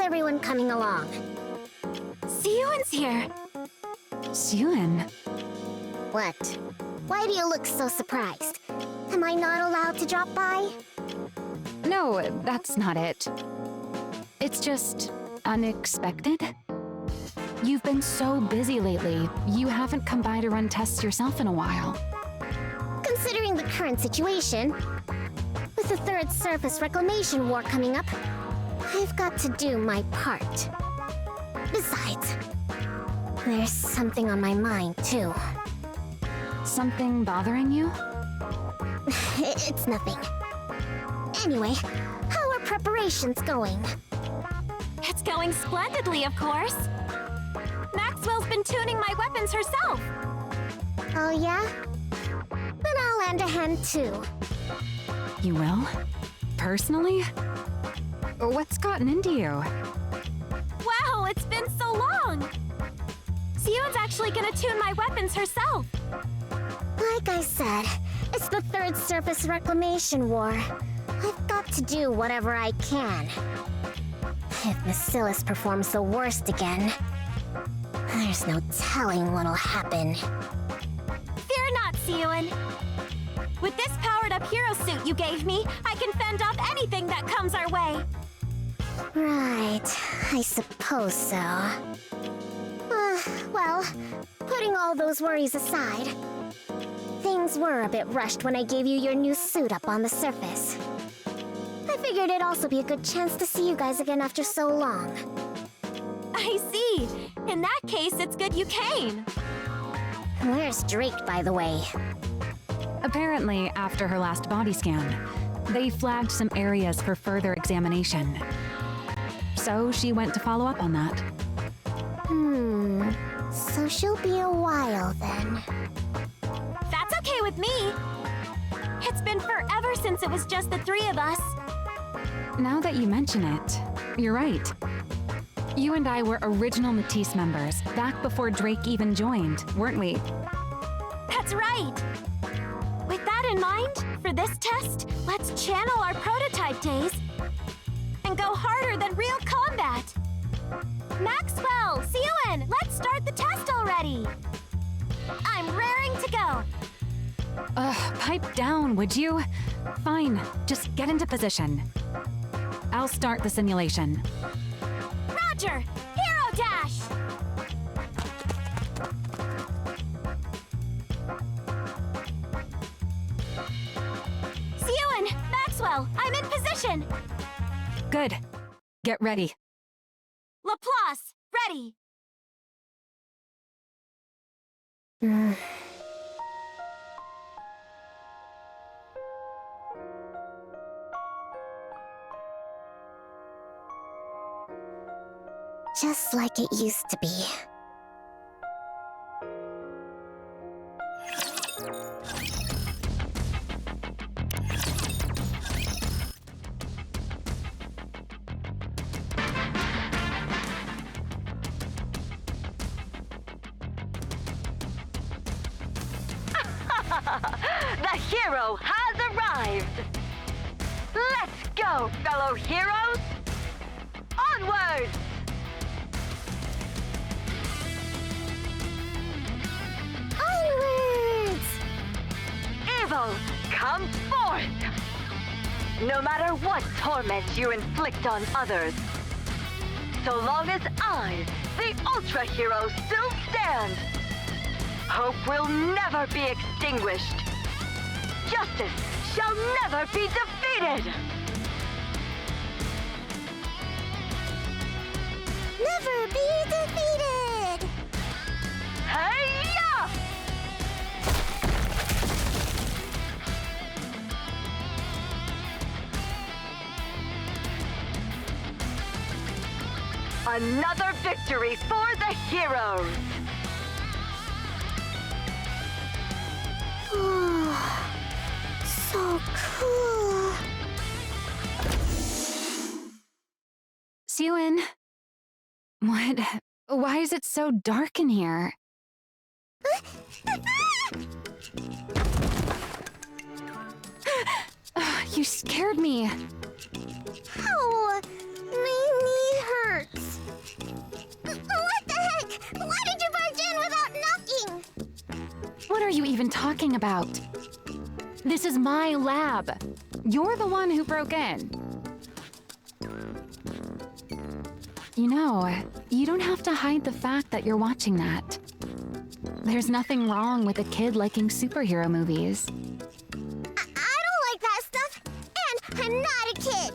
everyone coming along? Siyuan's here. Siyuan? What? Why do you look so surprised? Am I not allowed to drop by? No, that's not it. It's just unexpected. You've been so busy lately, you haven't come by to run tests yourself in a while. Considering the current situation, with the Third Surface Reclamation War coming up, I've got to do my part. Besides, there's something on my mind, too. Something bothering you? It's nothing. Anyway, how are preparations going? It's going splendidly, of course. Maxwell's been tuning my weapons herself. Oh yeah? Then I'll lend a hand too. You will? Personally? What's gotten into you? Wow, it's been so long! Siyuan's actually gonna tune my weapons herself. Like I said, it's the Third Surface Reclamation War. I've got to do whatever I can. If Bacillus performs the worst again, there's no telling what'll happen. Fear not, Siyuan. With this powered-up hero suit you gave me, I can fend off anything that comes our way. Right, I suppose so. Well, putting all those worries aside, things were a bit rushed when I gave you your new suit up on the surface. I figured it'd also be a good chance to see you guys again after so long. I see. In that case, it's good you came. Where's Drake, by the way? Apparently, after her last body scan, they flagged some areas for further examination. So she went to follow up on that. So she'll be a while then. That's okay with me. It's been forever since it was just the three of us. Now that you mention it, you're right. You and I were original Matisse members back before Drake even joined, weren't we? That's right. With that in mind, for this test, let's channel our prototype days and go harder than real combat. Maxwell, Siyuan, let's start the test already. I'm raring to go. Pipe down, would you? Fine, just get into position. I'll start the simulation. Roger! Hero Dash! Siyuan, Maxwell, I'm in position! Good. Get ready. Laplace, ready! Just like it used to be. The hero has arrived! Let's go, fellow heroes! Onwards! Onwards! Evil, come forth! No matter what torment you inflict on others, so long as I, the Ultra Hero, still stand, hope will never be extinguished. Justice shall never be defeated! Never be defeated! Hey-ya! Another victory for the heroes! So cool. Siyuan. What? Why is it so dark in here? You scared me. Ow! My knee are you even talking about? This is my lab. You're the one who broke in. You know, you don't have to hide the fact that you're watching that. There's nothing wrong with a kid liking superhero movies. I don't like that stuff, and I'm not a kid.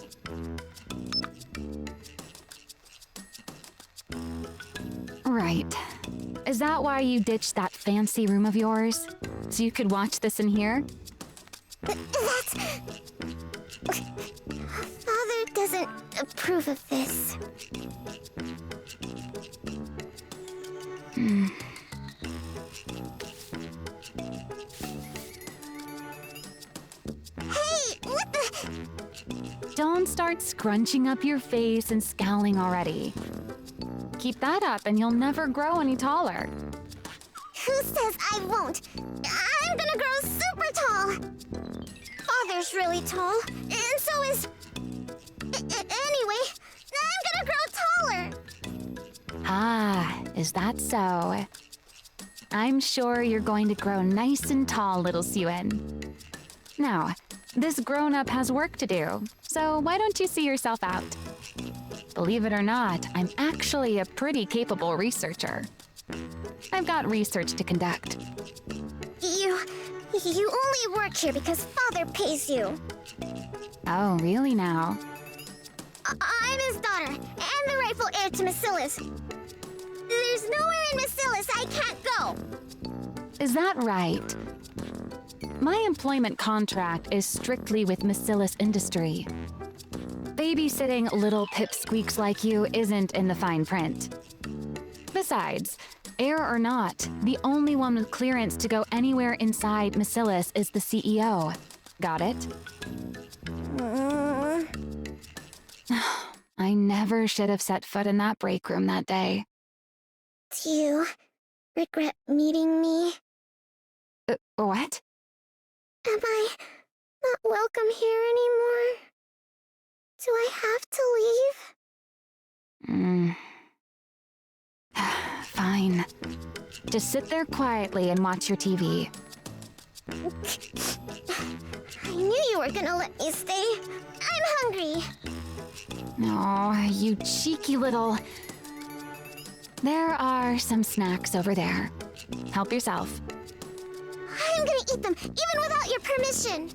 Right. Is that why you ditched that fancy room of yours? So you could watch this in here? That's... Father doesn't approve of this. Hey, what the... Don't start scrunching up your face and scowling already. Keep that up and you'll never grow any taller. Who says I won't? I'm gonna grow super tall. Father's really tall, and so is... Anyway, I'm gonna grow taller. Ah, is that so? I'm sure you're going to grow nice and tall, little Suen. Now, this grown-up has work to do, so why don't you see yourself out? Believe it or not, I'm actually a pretty capable researcher. I've got research to conduct. You only work here because Father pays you. Oh, really now? I'm his daughter, and the rightful heir to Macilis. There's nowhere in Macilis I can't go. Is that right? My employment contract is strictly with Macilis Industry. Babysitting little pipsqueaks like you isn't in the fine print. Besides, heir or not, the only one with clearance to go anywhere inside Macilis is the CEO. Got it? I never should have set foot in that break room that day. Do you regret meeting me? What? Am I not welcome here anymore? Do I have to leave? Fine. Just sit there quietly and watch your TV. I knew you were gonna let me stay. I'm hungry. Oh, you cheeky little... There are some snacks over there. Help yourself. I'm gonna eat them, even without your permission.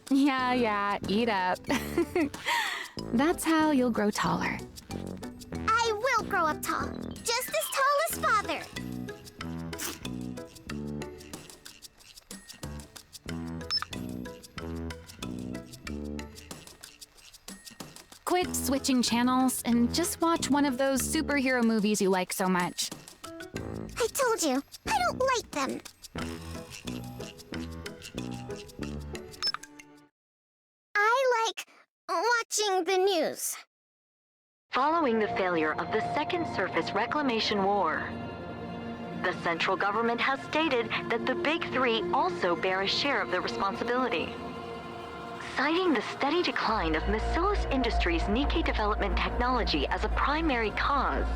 Yeah, eat up. That's how you'll grow taller. I will grow up tall, just as tall as Father. Quit switching channels and just watch one of those superhero movies you like so much. I told you, I don't like them. I like watching the news. Following the failure of the Second Surface Reclamation War, the central government has stated that the Big Three also bear a share of the responsibility. Citing the steady decline of Macilis Industries' Nikke development technology as a primary cause,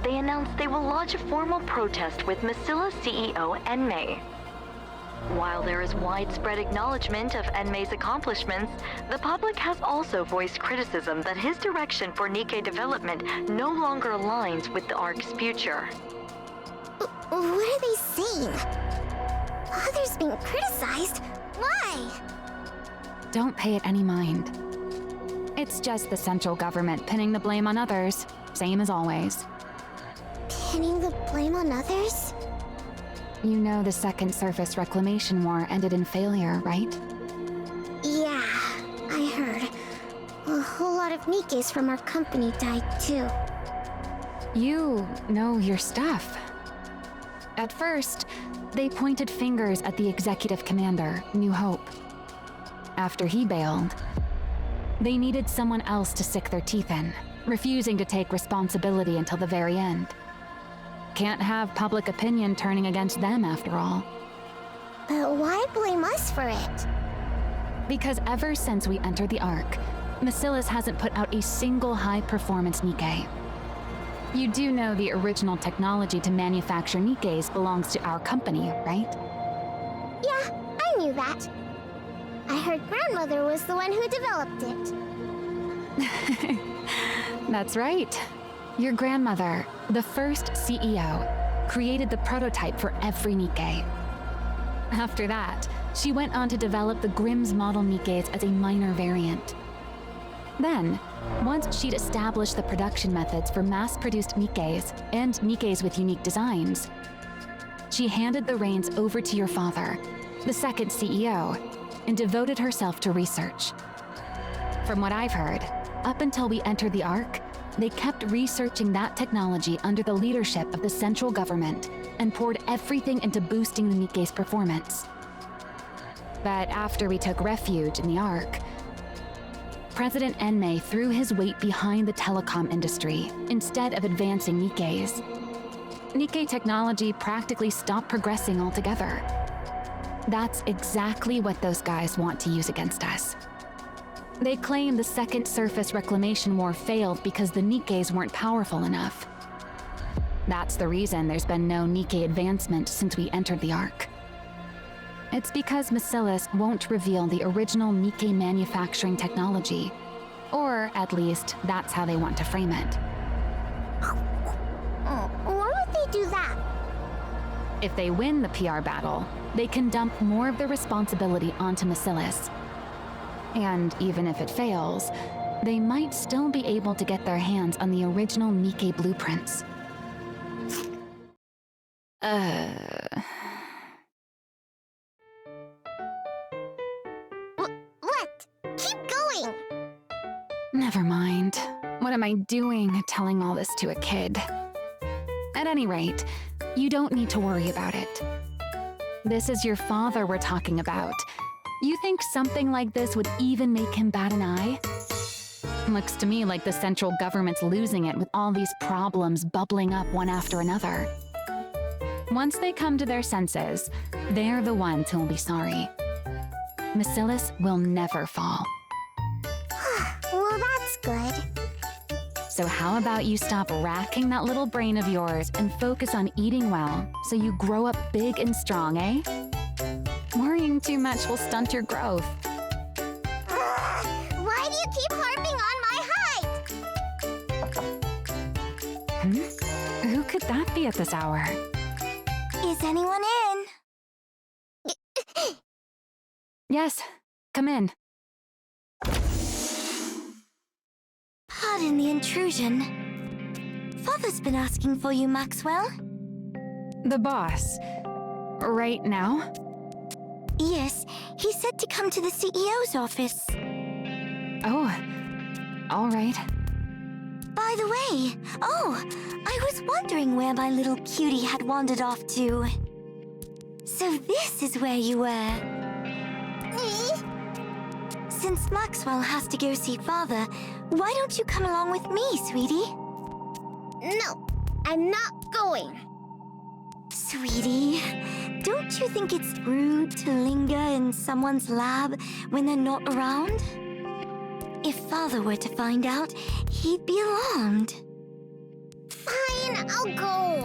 they announced they will lodge a formal protest with Macilis CEO Enmei. While there is widespread acknowledgement of Enmei's accomplishments, the public has also voiced criticism that his direction for Nikke development no longer aligns with the ARC's future. What are they saying? Father's being criticized? Why? Don't pay it any mind. It's just the central government pinning the blame on others, same as always. Pinning the blame on others? You know the Second Surface Reclamation War ended in failure, right? Yeah, I heard. A whole lot of Nikkes from our company died too. You know your stuff. At first, they pointed fingers at the executive commander, New Hope. After he bailed, they needed someone else to sink their teeth in, refusing to take responsibility until the very end. Can't have public opinion turning against them after all. But why blame us for it? Because ever since we entered the ARC, Macilis hasn't put out a single high-performance Nikke. You do know the original technology to manufacture Nikkes belongs to our company, right? Yeah, I knew that. I heard grandmother was the one who developed it. That's right. Your grandmother, the first CEO, created the prototype for every Nikke. After that, she went on to develop the Grimm's model Nikkes as a minor variant. Then, once she'd established the production methods for mass-produced Nikkes and Nikkes with unique designs, she handed the reins over to your father, the second CEO, and devoted herself to research. From what I've heard, up until we entered the Ark, they kept researching that technology under the leadership of the central government and poured everything into boosting the Nikke's performance. But after we took refuge in the Ark, President Enmei threw his weight behind the telecom industry instead of advancing Nikkes. Nikke technology practically stopped progressing altogether. That's exactly what those guys want to use against us. They claim the Second Surface Reclamation War failed because the Nikkes weren't powerful enough. That's the reason there's been no Nikke advancement since we entered the Ark. It's because Bacillus won't reveal the original Nikke manufacturing technology. Or, at least, that's how they want to frame it. Why would they do that? If they win the PR battle, they can dump more of the responsibility onto Bacillus. And even if it fails, they might still be able to get their hands on the original Nikke blueprints. What? Keep going! Never mind. What am I doing telling all this to a kid? At any rate, you don't need to worry about it. This is your father we're talking about. You think something like this would even make him bat an eye? Looks to me like the central government's losing it with all these problems bubbling up one after another. Once they come to their senses, they're the ones who'll be sorry. Bacillus will never fall. Well, that's good. So how about you stop racking that little brain of yours and focus on eating well so you grow up big and strong, eh? Worrying too much will stunt your growth. Why do you keep harping on my height? Who could that be at this hour? Is anyone in? Yes, come in. Pardon the intrusion. Father's been asking for you, Maxwell. The boss. Right now? Yes, he said to come to the CEO's office. Oh, all right. By the way, I was wondering where my little cutie had wandered off to. So this is where you were. Since Maxwell has to go see Father, why don't you come along with me, sweetie? No, I'm not going. Sweetie, don't you think it's rude to linger in someone's lab when they're not around? If Father were to find out, he'd be alarmed. Fine, I'll go.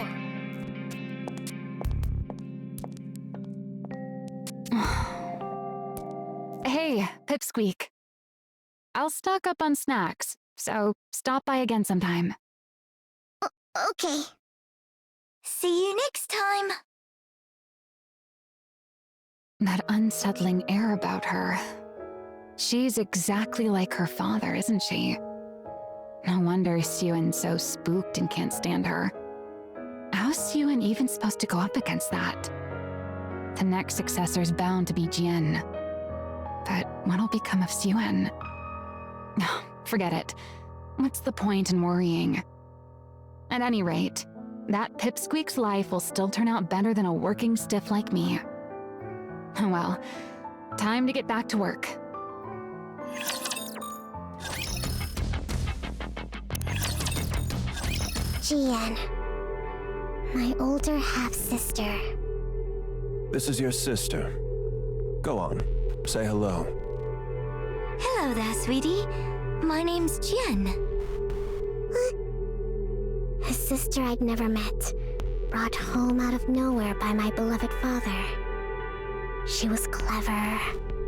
Hey, Pipsqueak. I'll stock up on snacks, so stop by again sometime. Okay. See you next time. That unsettling air about her. She's exactly like her father, isn't she? No wonder Suyun's so spooked and can't stand her. How's Suyun even supposed to go up against that? The next successor's bound to be Jian. But what'll become of Suyun? Forget it. What's the point in worrying? At any rate, that Pipsqueak's life will still turn out better than a working stiff like me. Well, time to get back to work. Jian. My older half-sister. This is your sister. Go on, say hello. Hello there, sweetie. My name's Jen. sister I'd never met, brought home out of nowhere by my beloved father. She was clever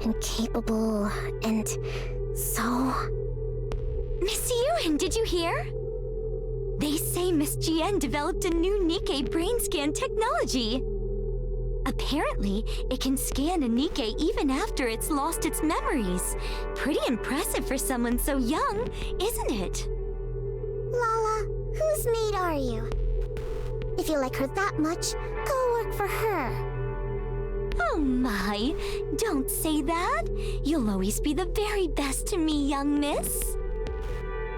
and capable and so... Miss Yuen, did you hear? They say Miss Jien developed a new Nikke brain scan technology. Apparently, it can scan a Nikke even after it's lost its memories. Pretty impressive for someone so young, isn't it? Lala, whose maid are you? If you like her that much, go work for her. Oh my, don't say that. You'll always be the very best to me, young miss.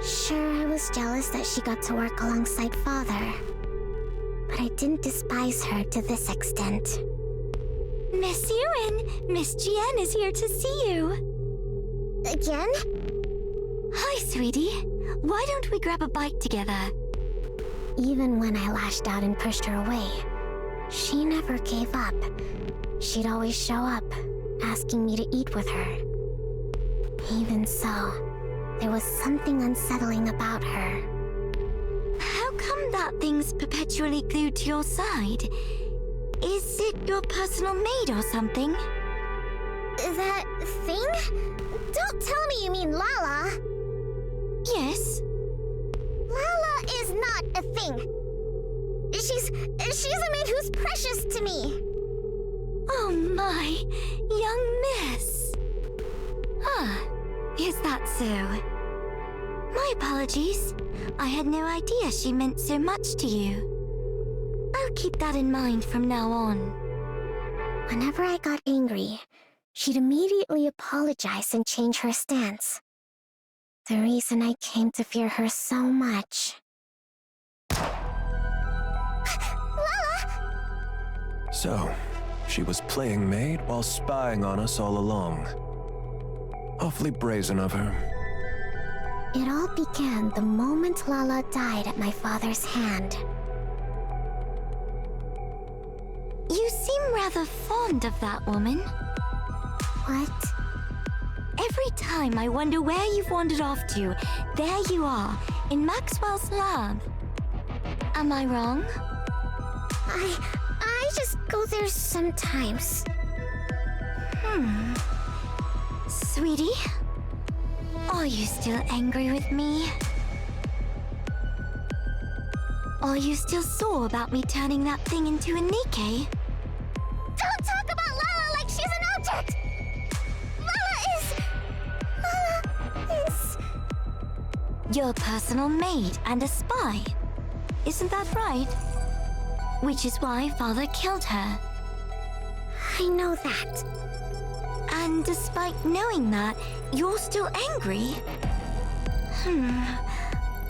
Sure, I was jealous that she got to work alongside father. But I didn't despise her to this extent. Miss Yuen, Miss Jien is here to see you. Again? Hi, sweetie. Why don't we grab a bite together? Even when I lashed out and pushed her away, she never gave up. She'd always show up, asking me to eat with her. Even so, there was something unsettling about her. How come that thing's perpetually glued to your side? Is it your personal maid or something? That thing? Don't tell me you mean Lala. Yes. Lala is not a thing. She's a maid who's precious to me. Oh my, young miss. Ah, is that so? My apologies. I had no idea she meant so much to you. I'll keep that in mind from now on. Whenever I got angry, she'd immediately apologize and change her stance. The reason I came to fear her so much. Lala! So, she was playing maid while spying on us all along. Awfully brazen of her. It all began the moment Lala died at my father's hand. You seem rather fond of that woman. What? Every time I wonder where you've wandered off to, there you are, in Maxwell's lab. Am I wrong? I just go there sometimes. Sweetie, are you still angry with me? Are you still sore about me turning that thing into a Nikke? Don't talk about Lala like she's an object! Lala is... Your personal maid and a spy. Isn't that right? Which is why Father killed her. I know that. And despite knowing that, you're still angry?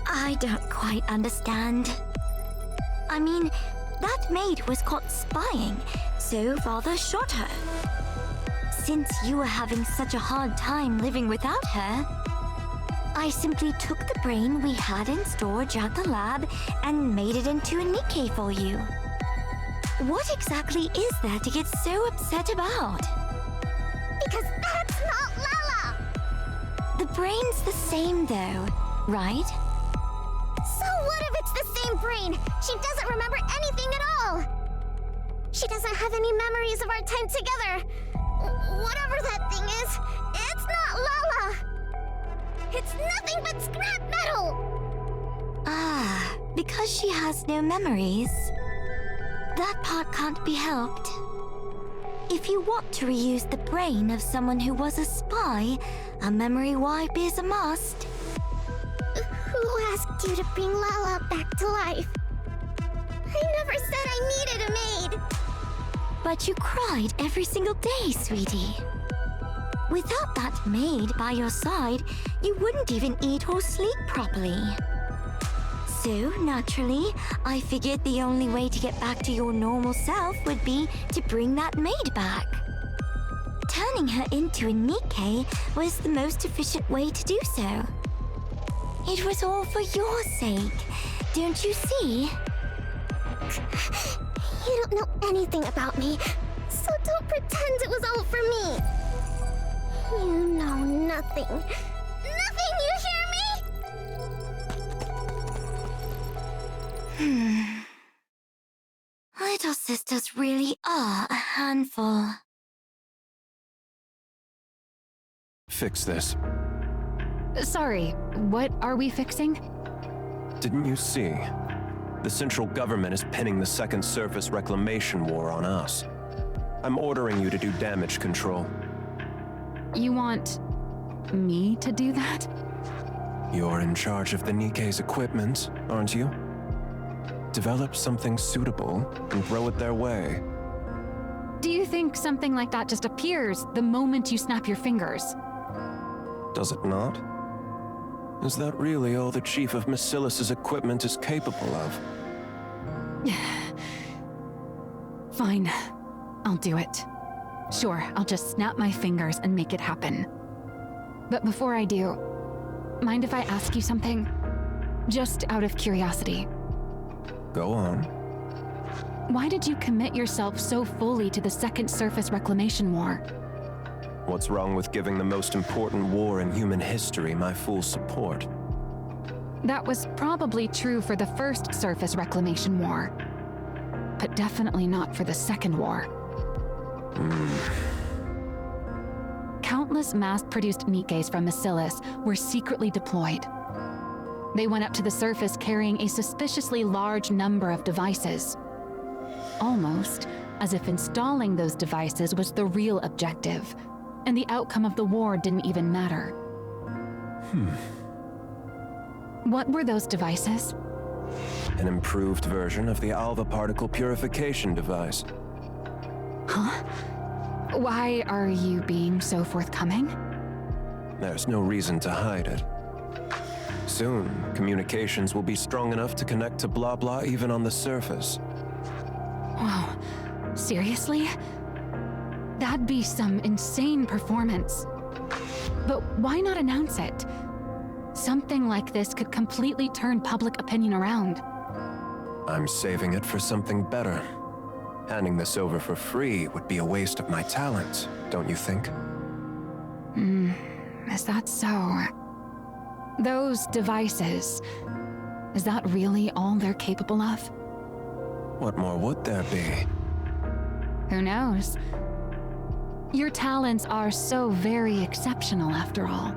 I don't quite understand. I mean, that maid was caught spying, so Father shot her. Since you were having such a hard time living without her, I simply took the brain we had in storage at the lab and made it into a Nikke for you. What exactly is there to get so upset about? Because that's not Lala! The brain's the same though, right? So what if it's the same brain? She doesn't remember anything at all! She doesn't have any memories of our time together. Whatever that thing is, it's not Lala! It's nothing but scrap metal! Ah, because she has no memories. That part can't be helped. If you want to reuse the brain of someone who was a spy, a memory wipe is a must. Who asked you to bring Lala back to life? I never said I needed a maid! But you cried every single day, sweetie. Without that maid by your side, you wouldn't even eat or sleep properly. So, naturally, I figured the only way to get back to your normal self would be to bring that maid back. Turning her into a Nikke was the most efficient way to do so. It was all for your sake, don't you see? You don't know anything about me, so don't pretend it was all for me. You know nothing. Nothing, you hear me? Little sisters really are a handful. Fix this. Sorry, what are we fixing? Didn't you see? The central government is pinning the Second Surface Reclamation War on us. I'm ordering you to do damage control. You want me to do that? You're in charge of the Nikke's equipment, aren't you? Develop something suitable and throw it their way. Do you think something like that just appears the moment you snap your fingers? Does it not? Is that really all the Chief of Massilis's equipment is capable of? Fine, I'll do it. Sure, I'll just snap my fingers and make it happen. But before I do, mind if I ask you something? Just out of curiosity. Go on. Why did you commit yourself so fully to the Second Surface Reclamation War? What's wrong with giving the most important war in human history my full support? That was probably true for the First Surface Reclamation War, but definitely not for the Second War. Countless mass-produced Nikkes from Massilis were secretly deployed. They went up to the surface carrying a suspiciously large number of devices. Almost as if installing those devices was the real objective, and the outcome of the war didn't even matter. What were those devices? An improved version of the Alva particle purification device. Huh? Why are you being so forthcoming? There's no reason to hide it. Soon, communications will be strong enough to connect to blah blah even on the surface. Wow, seriously? That'd be some insane performance. But why not announce it? Something like this could completely turn public opinion around. I'm saving it for something better. Handing this over for free would be a waste of my talent, don't you think? Is that so? Those devices, is that really all they're capable of? What more would there be? Who knows? Your talents are so very exceptional after all.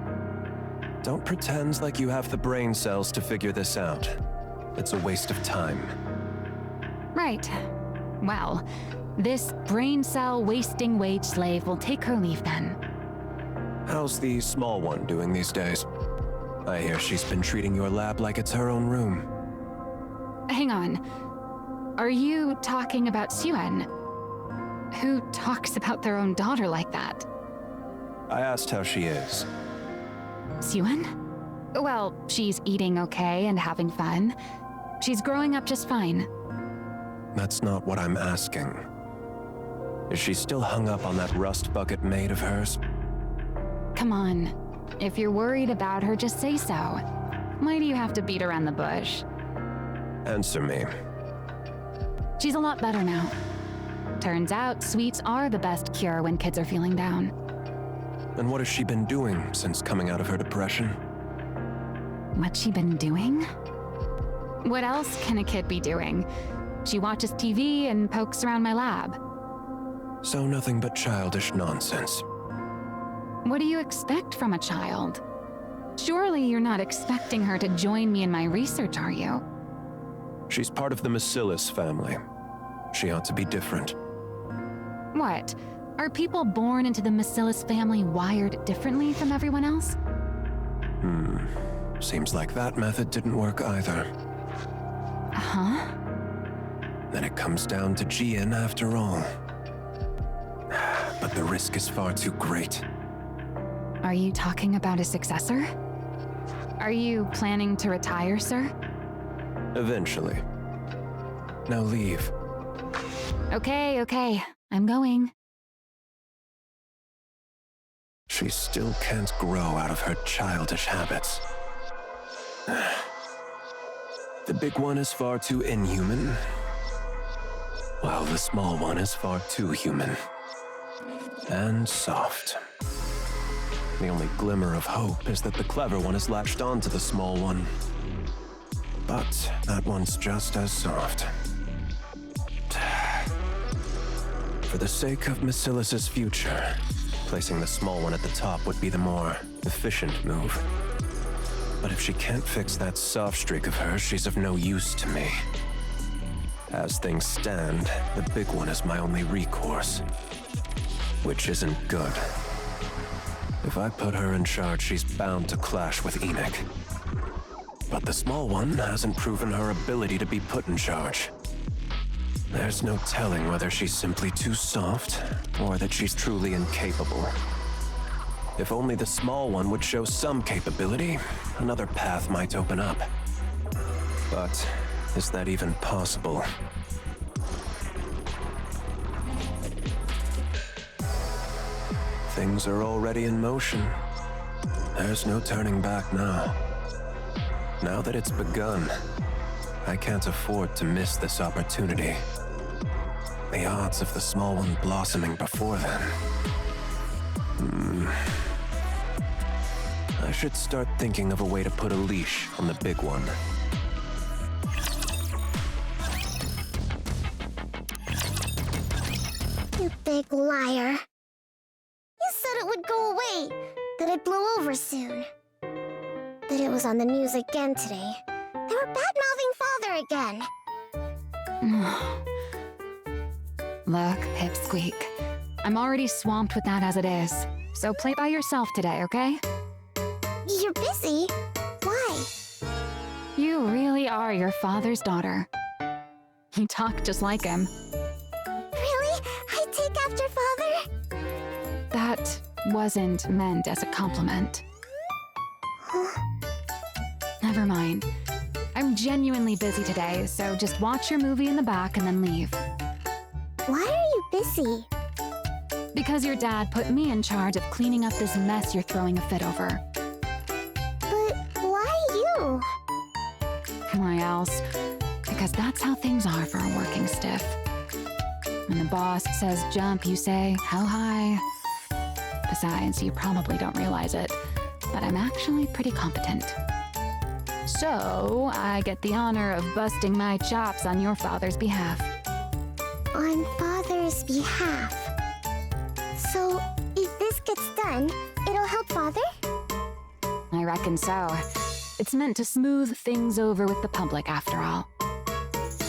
Don't pretend like you have the brain cells to figure this out. It's a waste of time. Right. Well, this brain cell wasting wage slave will take her leave then. How's the small one doing these days? I hear she's been treating your lab like it's her own room. Hang on. Are you talking about Suen? Who talks about their own daughter like that? I asked how she is. Suen? Well, she's eating okay and having fun. She's growing up just fine. That's not what I'm asking. Is she still hung up on that rust bucket maid of hers? Come on. If you're worried about her, just say so. Why do you have to beat around the bush? Answer me. She's a lot better now. Turns out sweets are the best cure when kids are feeling down. And what has she been doing since coming out of her depression? What's she been doing? What else can a kid be doing? She watches TV and pokes around my lab. So nothing but childish nonsense. What do you expect from a child? Surely you're not expecting her to join me in my research, are you? She's part of the Massilis family. She ought to be different. What? Are people born into the Massilis family wired differently from everyone else? Seems like that method didn't work either. Huh? Then it comes down to Jian after all. But the risk is far too great. Are you talking about a successor? Are you planning to retire, sir? Eventually. Now leave. Okay. I'm going. She still can't grow out of her childish habits. The big one is far too inhuman, while the small one is far too human. And soft. The only glimmer of hope is that the clever one has latched onto the small one. But that one's just as soft. For the sake of Basilis's future, placing the small one at the top would be the more efficient move. But if she can't fix that soft streak of hers, she's of no use to me. As things stand, the big one is my only recourse. Which isn't good. If I put her in charge, she's bound to clash with ENG. But the small one hasn't proven her ability to be put in charge. There's no telling whether she's simply too soft, or that she's truly incapable. If only the small one would show some capability, another path might open up. But is that even possible? Things are already in motion. There's no turning back now. Now that it's begun, I can't afford to miss this opportunity. The odds of the small one blossoming before then. I should start thinking of a way to put a leash on the big one. You big liar. You said it would go away, that it blew over soon. That it was on the news again today. They were bad-mouthing Father again. Look, Pipsqueak. I'm already swamped with that as it is. So play by yourself today, okay? You're busy. Why? You really are your father's daughter. You talk just like him. Really? I take after Father? That wasn't meant as a compliment. Never mind. I'm genuinely busy today, so just watch your movie in the back and then leave. Why are you busy? Because your dad put me in charge of cleaning up this mess you're throwing a fit over. But why you? Why else? Because that's how things are for a working stiff. When the boss says jump, you say, how high? Besides, you probably don't realize it, but I'm actually pretty competent. So, I get the honor of busting my chops on your father's behalf. On Father's behalf. So, if this gets done, it'll help Father? I reckon so. It's meant to smooth things over with the public, after all.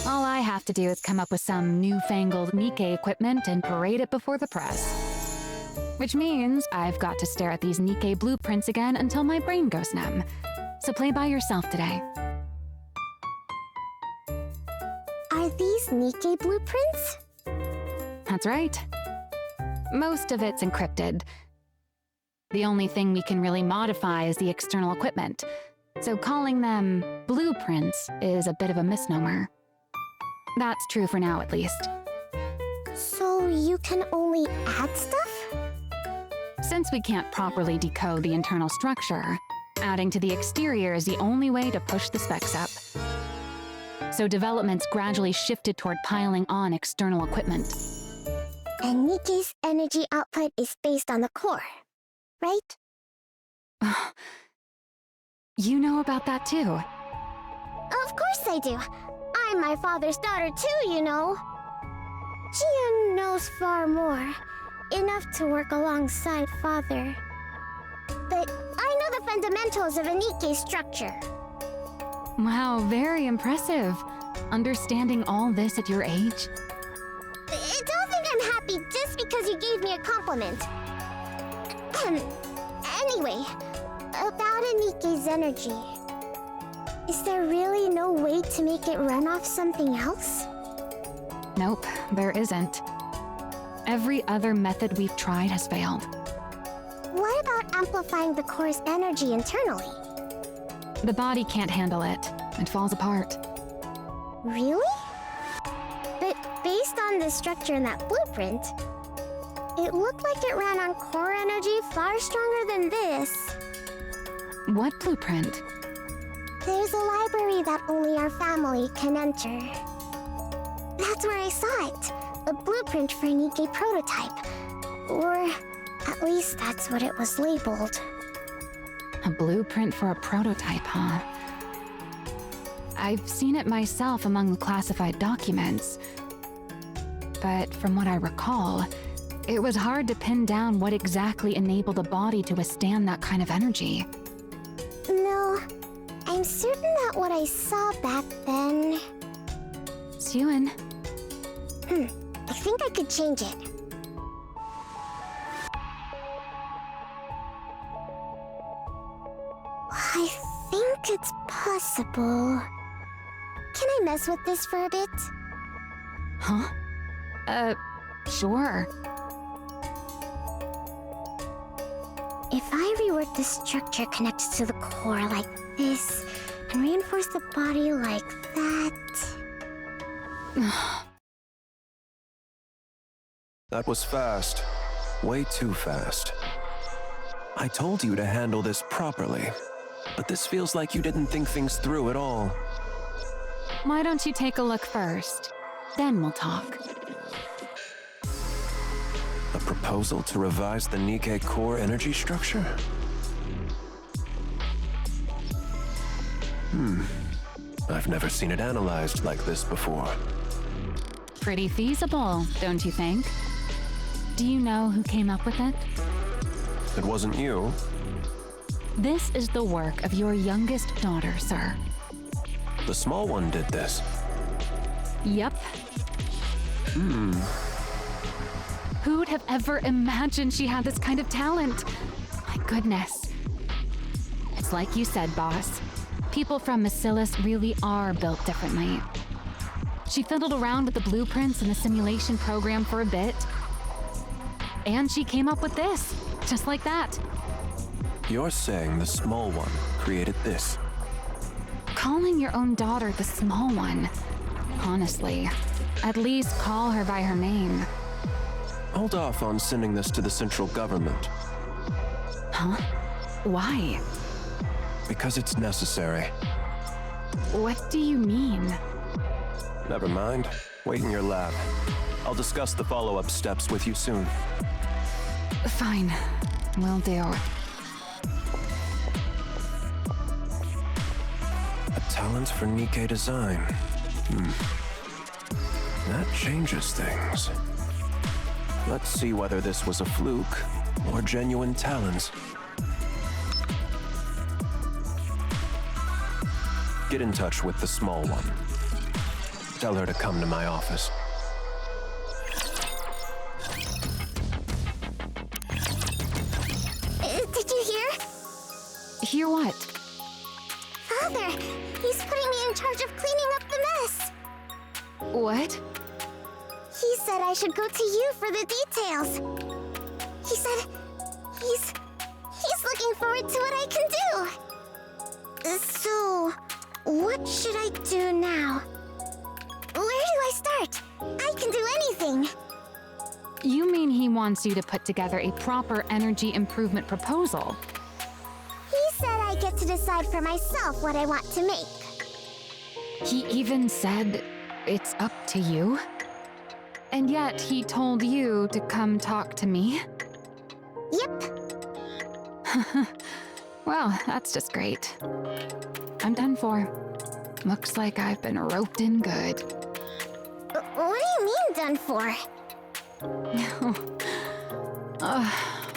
All I have to do is come up with some newfangled Nikke equipment and parade it before the press. Which means I've got to stare at these Nikke blueprints again until my brain goes numb. So play by yourself today. Are these Nikke blueprints? That's right. Most of it's encrypted. The only thing we can really modify is the external equipment, so calling them blueprints is a bit of a misnomer. That's true for now, at least. So you can only add stuff? Since we can't properly decode the internal structure, adding to the exterior is the only way to push the specs up. So development's gradually shifted toward piling on external equipment. And Nikke's energy output is based on the core, right? You know about that too. Of course I do. I'm my father's daughter too, you know. Gian knows far more. Enough to work alongside Father. But I know the fundamentals of a Nikke structure. Wow, very impressive. Understanding all this at your age? Don't think I'm happy just because you gave me a compliment. Anyway, about a Nikke's energy. Is there really no way to make it run off something else? Nope, there isn't. Every other method we've tried has failed. What about amplifying the core's energy internally? The body can't handle it. It falls apart. Really? But based on the structure in that blueprint, it looked like it ran on core energy far stronger than this. What blueprint? There's a library that only our family can enter. That's where I saw it. A blueprint for a Nikke prototype. Or at least that's what it was labeled. A blueprint for a prototype, huh? I've seen it myself among the classified documents. But from what I recall, it was hard to pin down what exactly enabled a body to withstand that kind of energy. No, I'm certain that what I saw back then... Suen, I think I could change it. I think it's possible. Can I mess with this for a bit? huh? Sure. If I rework the structure connected to the core like this, and reinforce the body like that... That was fast. Way too fast. I told you to handle this properly, but this feels like you didn't think things through at all. Why don't you take a look first? Then we'll talk. A proposal to revise the Nikke core energy structure? I've never seen it analyzed like this before. Pretty feasible, don't you think? Do you know who came up with it? It wasn't you. This is the work of your youngest daughter, sir. The small one did this. Yep. Who'd have ever imagined she had this kind of talent? My goodness. It's like you said, boss. People from Bacillus really are built differently. She fiddled around with the blueprints and the simulation program for a bit. And she came up with this, just like that. You're saying the small one created this? Calling your own daughter the small one. Honestly, at least call her by her name. Hold off on sending this to the central government. Huh? Why? Because it's necessary. What do you mean? Never mind. Wait in your lab. I'll discuss the follow-up steps with you soon. Fine. Will do. A talent for Nikke design. That changes things. Let's see whether this was a fluke or genuine talents. Get in touch with the small one. Tell her to come to my office. Did you hear? Hear what? Father, he's putting me in charge of cleaning up the mess. What? He said I should go to you for the details. He said he's looking forward to what I can do. So, what should I do now? Where do I start? I can do anything. You mean he wants you to put together a proper energy improvement proposal? He said I get to decide for myself what I want to make. He even said it's up to you? And yet he told you to come talk to me? Yep. Well, that's just great. I'm done for. Looks like I've been roped in good. What do you mean done for?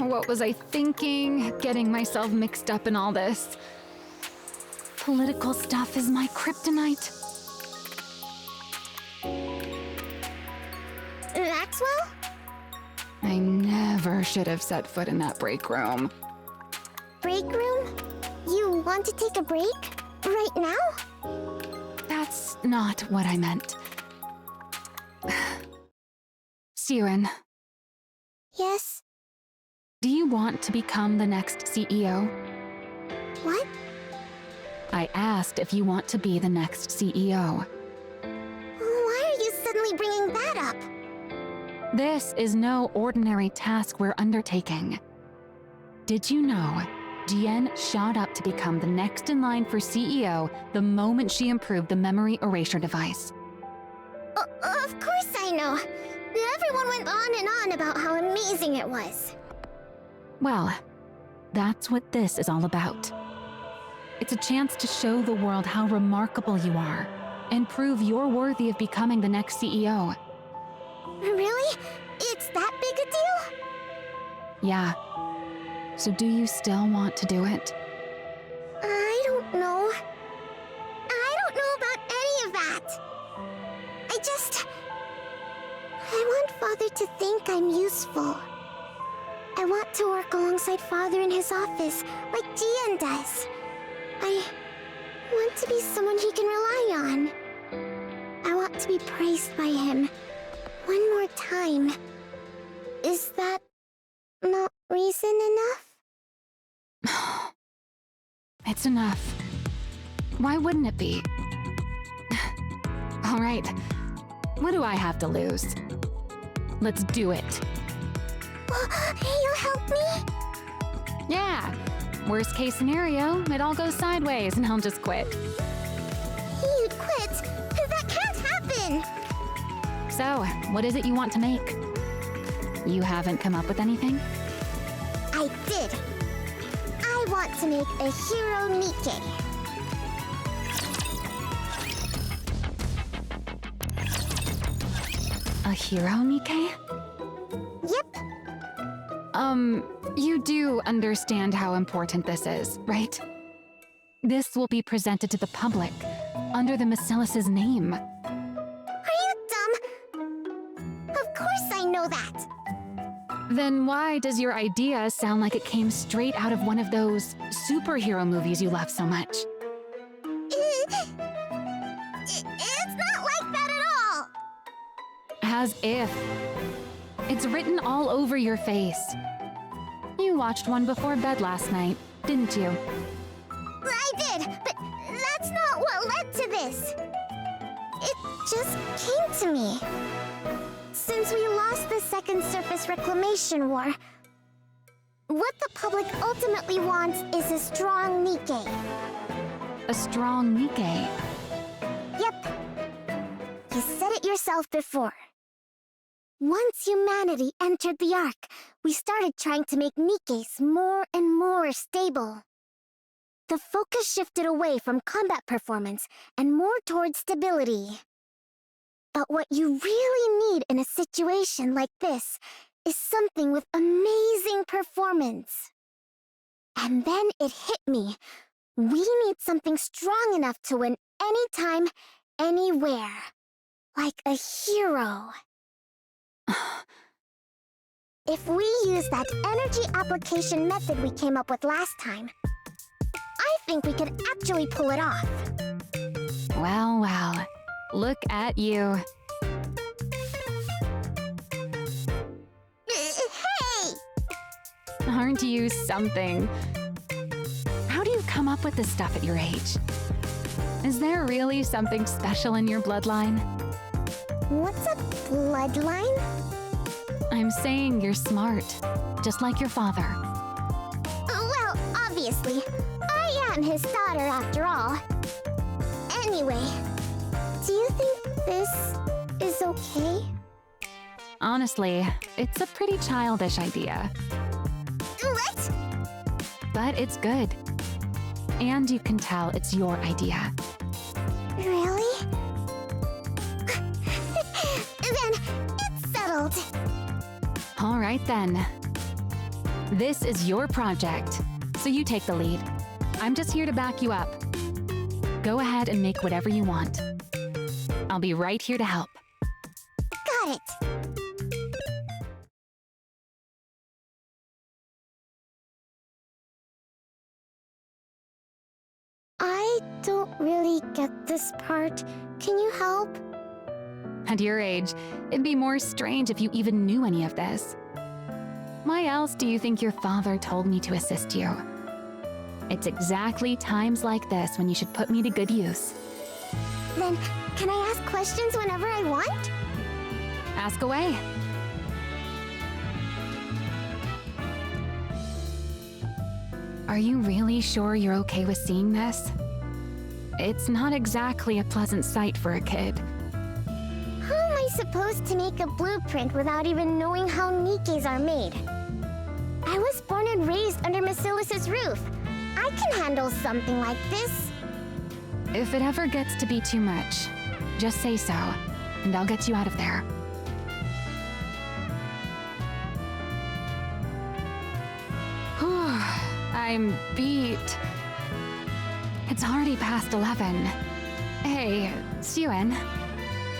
What was I thinking? Getting myself mixed up in all this. Political stuff is my kryptonite. Maxwell? I never should have set foot in that break room. Break room? You want to take a break? Right now? That's not what I meant. Suen, Yes? do you want to become the next CEO? What? I asked if you want to be the next CEO. Why are you suddenly bringing that up? This is no ordinary task we're undertaking. Did you know Jian shot up to become the next in line for CEO the moment she improved the memory erasure device? Of course I know. Everyone went on and on about how amazing it was. Well, that's what this is all about. It's a chance to show the world how remarkable you are and prove you're worthy of becoming the next CEO. Really? It's that big a deal? Yeah. So do you still want to do it? I don't know. I don't know about any of that. I want Father to think I'm useful. I want to work alongside Father in his office, like Jian does. I want to be someone he can rely on. I want to be praised by him. One more time. Is that not reason enough? It's enough. Why wouldn't it be? All right. What do I have to lose? Let's do it. You'll help me? Yeah. Worst case scenario, it all goes sideways and I'll just quit. You'd quit? That can't happen! So, what is it you want to make? You haven't come up with anything? I did. I want to make a hero Nikke. A hero, Nikke? Yep. You do understand how important this is, right? This will be presented to the public under the Bacillus's name. Are you dumb? Of course I know that. Then why does your idea sound like it came straight out of one of those superhero movies you love so much? It's not like that at all. As if. It's written all over your face. You watched one before bed last night, didn't you? I did, but that's not what led to this. It just came to me. Since we lost the Second Surface Reclamation War, what the public ultimately wants is a strong Nikke. A strong Nikke. Yep. You said it yourself before. Once humanity entered the Ark, we started trying to make Nikkes more and more stable. The focus shifted away from combat performance and more towards stability. But what you really need in a situation like this is something with amazing performance. And then it hit me. We need something strong enough to win anytime, anywhere. Like a hero. If we use that energy application method we came up with last time, I think we could actually pull it off. Well, well. Look at you. Hey! Aren't you something? How do you come up with this stuff at your age? Is there really something special in your bloodline? What's a bloodline? I'm saying you're smart, just like your father. Well, obviously. I am his daughter after all. Anyway, do you think this is okay? Honestly, it's a pretty childish idea. What? But it's good. And you can tell it's your idea. Really? Then it's settled. All right then. This is your project, so you take the lead. I'm just here to back you up. Go ahead and make whatever you want. I'll be right here to help. Got it. I don't really get this part. Can you help? At your age, it'd be more strange if you even knew any of this. Why else do you think your father told me to assist you? It's exactly times like this when you should put me to good use. Then, can I ask questions whenever I want? Ask away. Are you really sure you're okay with seeing this? It's not exactly a pleasant sight for a kid. How am I supposed to make a blueprint without even knowing how Nikkes are made? I was born and raised under Bacillus's roof. I can handle something like this. If it ever gets to be too much, just say so, and I'll get you out of there. Whew, I'm beat. It's already past 11. Hey, Suen,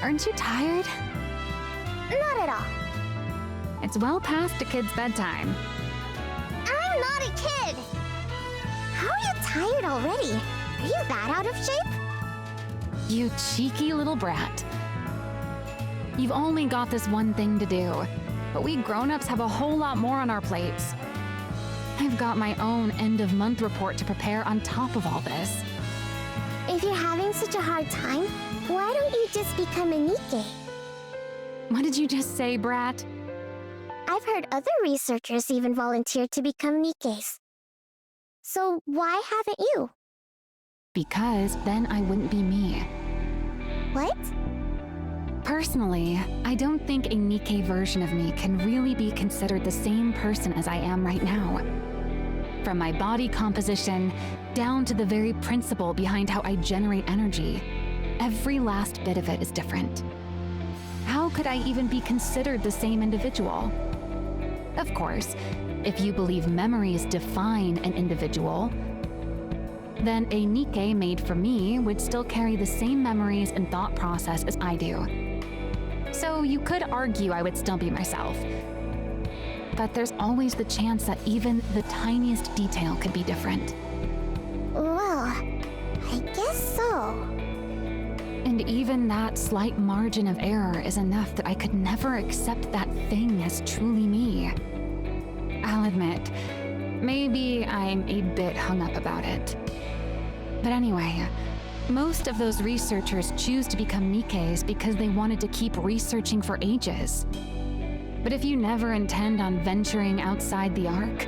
aren't you tired? Not at all. It's well past a kid's bedtime. I'm not a kid. How are you tired already? Are you that out of shape? You cheeky little brat. You've only got this one thing to do, but we grown-ups have a whole lot more on our plates. I've got my own end-of-month report to prepare on top of all this. If you're having such a hard time, why don't you just become a Nikke? What did you just say, brat? I've heard other researchers even volunteer to become Nikkes. So why haven't you? Because then I wouldn't be me. What? Personally, I don't think a Nikke version of me can really be considered the same person as I am right now. From my body composition, down to the very principle behind how I generate energy, every last bit of it is different. How could I even be considered the same individual? Of course, if you believe memories define an individual, then a Nikke made for me would still carry the same memories and thought process as I do. So you could argue I would still be myself. But there's always the chance that even the tiniest detail could be different. Well, I guess so. And even that slight margin of error is enough that I could never accept that thing as truly me. I'll admit, maybe I'm a bit hung up about it. But anyway, most of those researchers choose to become Nikkes because they wanted to keep researching for ages. But if you never intend on venturing outside the arc,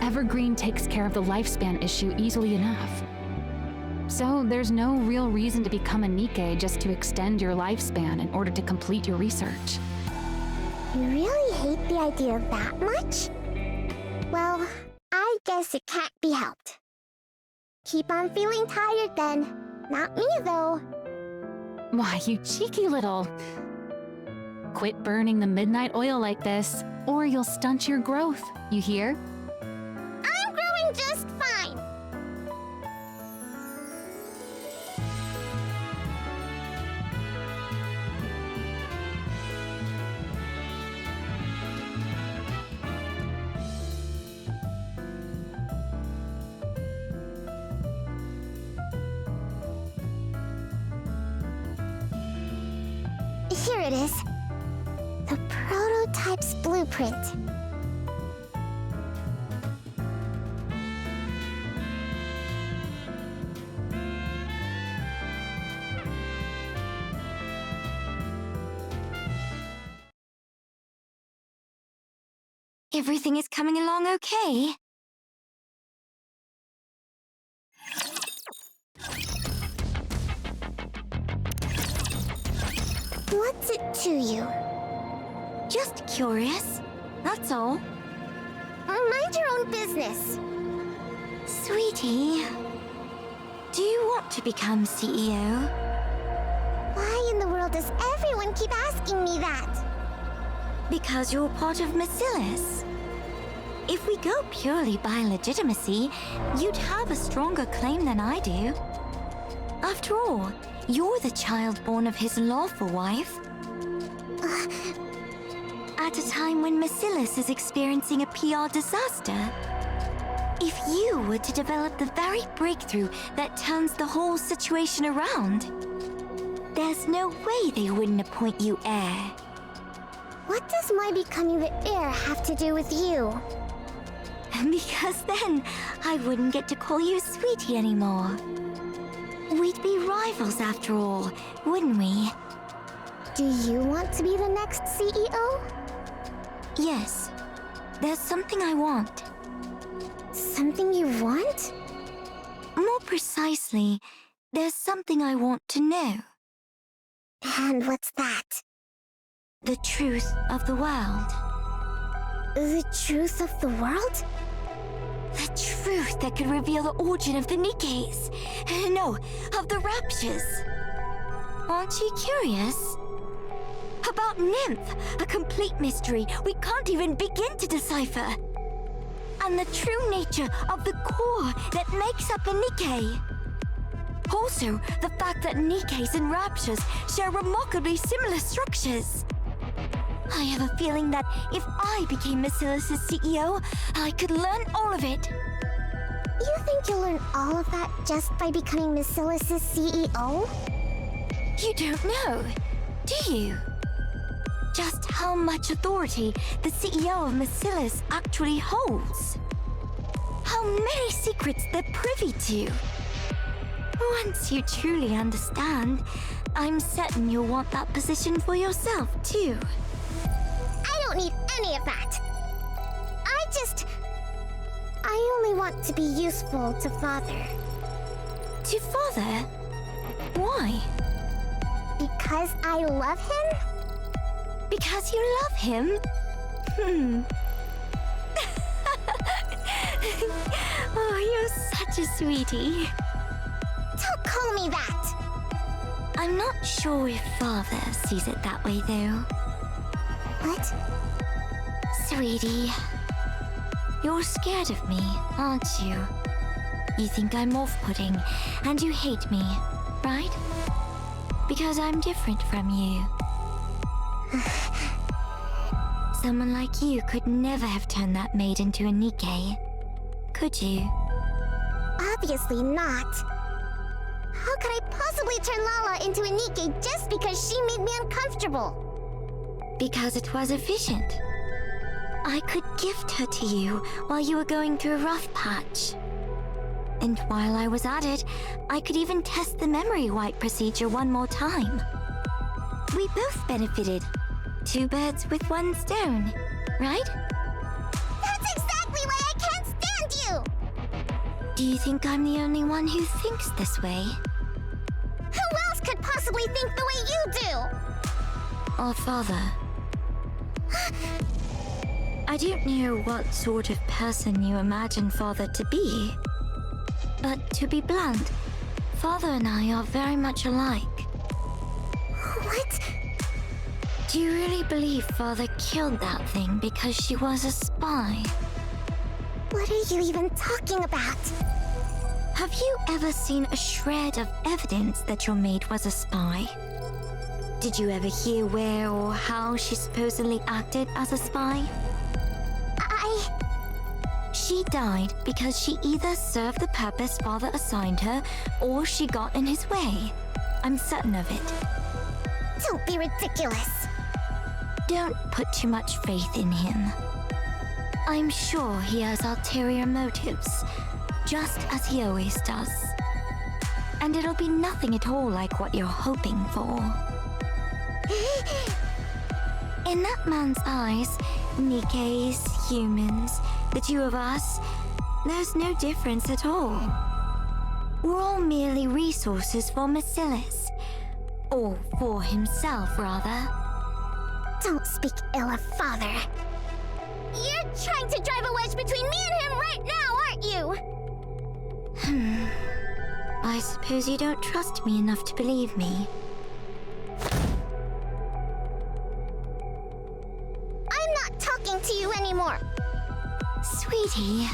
Evergreen takes care of the lifespan issue easily enough. So there's no real reason to become a Nikke just to extend your lifespan in order to complete your research. You really hate the idea that much? Well, I guess it can't be helped. Keep on feeling tired then. Not me, though. Why, you cheeky little... Quit burning the midnight oil like this, or you'll stunt your growth, you hear? I'm growing just fine. Here it is. The prototype's blueprint. Everything is coming along okay? What's it to you? Just curious, that's all. Mind your own business. Sweetie, do you want to become CEO? Why in the world does everyone keep asking me that? Because you're part of Bacillus. If we go purely by legitimacy, you'd have a stronger claim than I do. After all, you're the child born of his lawful wife. At a time when Bacillus is experiencing a PR disaster. If you were to develop the very breakthrough that turns the whole situation around, there's no way they wouldn't appoint you heir. What does my becoming the heir have to do with you? Because then I wouldn't get to call you Sweetie anymore. We'd be rivals after all, wouldn't we? Do you want to be the next CEO? Yes. There's something I want. Something you want? More precisely, there's something I want to know. And what's that? The truth of the world. The truth of the world? The truth that could reveal the origin of the Nikkes. No, of the Raptures. Aren't you curious? About Nymph, a complete mystery we can't even begin to decipher. And the true nature of the core that makes up a Nikke. Also, the fact that Nikkes and Raptures share remarkably similar structures. I have a feeling that if I became Basilis's CEO, I could learn all of it. You think you'll learn all of that just by becoming Basilis's CEO? You don't know, do you? Just how much authority the CEO of Basilis actually holds. How many secrets they're privy to. Once you truly understand, I'm certain you'll want that position for yourself, too. I don't need any of that. I only want to be useful to Father. To Father? Why? Because I love him? Because you love him? Oh, you're such a sweetie. Don't call me that! I'm not sure if Father sees it that way, though. What? Sweetie, you're scared of me, aren't you? You think I'm off-putting, and you hate me, right? Because I'm different from you. Someone like you could never have turned that maid into a Nikke, could you? Obviously not. How could I possibly turn Lala into a Nikke just because she made me uncomfortable? Because it was efficient. I could gift her to you while you were going through a rough patch. And while I was at it, I could even test the memory wipe procedure one more time. We both benefited. 2 birds with 1 stone, right? That's exactly why I can't stand you! Do you think I'm the only one who thinks this way? Who else could possibly think the way you do? Or Father? I don't know what sort of person you imagine Father to be. But to be blunt, Father and I are very much alike. What? Do you really believe Father killed that thing because she was a spy? What are you even talking about? Have you ever seen a shred of evidence that your maid was a spy? Did you ever hear where or how she supposedly acted as a spy? She died because she either served the purpose Father assigned her, or she got in his way. I'm certain of it. Don't be ridiculous. Don't put too much faith in him. I'm sure he has ulterior motives, just as he always does. And it'll be nothing at all like what you're hoping for. In that man's eyes, Nikkes, humans, the 2 of us, there's no difference at all. We're all merely resources for Basilis. Or for himself, rather. Don't speak ill of Father. You're trying to drive a wedge between me and him right now, aren't you? I suppose you don't trust me enough to believe me. I'm not talking to you anymore. Sweetie,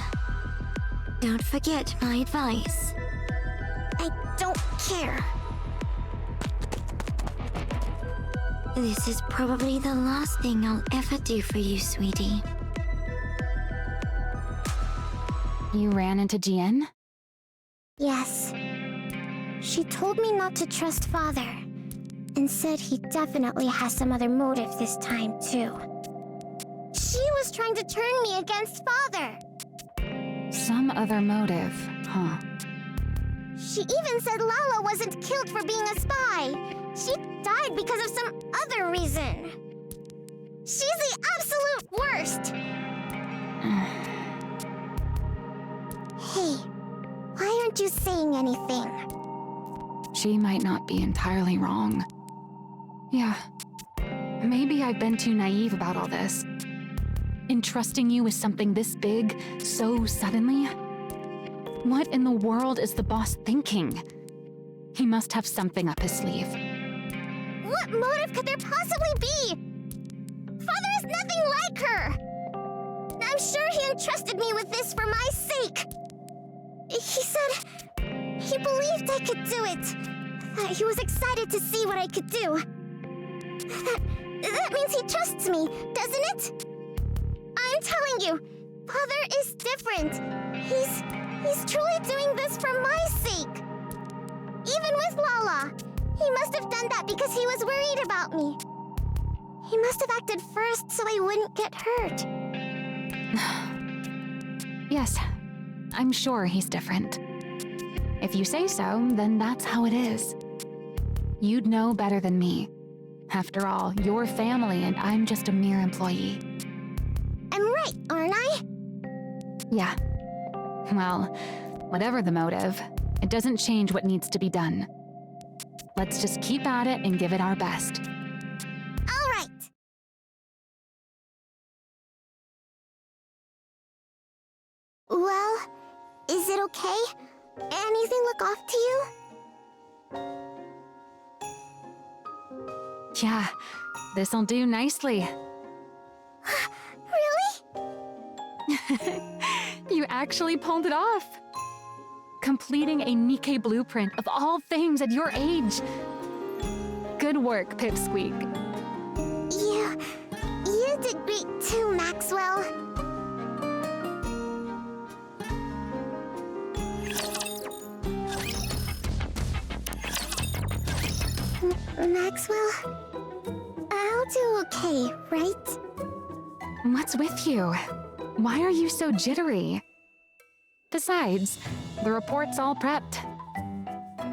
don't forget my advice. I don't care. This is probably the last thing I'll ever do for you, sweetie. You ran into Jian? Yes. She told me not to trust Father, and said he definitely has some other motive this time, too. She was trying to turn me against Father. Some other motive, huh? She even said Lala wasn't killed for being a spy. She died because of some other reason. She's the absolute worst. Hey, why aren't you saying anything? She might not be entirely wrong. Yeah, maybe I've been too naive about all this. entrusting you with something this big so suddenly? What in the world is the boss thinking? He must have something up his sleeve. What motive could there possibly be? Father is nothing like her! I'm sure he entrusted me with this for my sake. He said he believed I could do it. That he was excited to see what I could do. That means he trusts me, doesn't it? I'm telling you, Father is different. He's truly doing this for my sake. Even with Lala, he must have done that because he was worried about me. He must have acted first so I wouldn't get hurt. Yes, I'm sure he's different. If you say so, then that's how it is. You'd know better than me. After all, you're family and I'm just a mere employee. I'm right, aren't I? Yeah. Well, whatever the motive, it doesn't change what needs to be done. Let's just keep at it and give it our best. All right. Well, is it okay? Anything look off to you? Yeah, this'll do nicely. Really? You actually pulled it off. Completing a Nikke blueprint of all things at your age. Good work, Pipsqueak. You did great too, Maxwell. Maxwell? I'll do okay, right? What's with you? Why are you so jittery? Besides, the report's all prepped.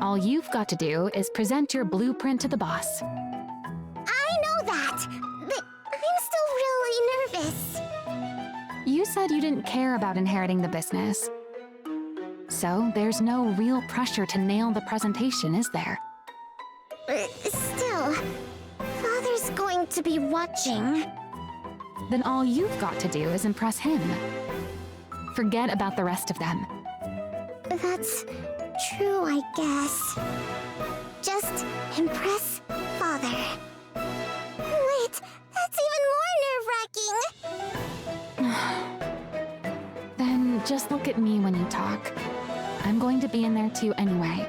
All you've got to do is present your blueprint to the boss. I know that, but I'm still really nervous. You said you didn't care about inheriting the business. So there's no real pressure to nail the presentation, is there? Still, Father's going to be watching. Then all you've got to do is impress him. Forget about the rest of them. That's true, I guess. Just impress Father. Wait, that's even more nerve-wracking. Then just look at me when you talk. I'm going to be in there too anyway.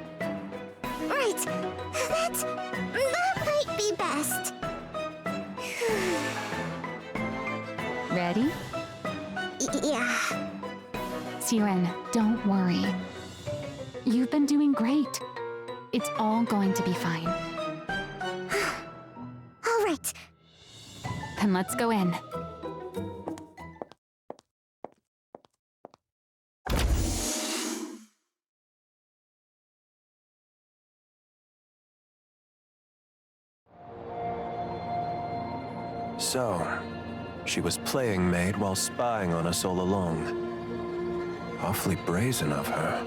Right, that might be best. Ready? Yeah. Siren, don't worry. You've been doing great. It's all going to be fine. All right. Then let's go in. So, she was playing maid while spying on us all along. Awfully brazen of her.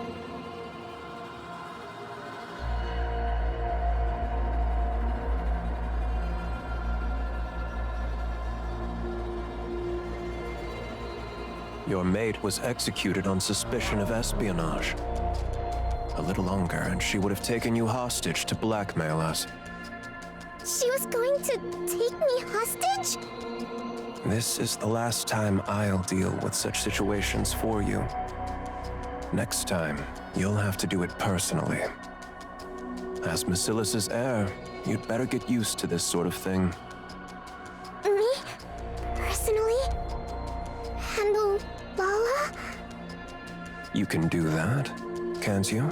Your mate was executed on suspicion of espionage. A little longer, and she would have taken you hostage to blackmail us. She was going to take me hostage? This is the last time I'll deal with such situations for you. Next time, you'll have to do it personally. As Basilis's heir, you'd better get used to this sort of thing. Me? Personally? Handle Lala? You can do that, can't you?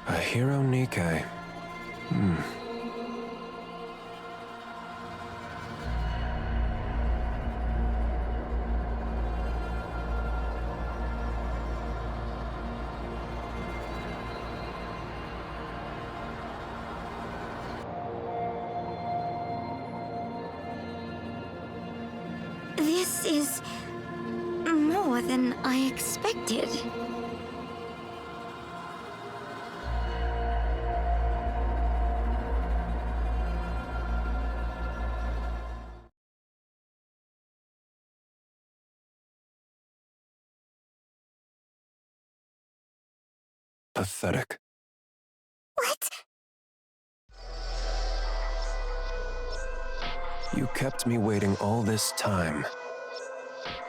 A hero Nikke. This is more than I expected. Pathetic. What? You kept me waiting all this time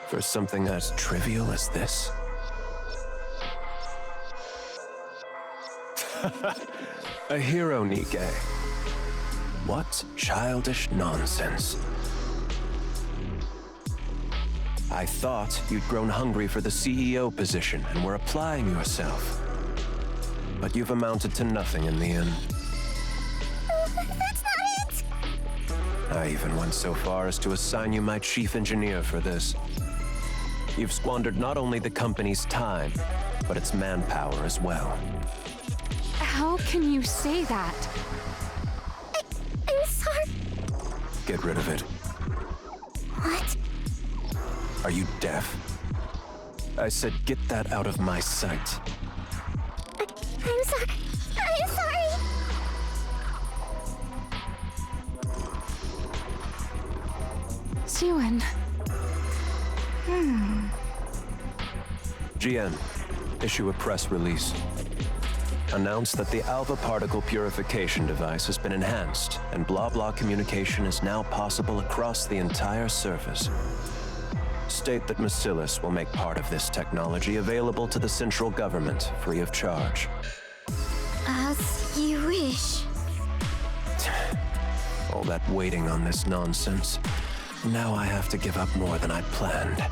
for something as trivial as this? A hero, Nikke. What childish nonsense. I thought you'd grown hungry for the CEO position and were applying yourself. But you've amounted to nothing in the end. That's not it! I even went so far as to assign you my chief engineer for this. You've squandered not only the company's time, but its manpower as well. How can you say that? I'm sorry. Get rid of it. What? Are you deaf? I said get that out of my sight. I'm sorry. I'm sorry. Siwon. GN, issue a press release. Announce that the alpha particle purification device has been enhanced and blah-blah communication is now possible across the entire surface. State that Bacillus will make part of this technology available to the central government free of charge. As you wish. All that waiting on this nonsense. Now I have to give up more than I'd planned.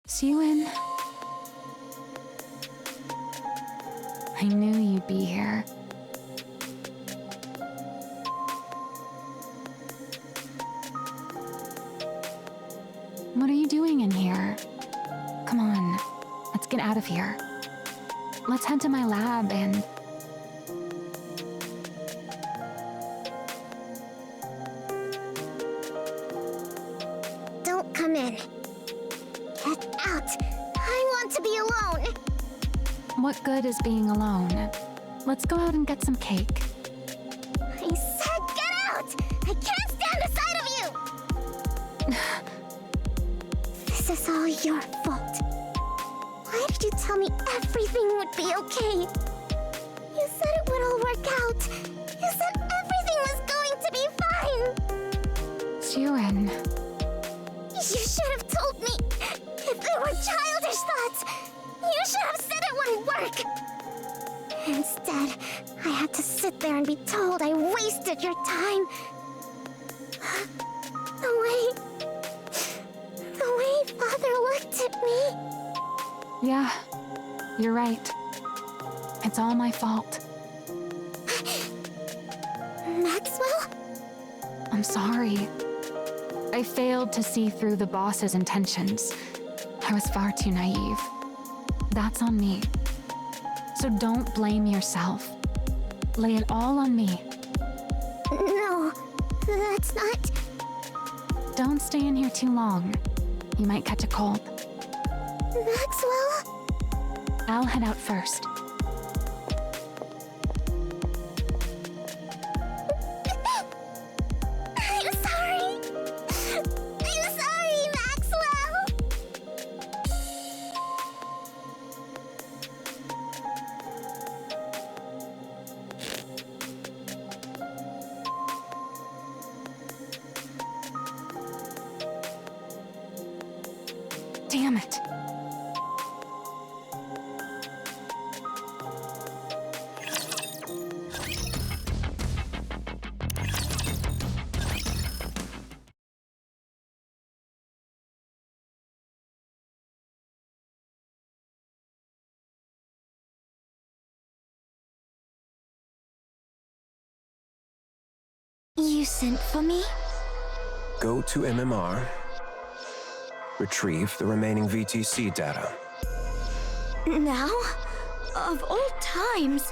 Siwon. I knew you'd be here. What are you doing in here? Come on, let's get out of here. Let's head to my lab and... Don't come in. Get out. I want to be alone. What good is being alone? Let's go out and get some cake. I said get out! I can't stand the sight of you! This is all your fault. Why did you tell me everything would be okay? You said it would all work out. You said everything was going to be fine. Siwon. You should have told me. If they were childish thoughts, you should have said it wouldn't work. Instead, I had to sit there and be told I wasted your time. The way Father looked at me. Yeah, you're right. It's all my fault. Maxwell? I'm sorry. I failed to see through the boss's intentions. I was far too naive. That's on me. So don't blame yourself. Lay it all on me. No, that's not... Don't stay in here too long. You might catch a cold. Maxwell? I'll head out first. I'm sorry. I'm sorry, Maxwell. Damn it. You sent for me? Go to MMR. Retrieve the remaining VTC data. Now? Of all times.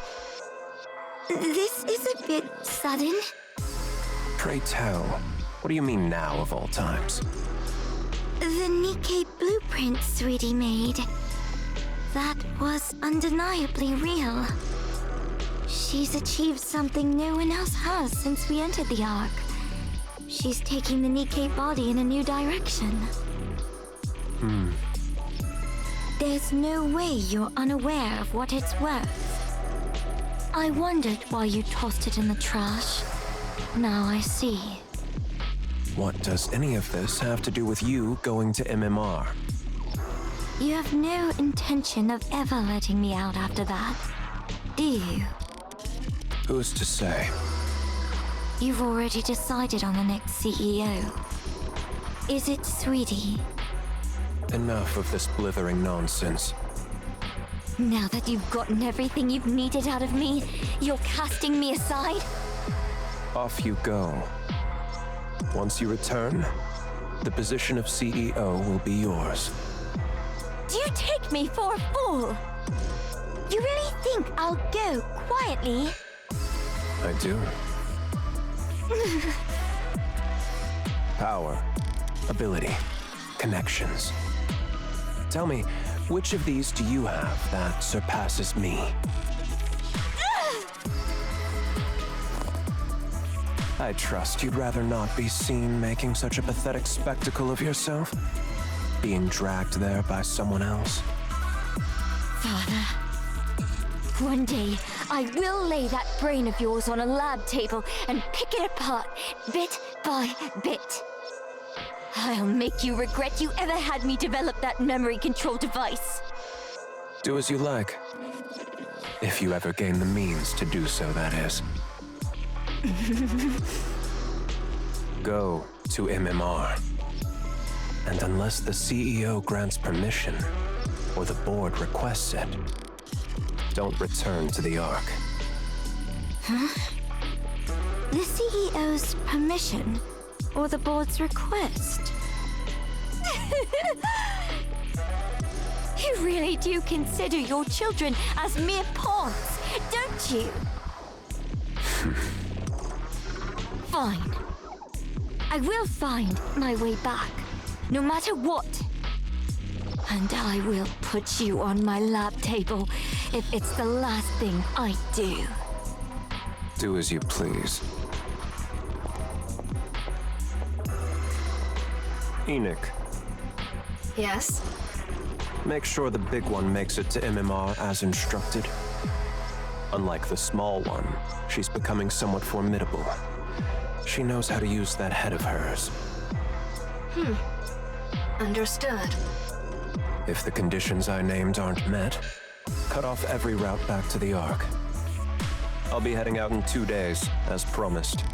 This is a bit sudden. Pray tell, what do you mean now of all times? The Nikke blueprint Sweetie made. That was undeniably real. She's achieved something no one else has since we entered the Ark. She's taking the Nikke body in a new direction. There's no way you're unaware of what it's worth. I wondered why you tossed it in the trash. Now I see. What does any of this have to do with you going to MMR? You have no intention of ever letting me out after that, do you? Who's to say? You've already decided on the next CEO. Is it Sweetie? Enough of this blithering nonsense. Now that you've gotten everything you've needed out of me, you're casting me aside? Off you go. Once you return, the position of CEO will be yours. Do you take me for a fool? You really think I'll go quietly? I do. Power, ability, connections. Tell me, which of these do you have that surpasses me? I trust you'd rather not be seen making such a pathetic spectacle of yourself, being dragged there by someone else. Father, one day I will lay that brain of yours on a lab table and pick it apart, bit by bit. I'll make you regret you ever had me develop that memory control device. Do as you like. If you ever gain the means to do so, that is. Go to MMR. And unless the CEO grants permission, or the board requests it, don't return to the Ark. The CEO's permission, or the board's request? You really do consider your children as mere pawns, don't you? Fine. I will find my way back, no matter what. And I will put you on my lab table if it's the last thing I do. Do as you please. Enoch, Yes? make sure the big one makes it to MMR as instructed. Unlike the small one, she's becoming somewhat formidable. She knows how to use that head of hers. Understood. If the conditions I named aren't met, cut off every route back to the Ark. I'll be heading out in 2 days, as promised.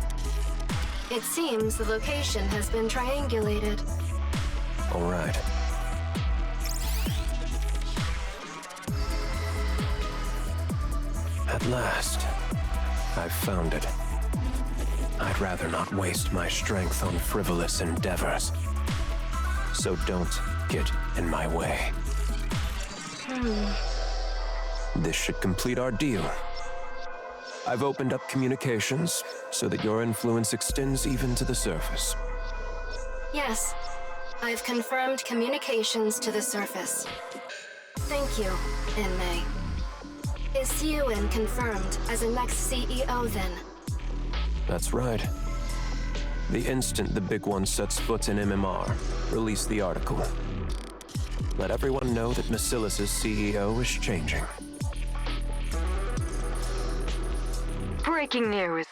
It seems the location has been triangulated. All right. At last, I've found it. I'd rather not waste my strength on frivolous endeavors. So don't get in my way. This should complete our deal. I've opened up communications so that your influence extends even to the surface. Yes. I've confirmed communications to the surface. Thank you, Inmei. Is Yuen confirmed as the next CEO then? That's right. The instant the big one sets foot in MMR, release the article. Let everyone know that Macilis' CEO is changing. Breaking news.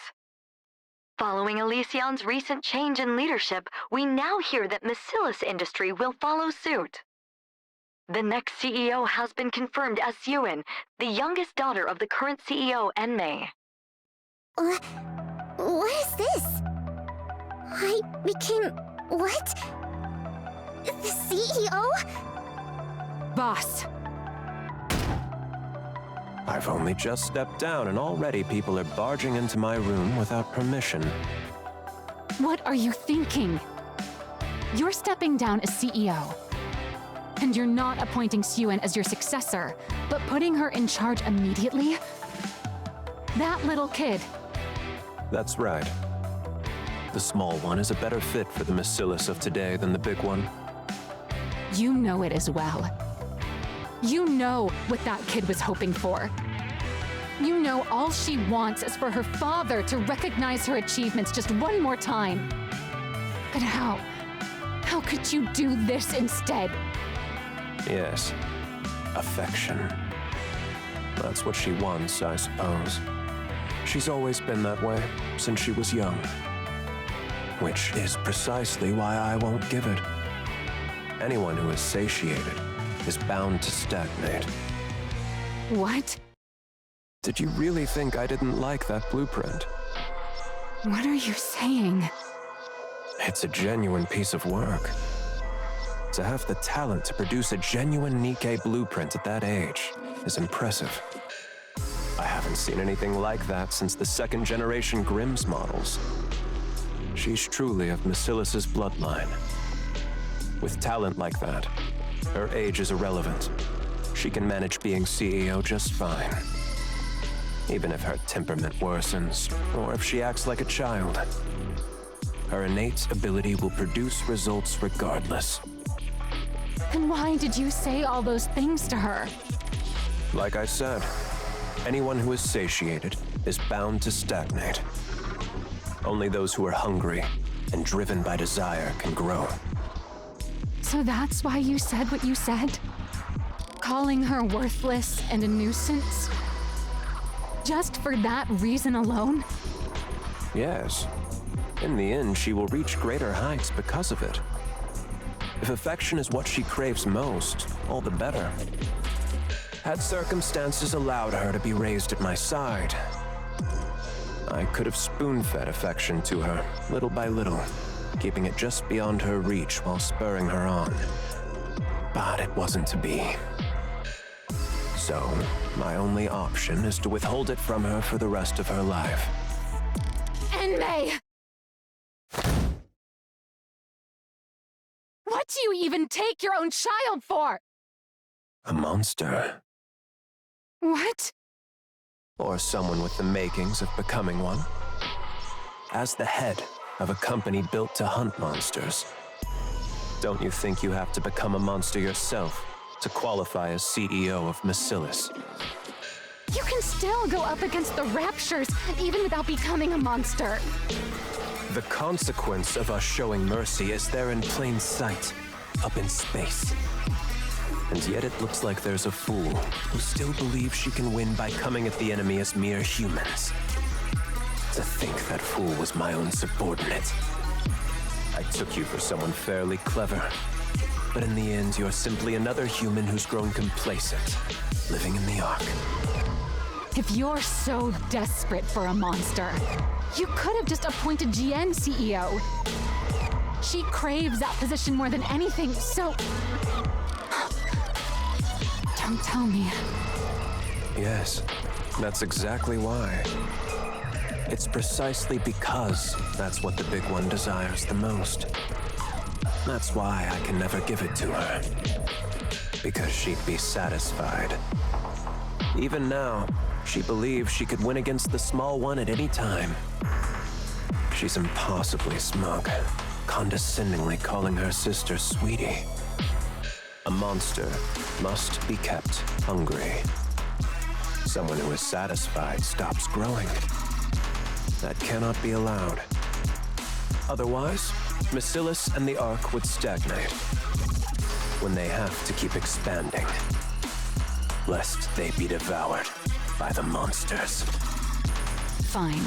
Following Elysion's recent change in leadership, we now hear that Macilis Industry will follow suit. The next CEO has been confirmed as Yuen, the youngest daughter of the current CEO, Enmei. What is this? I became... what? The CEO? Boss! I've only just stepped down and already people are barging into my room without permission. What are you thinking? You're stepping down as CEO. And you're not appointing Suen as your successor, but putting her in charge immediately? That little kid. That's right. The small one is a better fit for the Bacillus of today than the big one. You know it as well. You know what that kid was hoping for. You know all she wants is for her father to recognize her achievements just one more time. But how? How could you do this instead? Yes, affection. That's what she wants, I suppose. She's always been that way, since she was young. Which is precisely why I won't give it. Anyone who is satiated is bound to stagnate. What? Did you really think I didn't like that blueprint? What are you saying? It's a genuine piece of work. To have the talent to produce a genuine Nikke blueprint at that age is impressive. I haven't seen anything like that since the second-generation Grimm's models. She's truly of Bacillus's bloodline. With talent like that, her age is irrelevant. She can manage being CEO just fine. Even if her temperament worsens, or if she acts like a child. Her innate ability will produce results regardless. And why did you say all those things to her? Like I said, anyone who is satiated is bound to stagnate. Only those who are hungry and driven by desire can grow. So that's why you said what you said? Calling her worthless and a nuisance? Just for that reason alone? Yes. In the end, she will reach greater heights because of it. If affection is what she craves most, all the better. Had circumstances allowed her to be raised at my side, I could have spoon-fed affection to her, little by little, keeping it just beyond her reach while spurring her on. But it wasn't to be. So, my only option is to withhold it from her for the rest of her life. Enmei! What do you even take your own child for? A monster. What? Or someone with the makings of becoming one. As the head of a company built to hunt monsters, don't you think you have to become a monster yourself to qualify as CEO of Bacillus? You can still go up against the Raptures even without becoming a monster. The consequence of us showing mercy is there in plain sight, up in space. And yet it looks like there's a fool who still believes she can win by coming at the enemy as mere humans. To think that fool was my own subordinate. I took you for someone fairly clever, but in the end you're simply another human who's grown complacent, living in the Ark. If you're so desperate for a monster, you could have just appointed GN CEO. She craves that position more than anything, so... Don't tell me. Yes, that's exactly why. It's precisely because that's what the big one desires the most. That's why I can never give it to her. Because she'd be satisfied. Even now, she believes she could win against the small one at any time. She's impossibly smug, condescendingly calling her sister sweetie. A monster must be kept hungry. Someone who is satisfied stops growing. That cannot be allowed. Otherwise, Bacillus and the Ark would stagnate when they have to keep expanding, lest they be devoured by the monsters. Fine.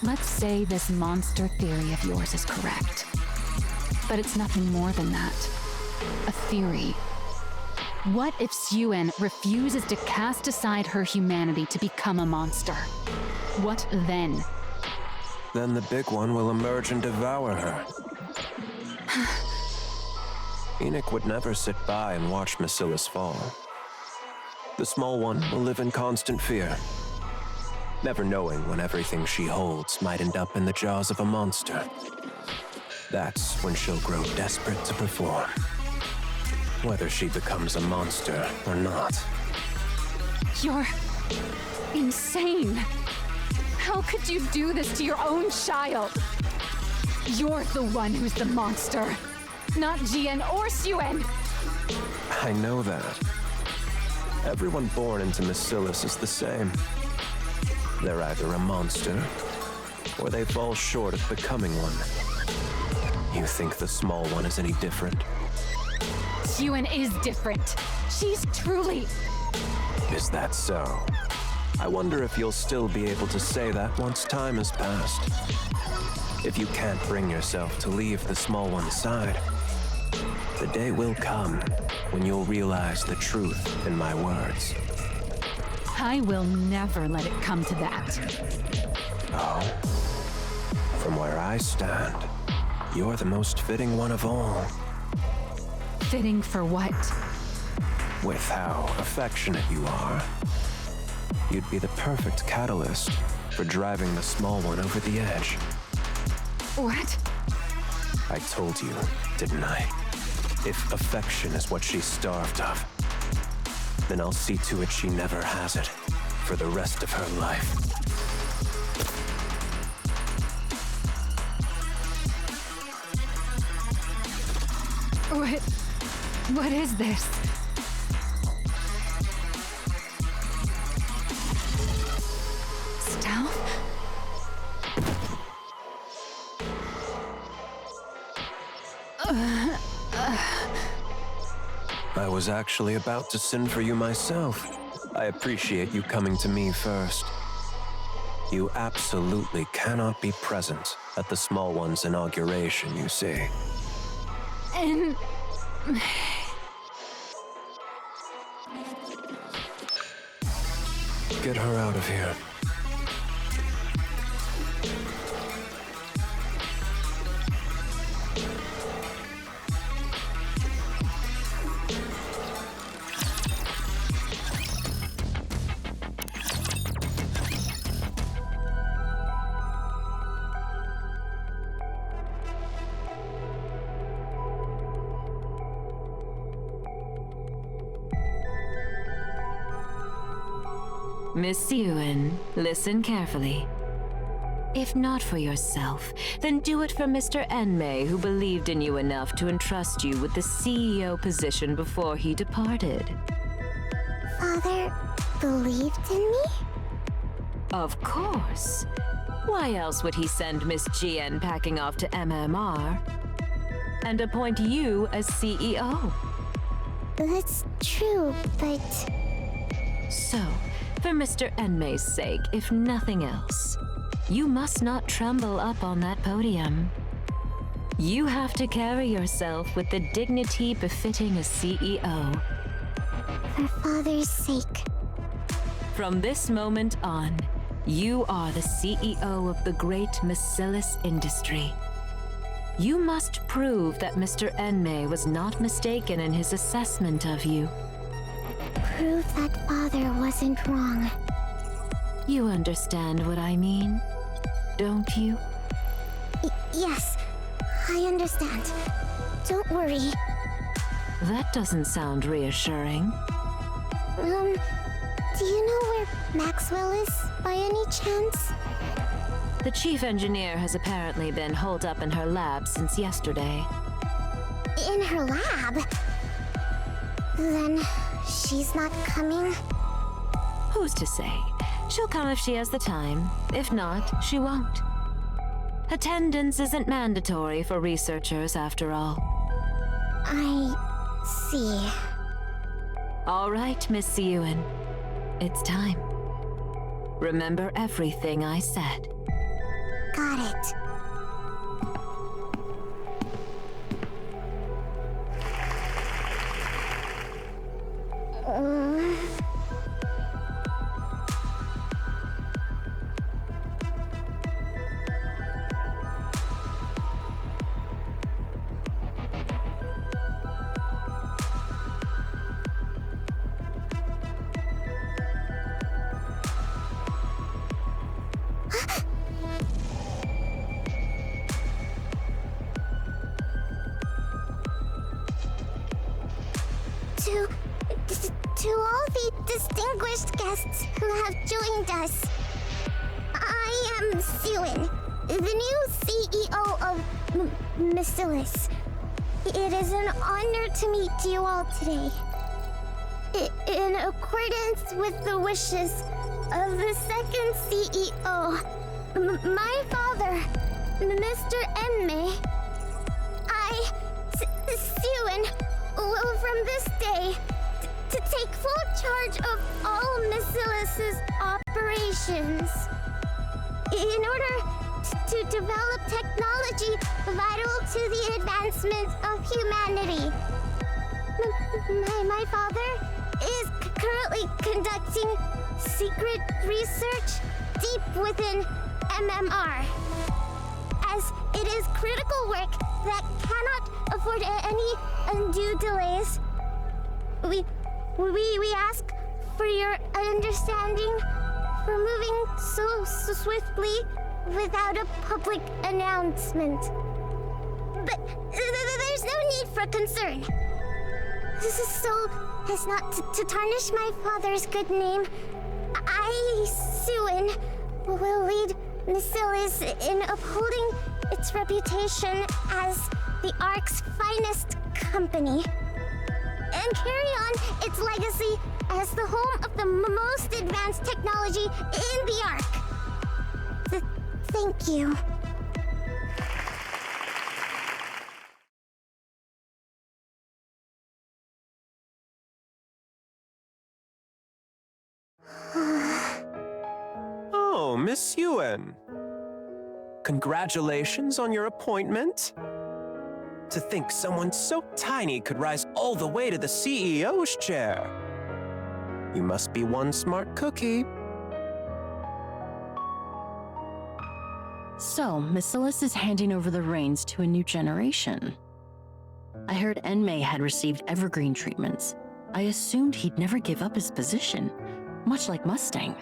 Let's say this monster theory of yours is correct. But it's nothing more than that. A theory. What if Suen refuses to cast aside her humanity to become a monster? What then? Then the big one will emerge and devour her. Enoch would never sit by and watch Macilis fall. The small one will live in constant fear, never knowing when everything she holds might end up in the jaws of a monster. That's when she'll grow desperate to perform, whether she becomes a monster or not. You're insane. How could you do this to your own child? You're the one who's the monster, not Jian or Suen. I know that. Everyone born into Macilis is the same. They're either a monster, or they fall short of becoming one. You think the small one is any different? Suen is different. She's truly... Is that so? I wonder if you'll still be able to say that once time has passed. If you can't bring yourself to leave the small one's side, the day will come when you'll realize the truth in my words. I will never let it come to that. Oh? From where I stand, you're the most fitting one of all. Fitting for what? With how affectionate you are, you'd be the perfect catalyst for driving the small one over the edge. What? I told you, didn't I? If affection is what she's starved of, then I'll see to it she never has it for the rest of her life. What is this? Stealth? I was actually about to send for you myself. I appreciate you coming to me first. You absolutely cannot be present at the small one's inauguration, you see. And... Get her out of here. Miss Suen, listen carefully. If not for yourself, then do it for Mr. Enmei, who believed in you enough to entrust you with the CEO position before he departed. Father believed in me? Of course. Why else would he send Miss Jian packing off to MMR and appoint you as CEO? That's true, but... So, for Mr. Enmei's sake, if nothing else, you must not tremble up on that podium. You have to carry yourself with the dignity befitting a CEO. For Father's sake. From this moment on, you are the CEO of the great Macilis industry. You must prove that Mr. Enmei was not mistaken in his assessment of you. Prove that Father wasn't wrong. You understand what I mean, don't you? Yes, I understand. Don't worry. That doesn't sound reassuring. Do you know where Maxwell is, by any chance? The chief engineer has apparently been holed up in her lab since yesterday. In her lab? Then she's not coming? Who's to say? She'll come if she has the time. If not, she won't. Attendance isn't mandatory for researchers, after all. I see. All right, Miss Suen. It's time. Remember everything I said. Got it. To all the distinguished guests who have joined us, I am Suin, the new CEO of Masilis. It is an honor to meet you all today. In accordance with the wishes of the second CEO, my father, Mr. Enmei, I, Suin, will from this day to take full charge of all Masilis' operations. In order to develop technology vital to the advancement of humanity. My father is currently conducting secret research deep within MMR, as it is critical work that cannot afford any undue delays. We ask for your understanding for moving so swiftly without a public announcement. But there's no need for concern. This is so as not to tarnish my father's good name. I, Suin, will lead Masilis in upholding its reputation as the Ark's finest company, and carry on its legacy as the home of the most advanced technology in the Ark. Thank you. Oh, Miss Yuen. Congratulations on your appointment. To think someone so tiny could rise all the way to the CEO's chair. You must be one smart cookie. So, Masilis is handing over the reins to a new generation. I heard Enmei had received evergreen treatments. I assumed he'd never give up his position, much like Mustang.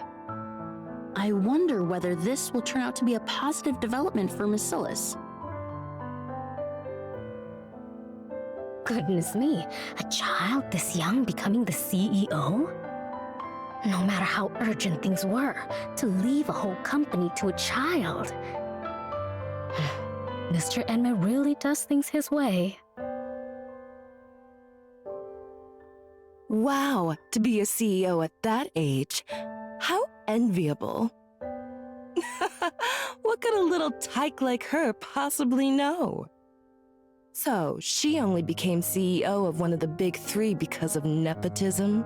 I wonder whether this will turn out to be a positive development for Masilis. Goodness me, a child this young becoming the CEO? No matter how urgent things were, to leave a whole company to a child. Mr. Enmei really does things his way. Wow, to be a CEO at that age. How enviable. What could a little tyke like her possibly know? So, she only became CEO of one of the big three because of nepotism?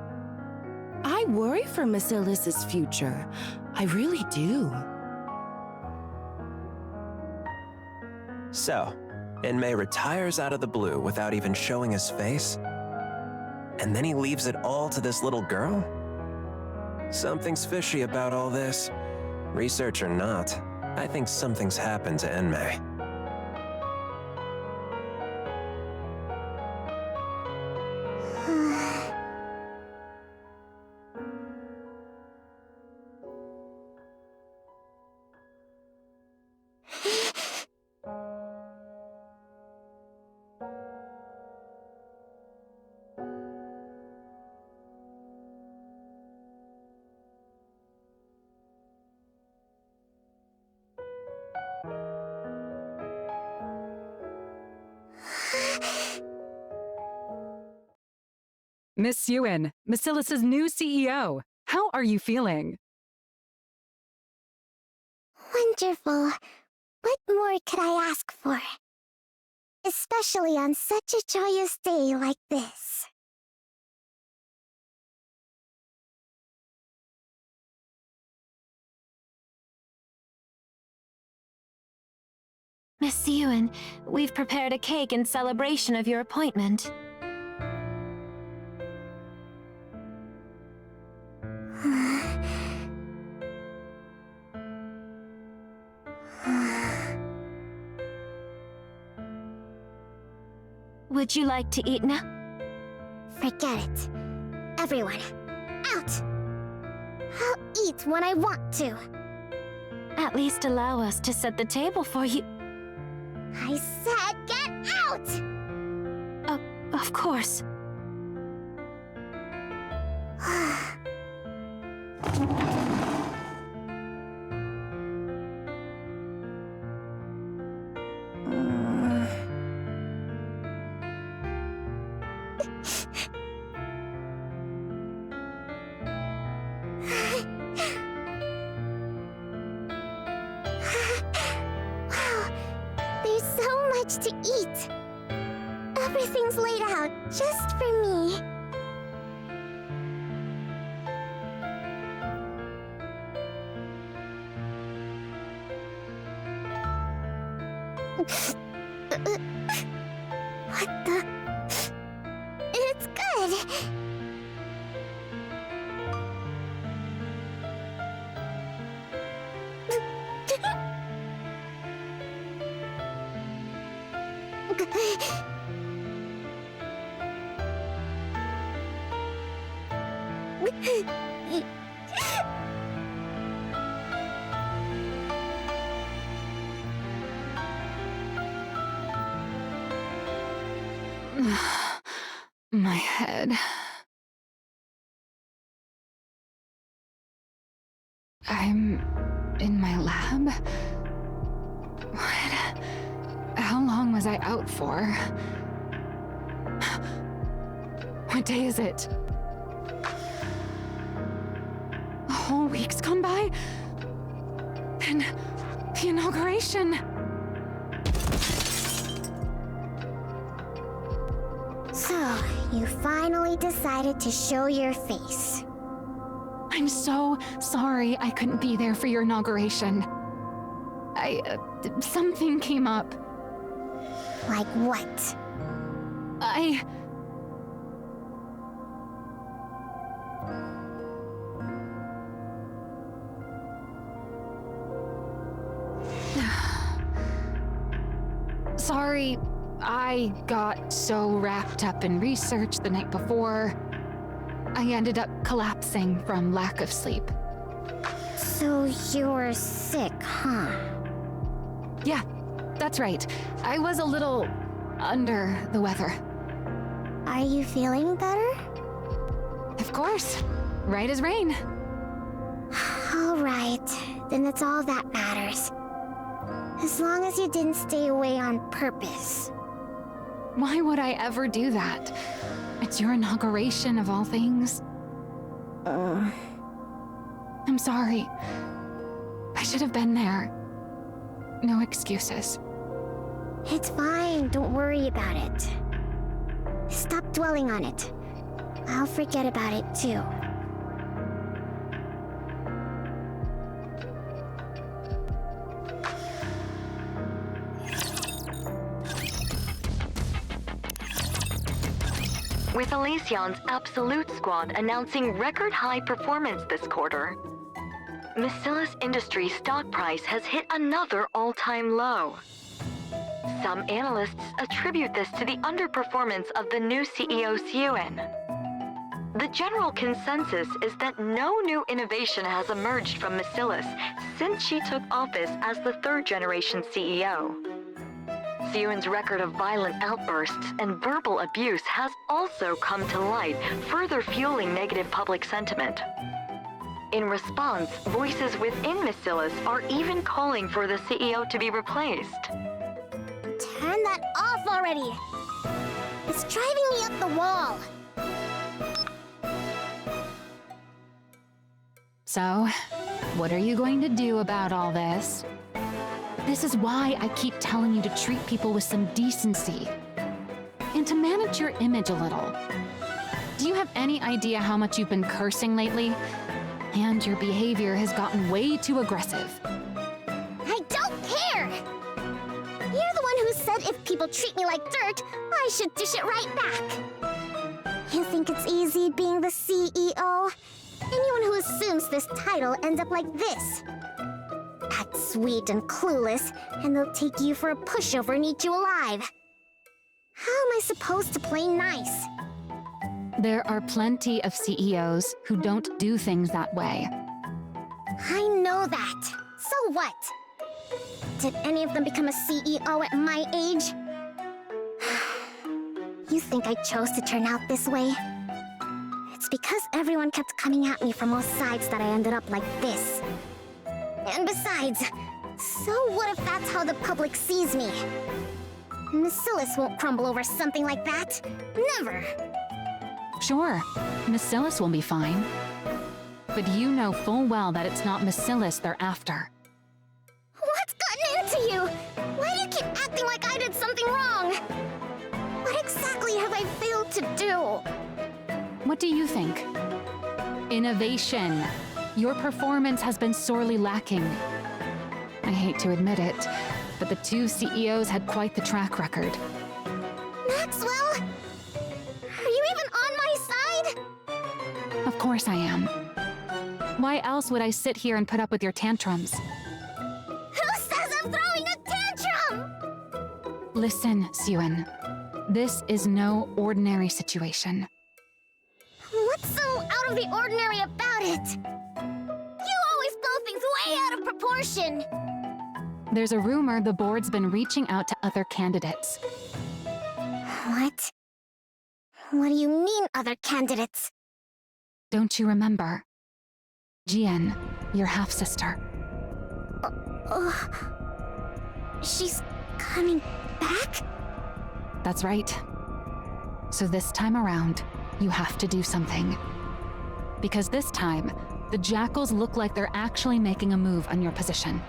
I worry for Masilis' future. I really do. So, Enmei retires out of the blue without even showing his face? And then he leaves it all to this little girl? Something's fishy about all this. Research or not, I think something's happened to Enmei. Miss Yuen, Masilis' new CEO. How are you feeling? Wonderful. What more could I ask for? Especially on such a joyous day like this. Miss Yuen, we've prepared a cake in celebration of your appointment. Would you like to eat now? Forget it. Everyone, out! I'll eat when I want to. At least allow us to set the table for you. I said get out! Of course. Wow, there's so much to eat. Everything's laid out just for me. What the? It's good. My head. I'm in my lab? What? How long was I out for? What day is it? A whole week's gone by? And the inauguration. So, you finally decided to show your face. I'm so sorry I couldn't be there for your inauguration. Something came up. Like what? Sorry, I got so wrapped up in research the night before. I ended up collapsing from lack of sleep. So you were sick, huh? Yeah, that's right. I was a little under the weather. Are you feeling better? Of course. Right as rain. All right, then that's all that matters. As long as you didn't stay away on purpose. Why would I ever do that? It's your inauguration of all things. I'm sorry. I should have been there. No excuses. It's fine, don't worry about it. Stop dwelling on it. I'll forget about it too. With Elysion's Absolute Squad announcing record-high performance this quarter, Macillus Industries' stock price has hit another all-time low. Some analysts attribute this to the underperformance of the new CEO Suen. The general consensus is that no new innovation has emerged from Macillus since she took office as the third-generation CEO. Seun's record of violent outbursts and verbal abuse has also come to light, further fueling negative public sentiment. In response, voices within Macillus are even calling for the CEO to be replaced. Turn that off already! It's driving me up the wall! So, what are you going to do about all this? This is why I keep telling you to treat people with some decency. And to manage your image a little. Do you have any idea how much you've been cursing lately? And your behavior has gotten way too aggressive. I don't care! You're the one who said if people treat me like dirt, I should dish it right back. You think it's easy being the CEO? Anyone who assumes this title ends up like this. Act sweet and clueless, and they'll take you for a pushover and eat you alive. How am I supposed to play nice? There are plenty of CEOs who don't do things that way. I know that. So what? Did any of them become a CEO at my age? You think I chose to turn out this way? It's because everyone kept coming at me from all sides that I ended up like this. And besides, so what if that's how the public sees me? Bacillus won't crumble over something like that. Never. Sure, Bacillus will be fine. But you know full well that it's not Bacillus they're after. What's gotten into you? Why do you keep acting like I did something wrong? What exactly have I failed to do? What do you think? Innovation. Your performance has been sorely lacking. I hate to admit it, but the two CEOs had quite the track record. Maxwell? Are you even on my side? Of course I am. Why else would I sit here and put up with your tantrums? Who says I'm throwing a tantrum? Listen, Suen. This is no ordinary situation. What's so out of the ordinary about it? You always blow things way out of proportion. There's a rumor the board's been reaching out to other candidates. What? What do you mean, other candidates? Don't you remember? Jian, your half-sister. She's coming back? That's right. So this time around, you have to do something. Because this time, the Jackals look like they're actually making a move on your position.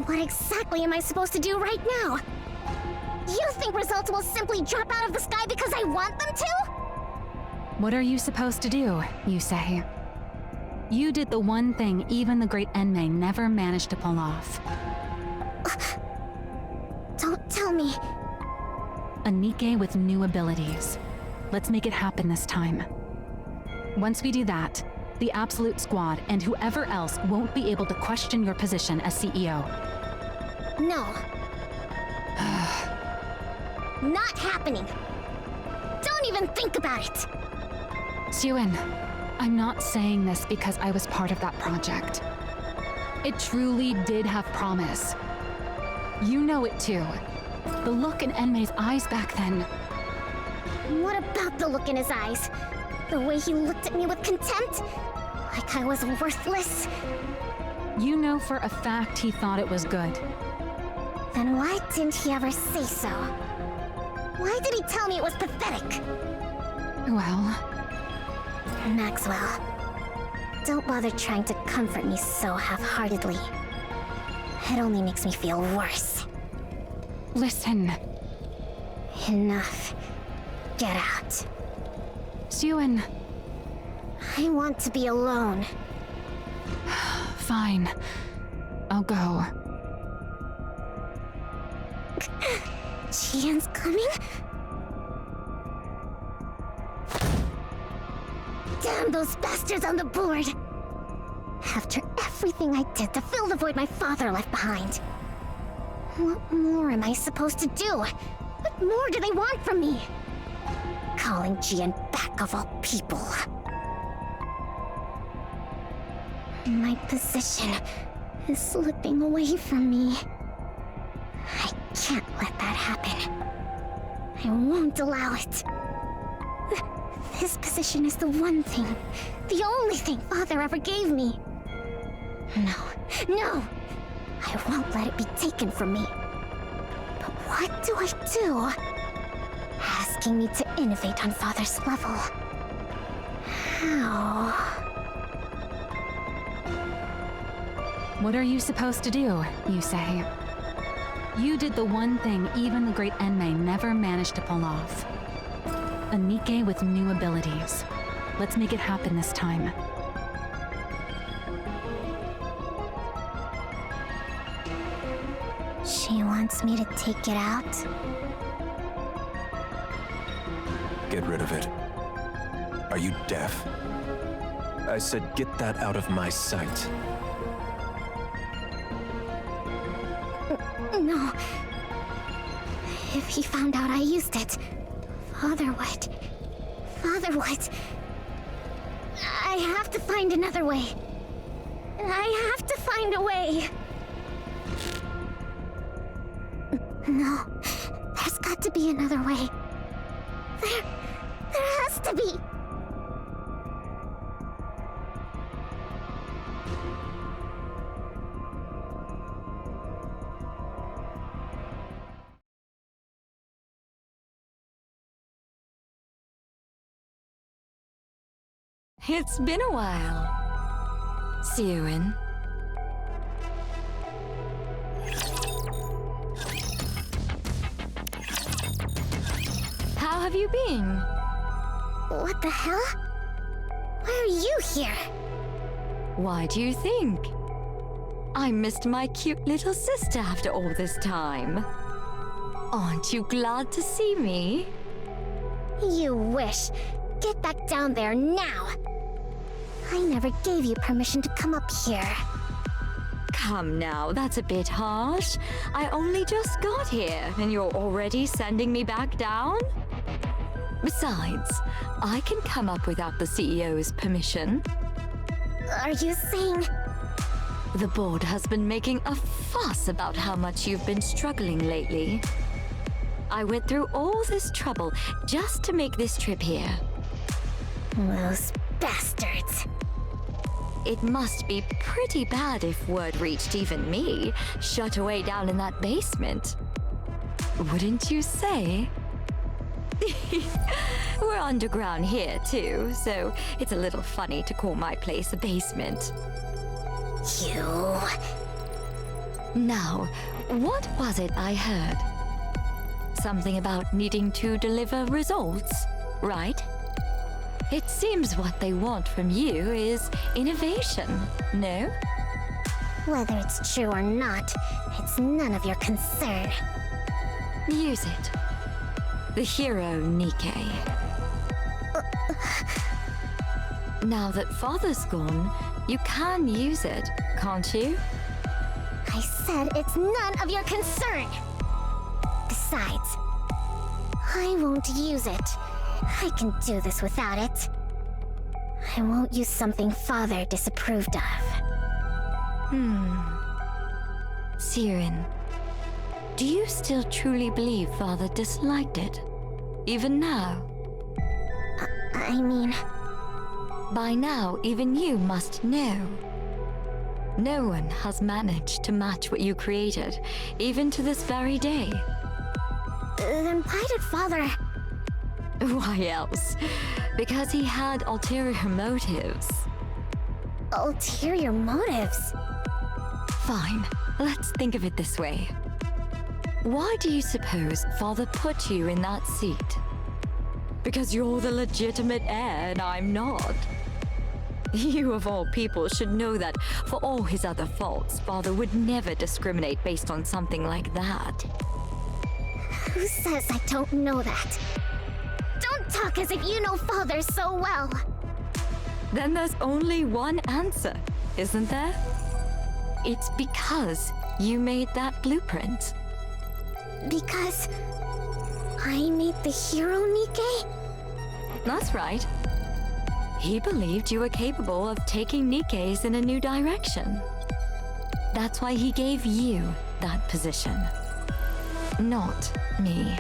What exactly am I supposed to do right now? You think results will simply drop out of the sky because I want them to? What are you supposed to do, you say? You did the one thing even the great Enmei never managed to pull off. Don't tell me. A Nikke with new abilities. Let's make it happen this time. Once we do that, the Absolute Squad and whoever else won't be able to question your position as CEO. No. Not happening. Don't even think about it. Suen, I'm not saying this because I was part of that project. It truly did have promise. You know it too. The look in Enmei's eyes back then. What about the look in his eyes? The way he looked at me with contempt? Like I was worthless? You know for a fact he thought it was good. Then why didn't he ever say so? Why did he tell me it was pathetic? Well... Maxwell, don't bother trying to comfort me so half-heartedly. It only makes me feel worse. Listen. Enough. Get out. Suen. I want to be alone. Fine. I'll go. Jian's coming? Damn those bastards on the board! After everything I did to fill the void my father left behind. What more am I supposed to do? What more do they want from me? Calling Jian back of all people. My position is slipping away from me. I can't let that happen. I won't allow it. This position is the one thing, the only thing Father ever gave me. No. I won't let it be taken from me. But what do I do? Asking me to innovate on Father's level. How? What are you supposed to do, you say? You did the one thing even the great Enmei never managed to pull off. A Nikke with new abilities. Let's make it happen this time. She wants me to take it out? Get rid of it. Are you deaf? I said get that out of my sight. No. If he found out I used it, Father would... I have to find another way. I have to find a way. No, there's got to be another way. There has to be. It's been a while. Siren. How have you been? What the hell? Why are you here? Why do you think? I missed my cute little sister after all this time. Aren't you glad to see me? You wish. Get back down there now. I never gave you permission to come up here. Come now, that's a bit harsh. I only just got here, and you're already sending me back down? Besides, I can come up without the CEO's permission. Are you saying... The board has been making a fuss about how much you've been struggling lately. I went through all this trouble just to make this trip here. Those bastards. It must be pretty bad if word reached even me, shut away down in that basement. Wouldn't you say? We're underground here, too, so it's a little funny to call my place a basement. You... Now, what was it I heard? Something about needing to deliver results, right? It seems what they want from you is innovation, no? Whether it's true or not, it's none of your concern. Use it. The hero Nikke. Now that Father's gone, you can use it, can't you? I said it's none of your concern! Besides, I won't use it. I can do this without it. I won't use something Father disapproved of. Siren, do you still truly believe Father disliked it? Even now? I mean... By now, even you must know. No one has managed to match what you created, even to this very day. Then why did Father... Why else? Because he had ulterior motives. Ulterior motives? Fine, let's think of it this way. Why do you suppose Father put you in that seat? Because you're the legitimate heir and I'm not. You of all people should know that for all his other faults, Father would never discriminate based on something like that. Who says I don't know that? Don't talk as if you know Father so well. Then there's only one answer, isn't there? It's because you made that blueprint. Because... I made the hero Nikke? That's right. He believed you were capable of taking Nikke's in a new direction. That's why he gave you that position. Not me.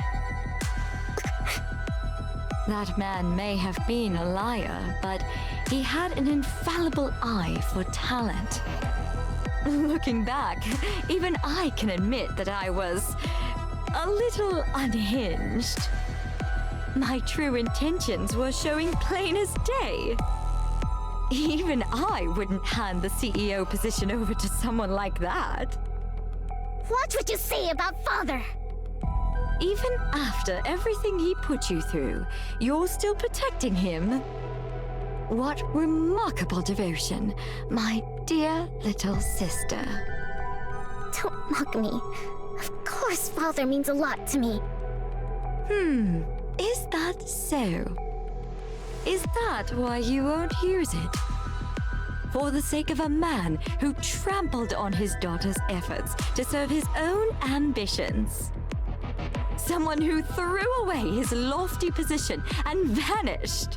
That man may have been a liar, but he had an infallible eye for talent. Looking back, even I can admit that I was a little unhinged. My true intentions were showing plain as day. Even I wouldn't hand the CEO position over to someone like that. Watch what you say about Father! Even after everything he put you through, you're still protecting him. What remarkable devotion, my dear little sister. Don't mock me. Of course Father means a lot to me. Is that so? Is that why you won't use it? For the sake of a man who trampled on his daughter's efforts to serve his own ambitions. Someone who threw away his lofty position and vanished.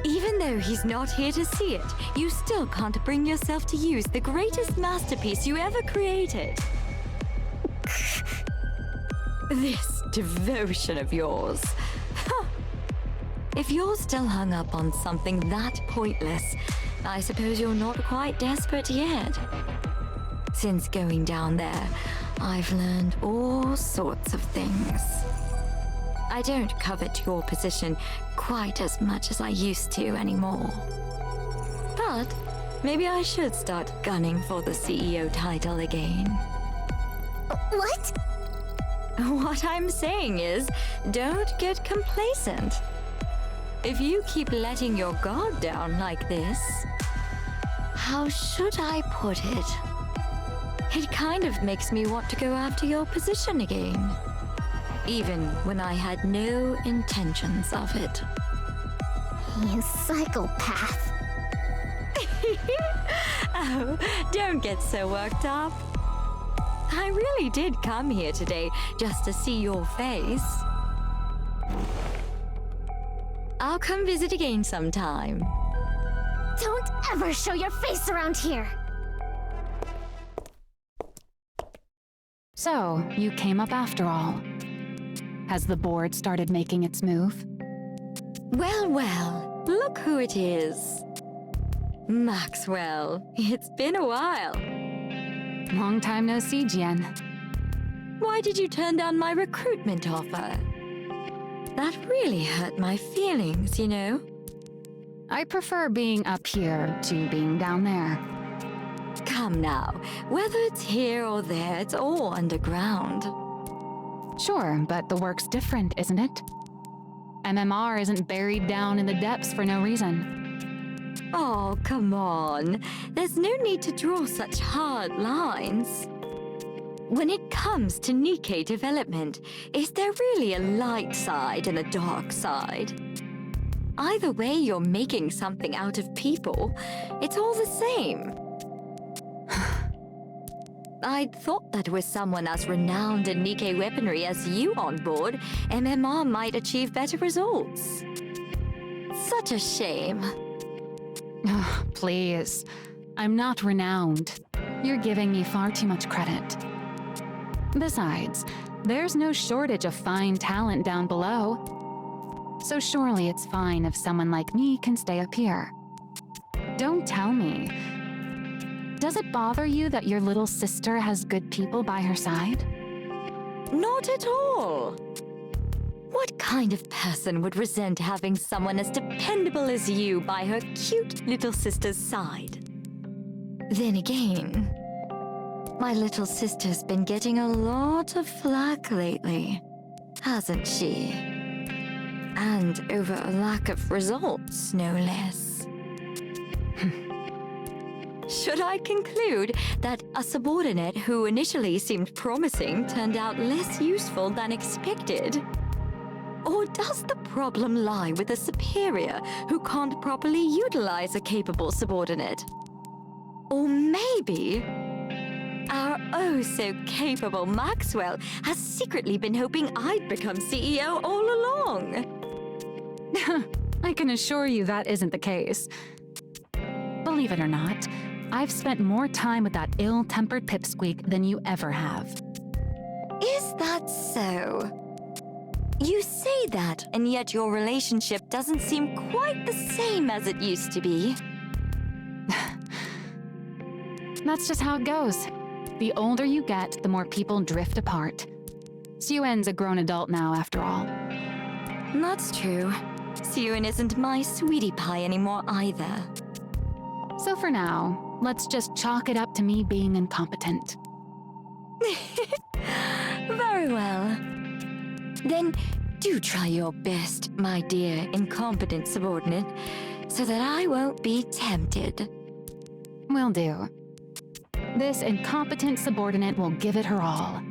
Even though he's not here to see it, you still can't bring yourself to use the greatest masterpiece you ever created. This devotion of yours. Huh. If you're still hung up on something that pointless, I suppose you're not quite desperate yet. Since going down there, I've learned all sorts of things. I don't covet your position quite as much as I used to anymore. But maybe I should start gunning for the CEO title again. What? What I'm saying is, don't get complacent. If you keep letting your guard down like this, how should I put it? It kind of makes me want to go after your position again, even when I had no intentions of it. You psychopath. Oh, don't get so worked up. I really did come here today just to see your face. I'll come visit again sometime. Don't ever show your face around here! So, you came up after all. Has the board started making its move? Well, well, look who it is. Maxwell, it's been a while. Long time no see, Jen. Why did you turn down my recruitment offer? That really hurt my feelings, you know? I prefer being up here to being down there. Come now, whether it's here or there, it's all underground. Sure, but the work's different, isn't it? MMR isn't buried down in the depths for no reason. Oh, come on. There's no need to draw such hard lines. When it comes to Nikke development, is there really a light side and a dark side? Either way you're making something out of people, it's all the same. I'd thought that with someone as renowned in Nikke weaponry as you on board, MMR might achieve better results. Such a shame. Oh, please. I'm not renowned. You're giving me far too much credit. Besides, there's no shortage of fine talent down below. So surely it's fine if someone like me can stay up here. Don't tell me. Does it bother you that your little sister has good people by her side? Not at all. What kind of person would resent having someone as dependable as you by her cute little sister's side? Then again, my little sister's been getting a lot of flack lately, hasn't she? And over a lack of results, no less. Should I conclude that a subordinate who initially seemed promising turned out less useful than expected? Or does the problem lie with a superior who can't properly utilize a capable subordinate? Or maybe our oh-so-capable Maxwell has secretly been hoping I'd become CEO all along. I can assure you that isn't the case. Believe it or not, I've spent more time with that ill-tempered pipsqueak than you ever have. Is that so? You say that, and yet your relationship doesn't seem quite the same as it used to be. That's just how it goes. The older you get, the more people drift apart. Suyuen's a grown adult now, after all. That's true. Suyuen isn't my sweetie pie anymore either. So for now, let's just chalk it up to me being incompetent. Very well. Then do try your best, my dear incompetent subordinate, so that I won't be tempted. Will do. This incompetent subordinate will give it her all.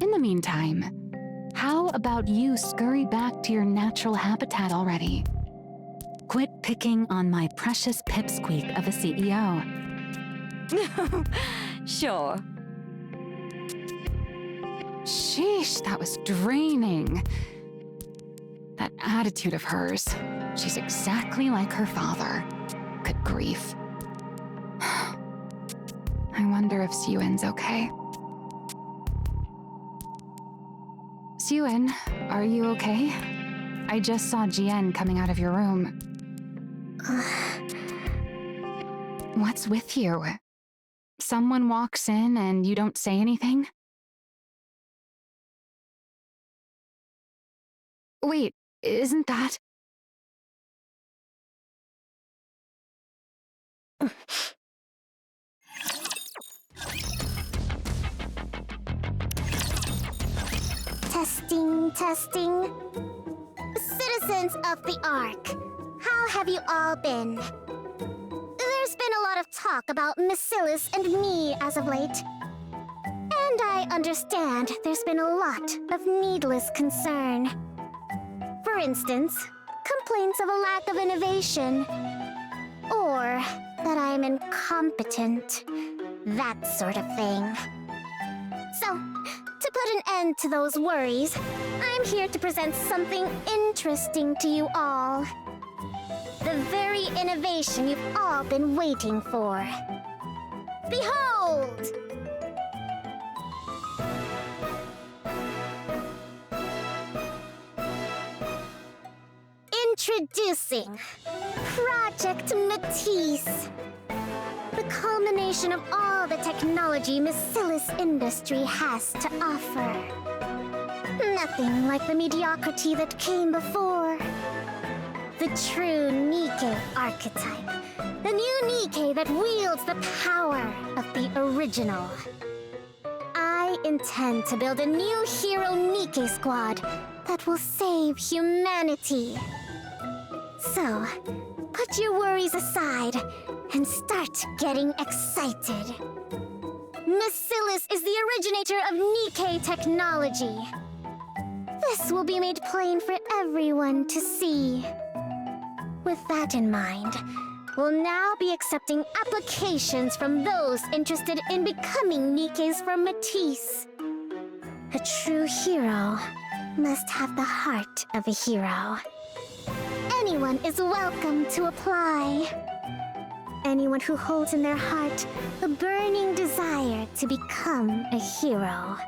In the meantime, how about you scurry back to your natural habitat already? Quit picking on my precious pipsqueak of a CEO. Sure. Sheesh, that was draining. That attitude of hers. She's exactly like her father. Good grief. I wonder if Suyuin's okay. Suyuin, are you okay? I just saw Jian coming out of your room. What's with you? Someone walks in and you don't say anything? Wait, isn't that... Testing, testing. Citizens of the Ark, how have you all been? There's been a lot of talk about Masilis and me as of late. And I understand there's been a lot of needless concern. For instance, complaints of a lack of innovation. Or that I'm incompetent. That sort of thing. So, to put an end to those worries, I'm here to present something interesting to you all. The very innovation you've all been waiting for. Behold! Introducing Project Matisse. The culmination of all the technology Masilis industry has to offer. Nothing like the mediocrity that came before. The true Nikke archetype. The new Nikke that wields the power of the original. I intend to build a new hero Nikke squad that will save humanity. So, put your worries aside and start getting excited. Masilis is the originator of Nikke technology. This will be made plain for everyone to see. With that in mind, we'll now be accepting applications from those interested in becoming Nikkes from Matisse. A true hero must have the heart of a hero. Anyone is welcome to apply. Anyone who holds in their heart a burning desire to become a hero.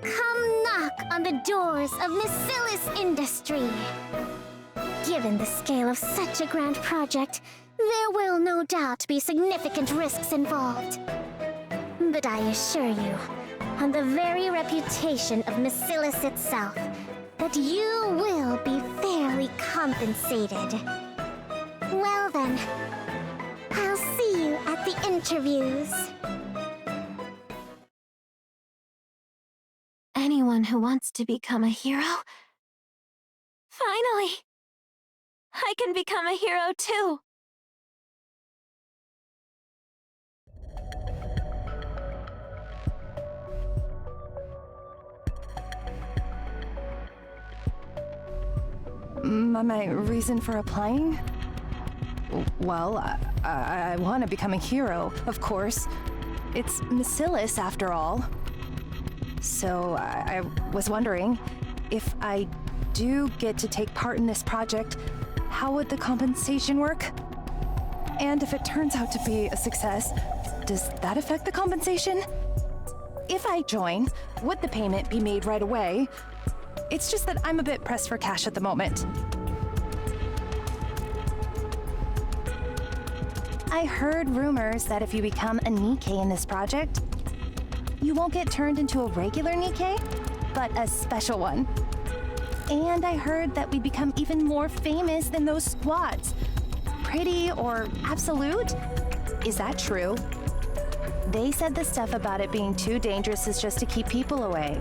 Come knock on the doors of Masilis industry. Given the scale of such a grand project, there will no doubt be significant risks involved. But I assure you, on the very reputation of Masilis itself, that you will be fairly compensated. Well then, I'll see you at the interviews. Anyone who wants to become a hero? Finally! I can become a hero too! My reason for applying? Well, I want to become a hero, of course. It's Masilis, after all. So I was wondering, if I do get to take part in this project, how would the compensation work? And if it turns out to be a success, does that affect the compensation? If I join, would the payment be made right away? It's just that I'm a bit pressed for cash at the moment. I heard rumors that if you become a Nikke in this project, you won't get turned into a regular Nikke, but a special one. And I heard that we become even more famous than those squads. Pretty or absolute? Is that true? They said the stuff about it being too dangerous is just to keep people away.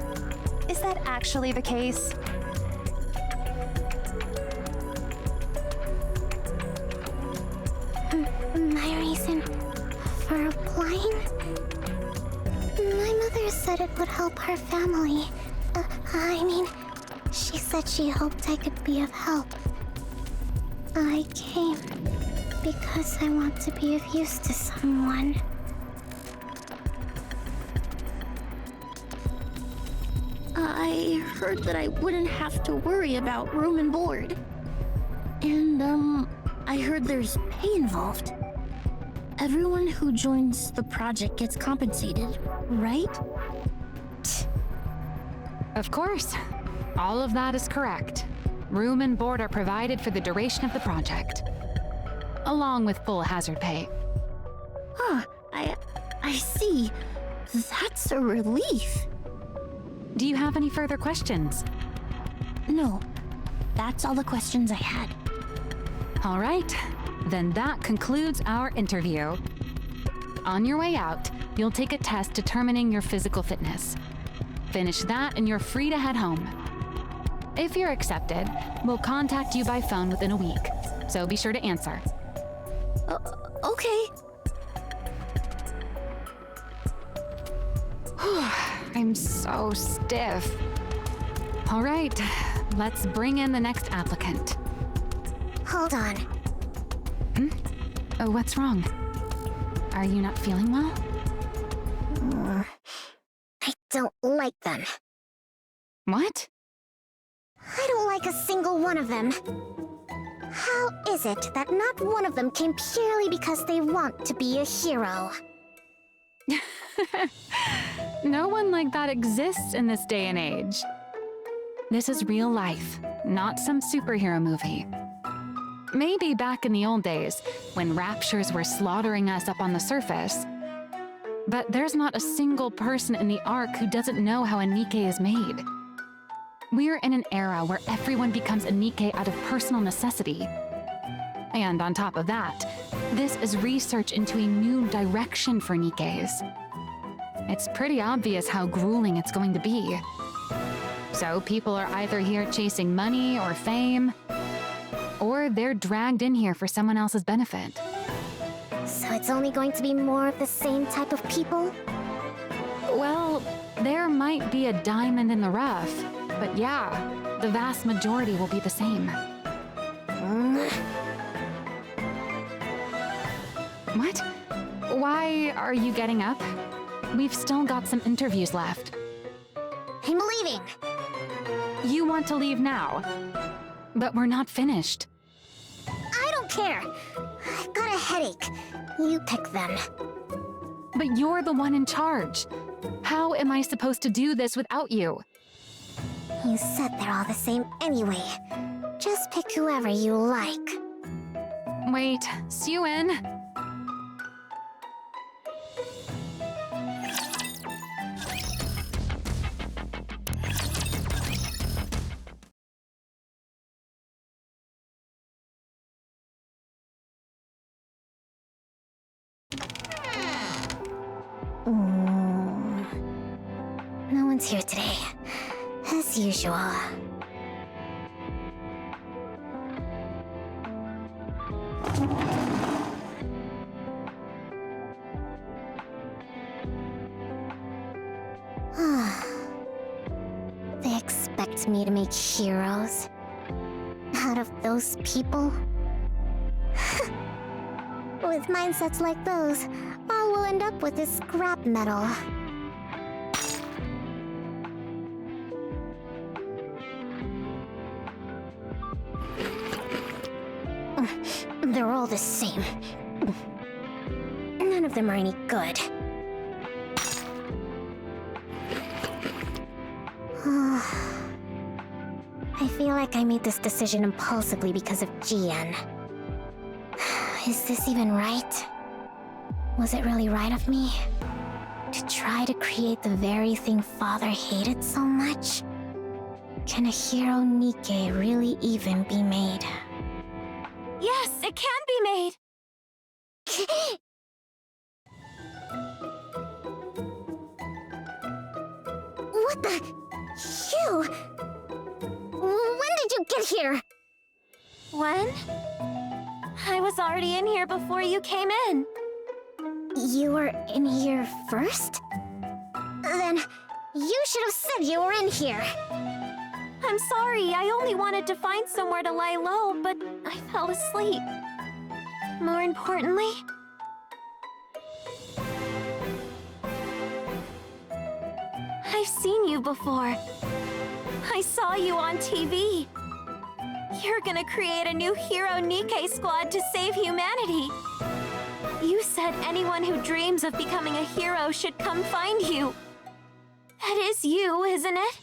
Is that actually the case? My reason for applying? My mother said it would help her family. She said she hoped I could be of help. I came because I want to be of use to someone. I heard that I wouldn't have to worry about room and board. And, I heard there's pay involved. Everyone who joins the project gets compensated, right? Of course. All of that is correct. Room and board are provided for the duration of the project, along with full hazard pay. Huh, I see. That's a relief. Do you have any further questions? No, that's all the questions I had. All right, then that concludes our interview. On your way out, you'll take a test determining your physical fitness. Finish that and you're free to head home. If you're accepted, we'll contact you by phone within a week, so be sure to answer. Okay. I'm so stiff. All right, let's bring in the next applicant. Hold on. Oh, what's wrong? Are you not feeling well? I don't like them. What? I don't like a single one of them. How is it that not one of them came purely because they want to be a hero? No one like that exists in this day and age. This is real life, not some superhero movie. Maybe back in the old days, when raptures were slaughtering us up on the surface. But there's not a single person in the Ark who doesn't know how a Nikke is made. We're in an era where everyone becomes a Nikke out of personal necessity. And on top of that, this is research into a new direction for Nikkes. It's pretty obvious how grueling it's going to be. So people are either here chasing money or fame, or they're dragged in here for someone else's benefit. So it's only going to be more of the same type of people? Well, there might be a diamond in the rough, but yeah, the vast majority will be the same. What? Why are you getting up? We've still got some interviews left. I'm leaving. You want to leave now, but we're not finished. I don't care. I've got a headache. You pick them. But you're the one in charge. How am I supposed to do this without you? You said they're all the same anyway. Just pick whoever you like. Wait, Suen. No one's here today, as usual. They expect me to make heroes out of those people? With mindsets like those, all we'll end up with is scrap metal. They're all the same. None of them are any good. I feel like I made this decision impulsively because of GN. Is this even right? Was it really right of me? To try to create the very thing Father hated so much? Can a hero Nikke really even be made? Yes, it can be made! What the? You? When did you get here? When? I was already in here before you came in. You were in here first? Then you should have said you were in here. I'm sorry, I only wanted to find somewhere to lie low, but I fell asleep. More importantly, I've seen you before. I saw you on TV. You're gonna create a new hero Nikke squad to save humanity. You said anyone who dreams of becoming a hero should come find you. That is you, isn't it?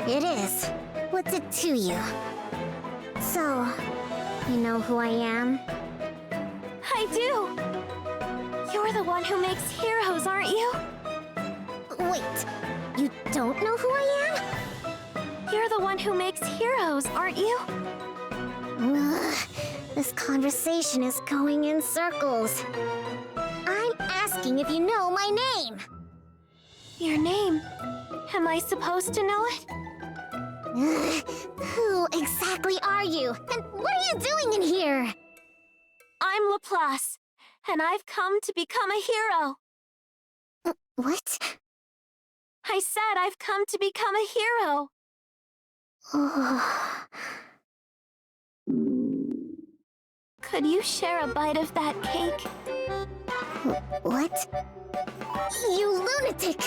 It is. What's it to you? So, you know who I am? I do. You're the one who makes heroes, aren't you? Wait, you don't know who I am? You're the one who makes heroes, aren't you? Ugh, this conversation is going in circles. I'm asking if you know my name. Your name. Am I supposed to know it? Ugh, who exactly are you? And what are you doing in here? I'm Laplace, and I've come to become a hero. What? I said I've come to become a hero. Could you share a bite of that cake? What? You lunatic!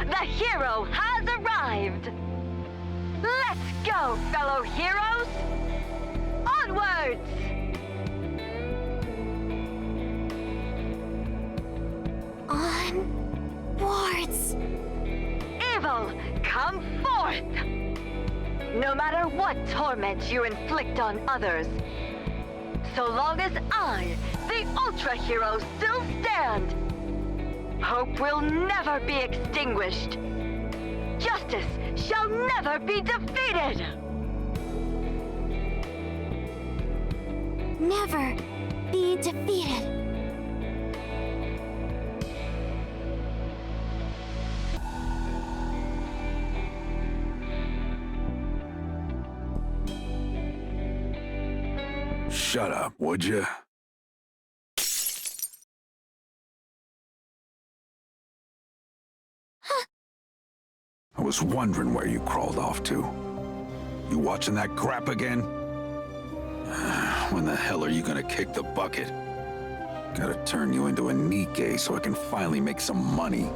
The hero has arrived! Let's go, fellow heroes! Onwards! Onwards! Evil, come forth! No matter what torment you inflict on others, so long as I, the Ultra Hero, still stand, hope will never be extinguished. Justice shall never be defeated! Never be defeated. Shut up, would you? I was wondering where you crawled off to. You watching that crap again? When the hell are you gonna kick the bucket? Gotta turn you into a Nikke so I can finally make some money.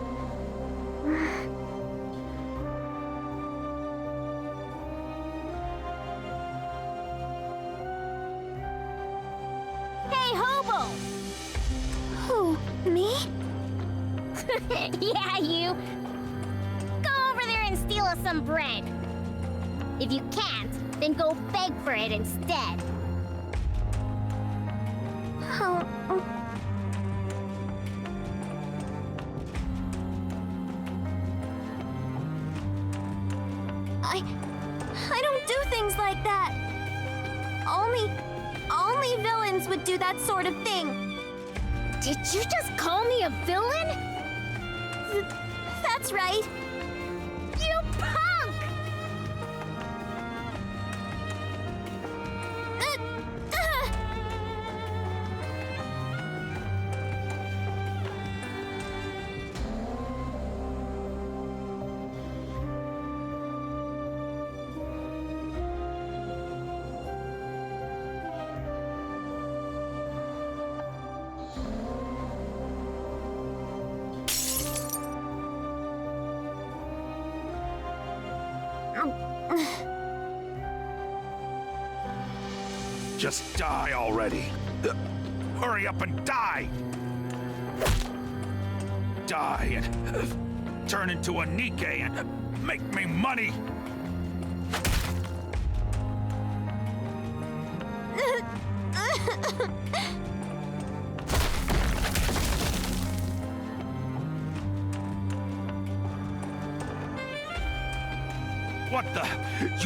Hey, hobo! Who? Me? Yeah, you. Go over there and steal us some bread. If you can't, then go beg for it instead. I don't do things like that. Only villains would do that sort of thing. Did you just call me a villain? That's right. You punk! Just die already. Hurry up and die! Die and turn into a Nikke and make me money! What the?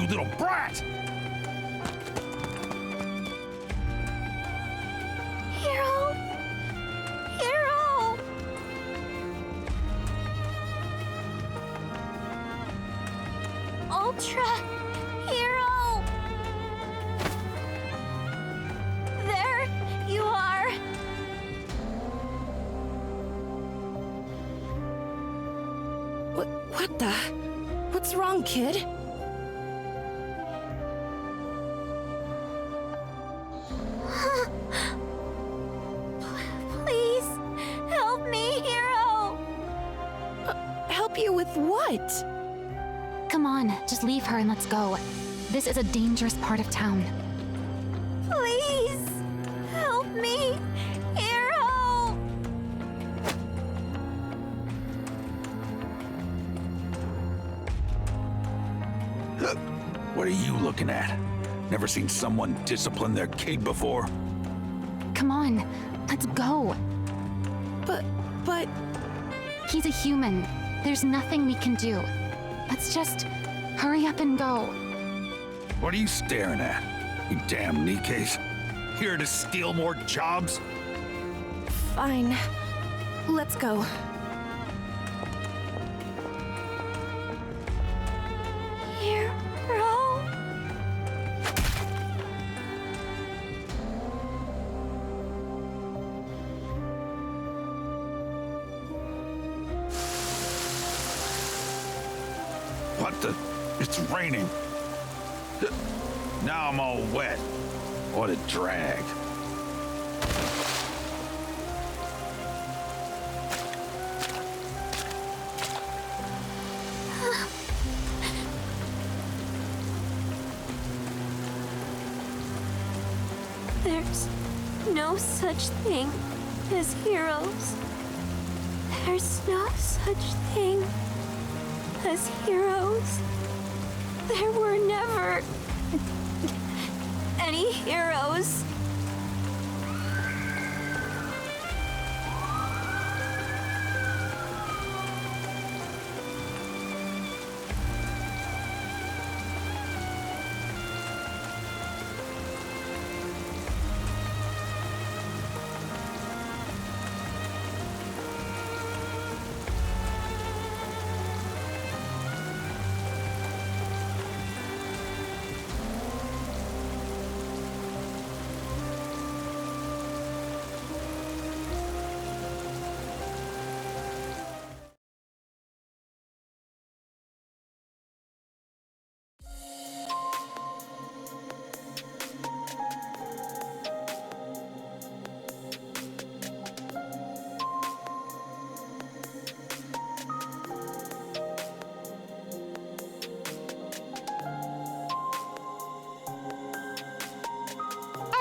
You little brat! Hero! Hero! Ultra Hero! There you are! What the? What's wrong, kid? Please, help me, Hero! Help you with what? Come on, just leave her and let's go. This is a dangerous part of town. Please, help me, Hero! What are you looking at? Never seen someone discipline their kid before? Come on, let's go. But... He's a human. There's nothing we can do. Let's just hurry up and go. What are you staring at? You damn Nikkes. Here to steal more jobs? Fine. Let's go. Hero? What the? It's raining. Now I'm all wet. What a drag. There's no such thing as heroes. There's no such thing as heroes. There were never any heroes.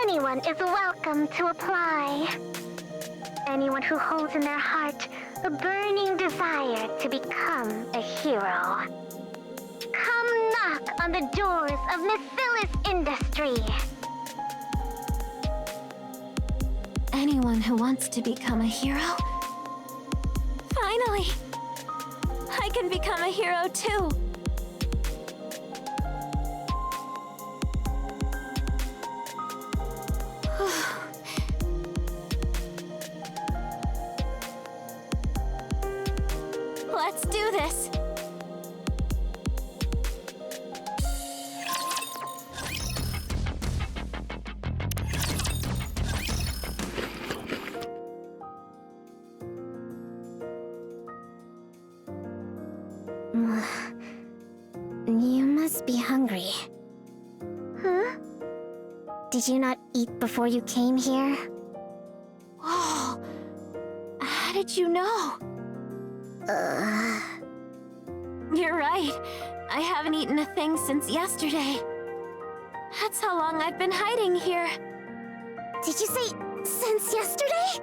Anyone is welcome to apply. Anyone who holds in their heart a burning desire to become a hero. Come knock on the doors of Mesilis Industry. Anyone who wants to become a hero? Finally! I can become a hero too! Let's do this! You must be hungry. Huh? Did you not eat before you came here? Whoa! How did you know? You're right. I haven't eaten a thing since yesterday. That's how long I've been hiding here. Did you say since yesterday?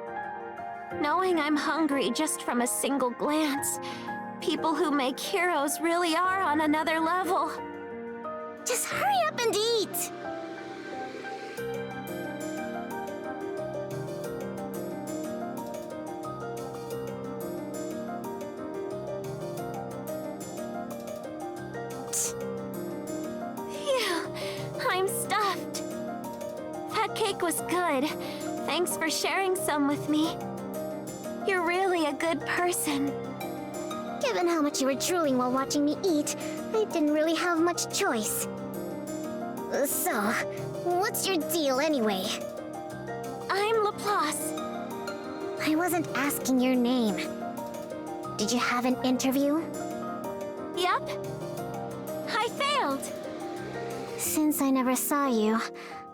Knowing I'm hungry just from a single glance, people who make heroes really are on another level. Just hurry up and eat! Phew, I'm stuffed. That cake was good. Thanks for sharing some with me. You're really a good person. Given how much you were drooling while watching me eat, I didn't really have much choice. So, what's your deal anyway? I'm Laplace. I wasn't asking your name. Did you have an interview? Yep. I failed. Since I never saw you,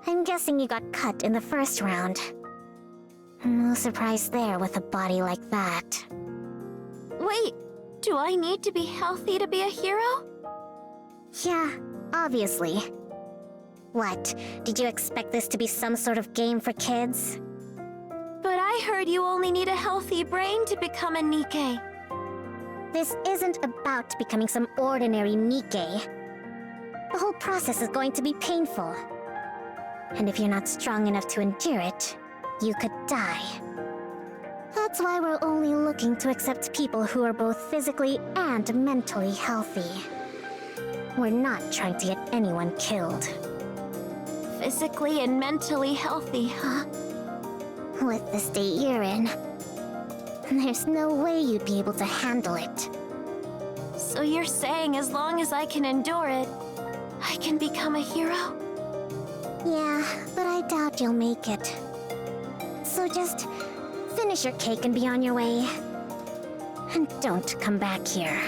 I'm guessing you got cut in the first round. No surprise there with a body like that. Wait, do I need to be healthy to be a hero? Yeah, obviously. What, did you expect this to be some sort of game for kids? But I heard you only need a healthy brain to become a Nikke. This isn't about becoming some ordinary Nikke. The whole process is going to be painful. And if you're not strong enough to endure it, you could die. That's why we're only looking to accept people who are both physically and mentally healthy. We're not trying to get anyone killed. Physically and mentally healthy, huh? With the state you're in, there's no way you'd be able to handle it. So you're saying as long as I can endure it, I can become a hero? Yeah, but I doubt you'll make it. So just finish your cake and be on your way. And don't come back here.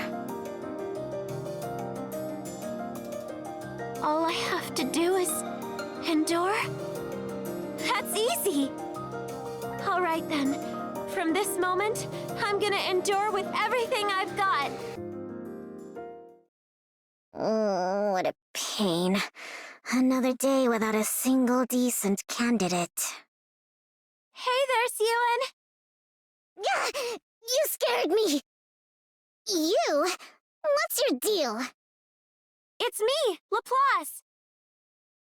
All I have to do is endure? That's easy! Alright then, from this moment, I'm gonna endure with everything I've got. Oh, what a pain. Another day without a single decent candidate. Hey there, Siyun! Yeah, you scared me! You? What's your deal? It's me, Laplace!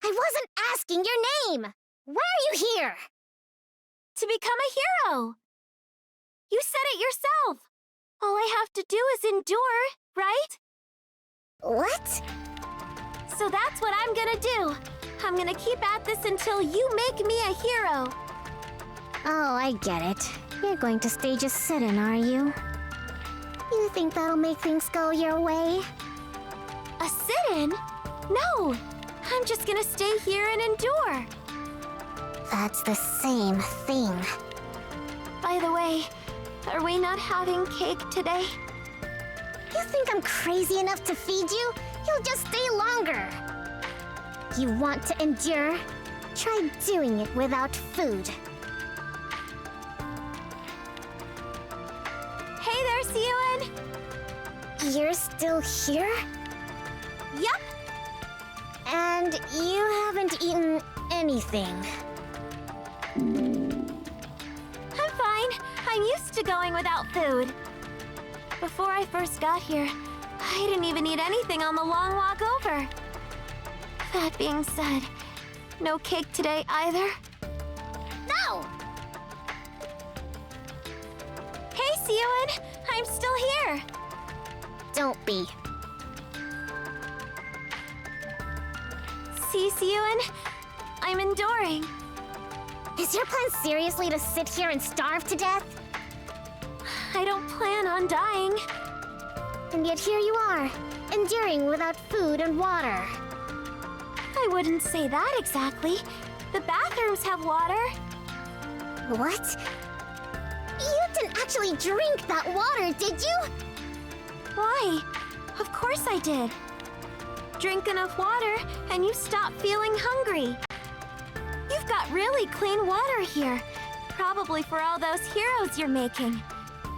I wasn't asking your name! Why are you here? To become a hero! You said it yourself! All I have to do is endure, right? What? So that's what I'm gonna do. I'm gonna keep at this until you make me a hero. Oh, I get it. You're going to stage a sit-in, are you? You think that'll make things go your way? A sit-in? No! I'm just gonna stay here and endure. That's the same thing. By the way, are we not having cake today? You think I'm crazy enough to feed you? You'll just stay longer. You want to endure? Try doing it without food. Hey there, Siyun! You're still here? Yup! And you haven't eaten anything. I'm fine. I'm used to going without food. Before I first got here, I didn't even eat anything on the long walk over. That being said, no cake today either. No! Hey, Siyun! I'm still here! Don't be. See, Siyun? I'm enduring. Is your plan seriously to sit here and starve to death? I don't plan on dying. And yet here you are, enduring without food and water. I wouldn't say that exactly. The bathrooms have water. What? You didn't actually drink that water, did you? Why? Of course I did. Drink enough water, and you stop feeling hungry. You've got really clean water here. Probably for all those heroes you're making.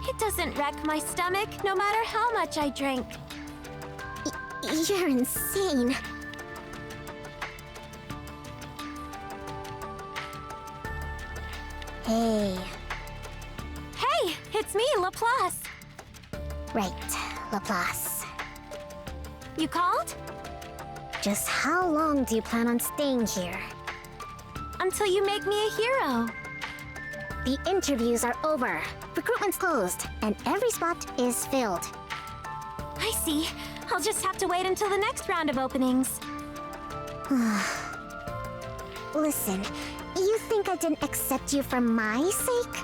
It doesn't wreck my stomach, no matter how much I drink. You're insane. Hey. Hey, it's me, Laplace. Right, Laplace. You called? Just how long do you plan on staying here? Until you make me a hero. The interviews are over, recruitment's closed, and every spot is filled. I see. I'll just have to wait until the next round of openings. Listen, you think I didn't accept you for my sake?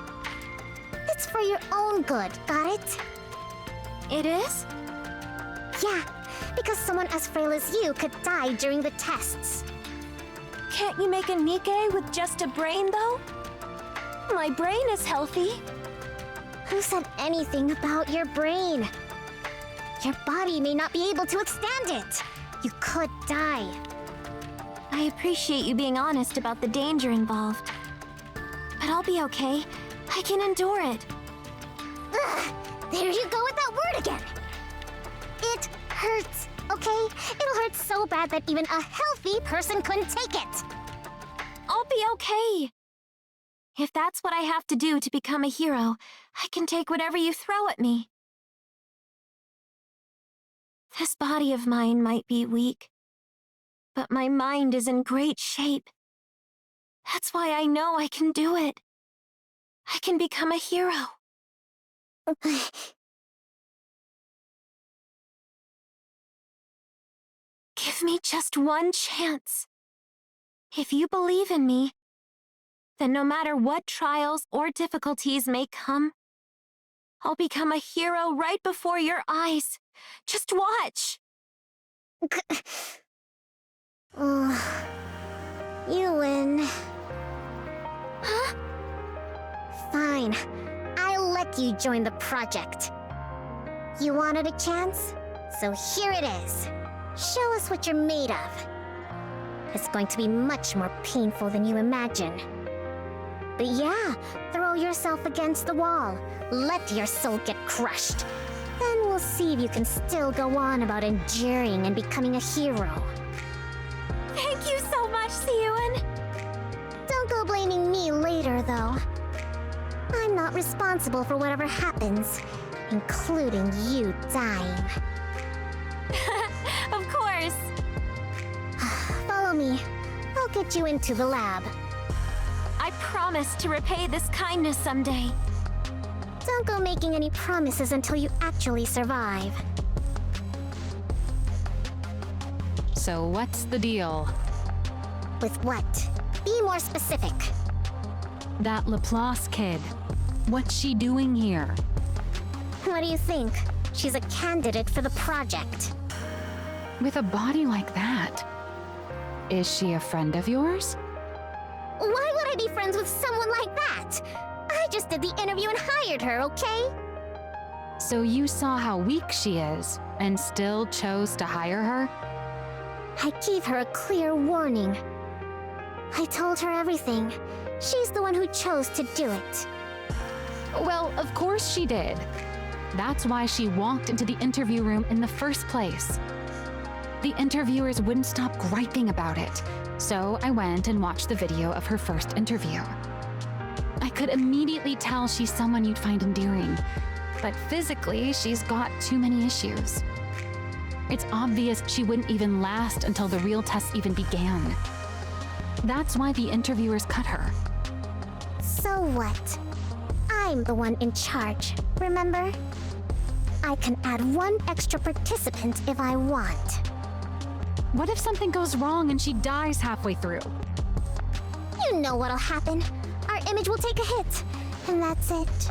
It's for your own good, got it? It is? Yeah, because someone as frail as you could die during the tests. Can't you make a Nikke with just a brain, though? My brain is healthy. Who said anything about your brain? Your body may not be able to withstand it. You could die. I appreciate you being honest about the danger involved. But I'll be okay. I can endure it. Ugh, there you go with that word again. It hurts, okay? It'll hurt so bad that even a healthy person couldn't take it. I'll be okay. If that's what I have to do to become a hero, I can take whatever you throw at me. This body of mine might be weak, but my mind is in great shape. That's why I know I can do it. I can become a hero. Give me just one chance. If you believe in me, then no matter what trials or difficulties may come, I'll become a hero right before your eyes. Just watch. You win. Huh? Fine. I'll let you join the project. You wanted a chance? So here it is. Show us what you're made of. It's going to be much more painful than you imagine. But yeah, throw yourself against the wall. Let your soul get crushed. Then we'll see if you can still go on about enduring and becoming a hero. Thank you so much, Siyun. Don't go blaming me later, though. I'm not responsible for whatever happens, including you dying. Of course. Follow me. I'll get you into the lab. I promise to repay this kindness someday. Don't go making any promises until you actually survive. So what's the deal? With what? Be more specific. That Laplace kid. What's she doing here? What do you think? She's a candidate for the project. With a body like that? Is she a friend of yours? Why would I be friends with someone like that? I just did the interview and hired her, okay? So you saw how weak she is, and still chose to hire her? I gave her a clear warning. I told her everything. She's the one who chose to do it. Well, of course she did. That's why she walked into the interview room in the first place. The interviewers wouldn't stop griping about it, so I went and watched the video of her first interview. I could immediately tell she's someone you'd find endearing, but physically, she's got too many issues. It's obvious she wouldn't even last until the real tests even began. That's why the interviewers cut her. So what? I'm the one in charge, remember? I can add one extra participant if I want. What if something goes wrong and she dies halfway through? You know what'll happen. Our image will take a hit, and that's it.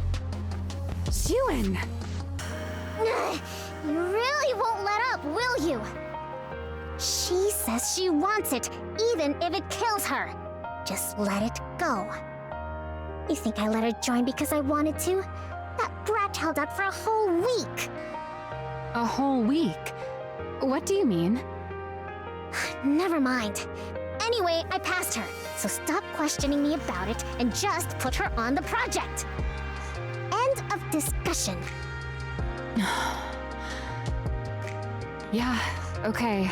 Siyun! You really won't let up, will you? She says she wants it, even if it kills her. Just let it go. You think I let her join because I wanted to? That brat held out for a whole week. A whole week? What do you mean? Never mind. Anyway, I passed her, so stop questioning me about it and just put her on the project. End of discussion. Yeah, okay.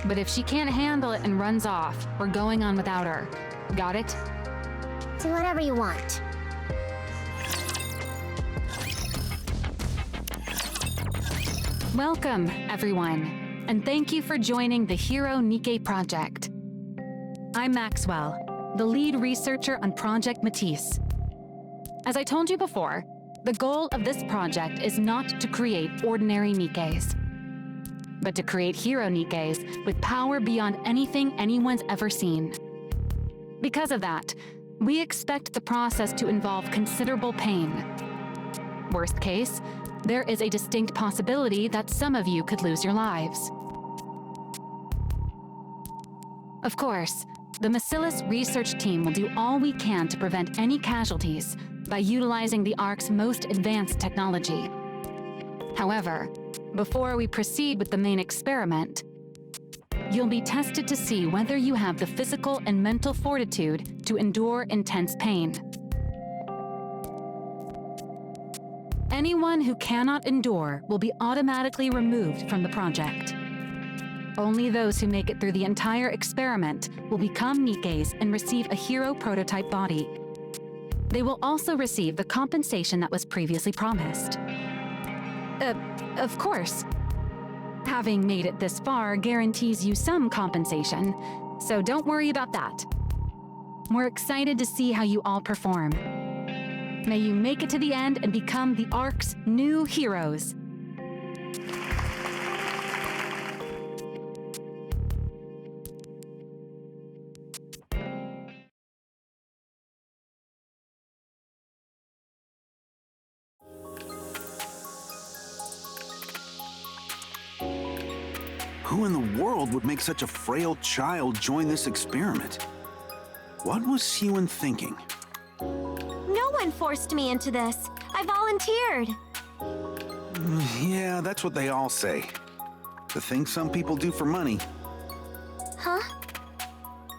But if she can't handle it and runs off, we're going on without her. Got it? Do whatever you want. Welcome, everyone, and thank you for joining the Hero Nikke project. I'm Maxwell, the lead researcher on Project Matisse. As I told you before, the goal of this project is not to create ordinary Nikkes, but to create hero Nikkes with power beyond anything anyone's ever seen. Because of that, we expect the process to involve considerable pain. Worst case, there is a distinct possibility that some of you could lose your lives. Of course, the Bacillus research team will do all we can to prevent any casualties by utilizing the ARC's most advanced technology. However, before we proceed with the main experiment, you'll be tested to see whether you have the physical and mental fortitude to endure intense pain. Anyone who cannot endure will be automatically removed from the project. Only those who make it through the entire experiment will become Nikkes and receive a hero prototype body. They will also receive the compensation that was previously promised. Of course. Having made it this far guarantees you some compensation, so don't worry about that. We're excited to see how you all perform. May you make it to the end and become the ARC's new heroes. Who in the world would make such a frail child join this experiment? What was Hewin thinking? No one forced me into this. I volunteered. Yeah, that's what they all say. The things some people do for money. Huh?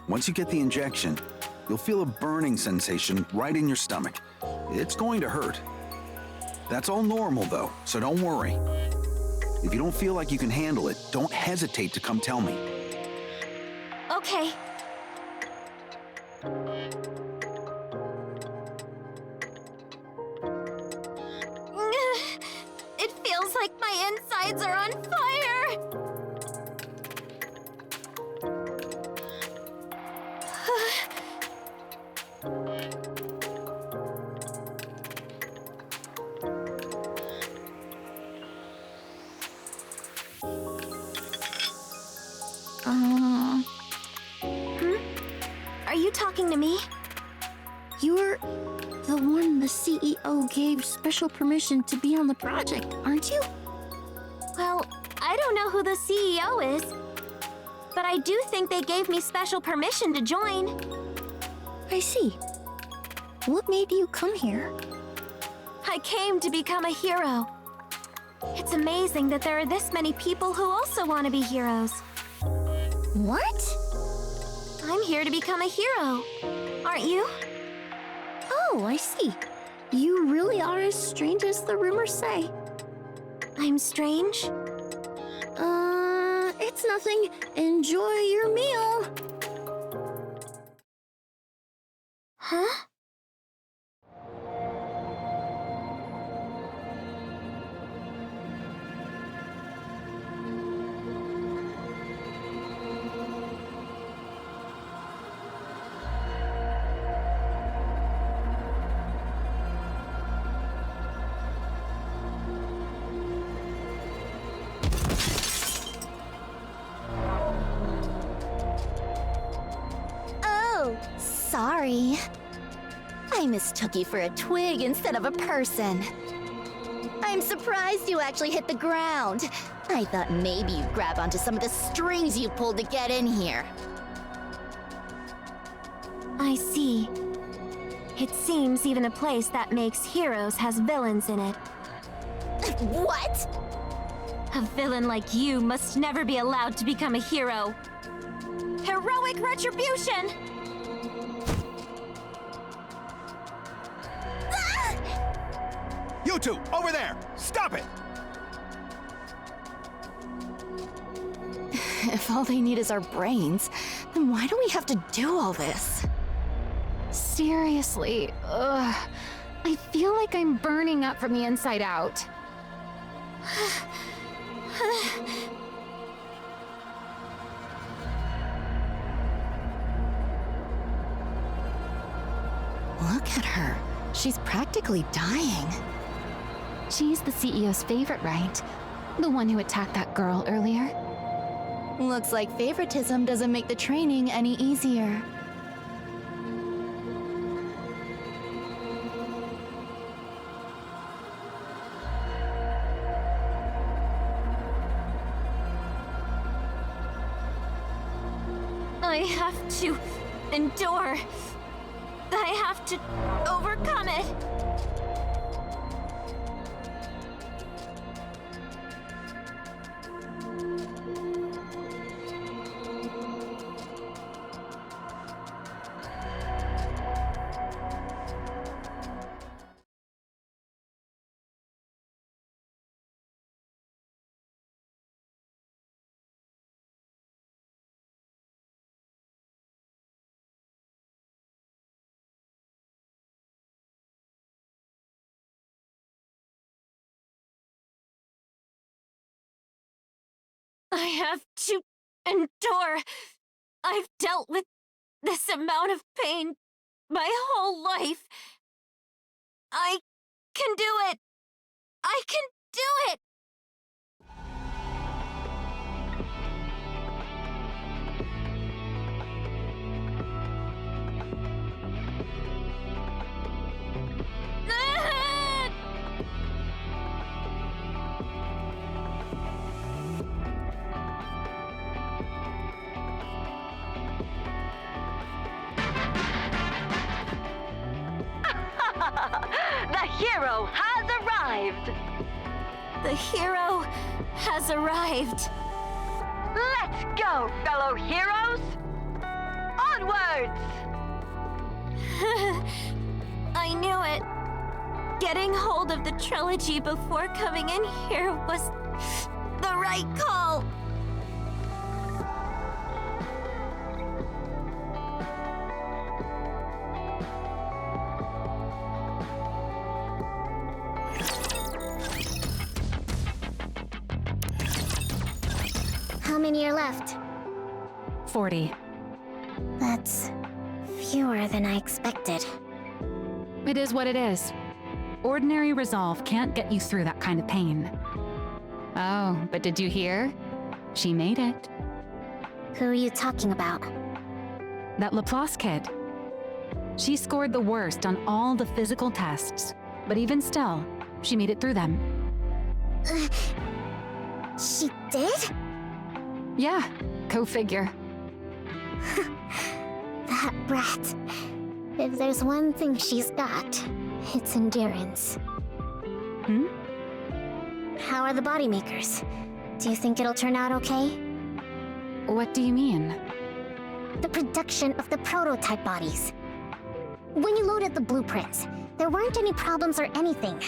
Once you get the injection, you'll feel a burning sensation right in your stomach. It's going to hurt. That's all normal though, so don't worry. If you don't feel like you can handle it, don't hesitate to come tell me. Okay. It feels like my insides are on fire! Are you talking to me? You're the one the CEO gave special permission to be on the project, aren't you? Well, I don't know who the CEO is, but I do think they gave me special permission to join. I see. What made you come here? I came to become a hero. It's amazing that there are this many people who also want to be heroes. What? I'm here to become a hero. Aren't you? Oh, I see. You really are as strange as the rumors say. I'm strange? It's nothing. Enjoy your meal. Huh? Sorry. I mistook you for a twig instead of a person. I'm surprised you actually hit the ground. I thought maybe you'd grab onto some of the strings you pulled to get in here. I see. It seems even a place that makes heroes has villains in it. What? A villain like you must never be allowed to become a hero. Heroic retribution! You two, over there! Stop it! If all they need is our brains, then why do we have to do all this? Seriously, ugh. I feel like I'm burning up from the inside out. Look at her. She's practically dying. She's the CEO's favorite, right? The one who attacked that girl earlier. Looks like favoritism doesn't make the training any easier. I have to endure. I have to overcome it. I have to endure. I've dealt with this amount of pain my whole life. I can do it. I can do it. The hero has arrived! The hero has arrived. Let's go, fellow heroes! Onwards! I knew it. Getting hold of the trilogy before coming in here was the right call. How many are left? 40. That's fewer than I expected. It is what it is. Ordinary resolve can't get you through that kind of pain. Oh, but did you hear? She made it. Who are you talking about? That Laplace kid. She scored the worst on all the physical tests, but even still, she made it through them. She did? Yeah, go figure. That brat. If there's one thing she's got, it's endurance. Hmm? How are the body makers? Do you think it'll turn out okay? What do you mean? The production of the prototype bodies. When you loaded the blueprints, there weren't any problems or anything.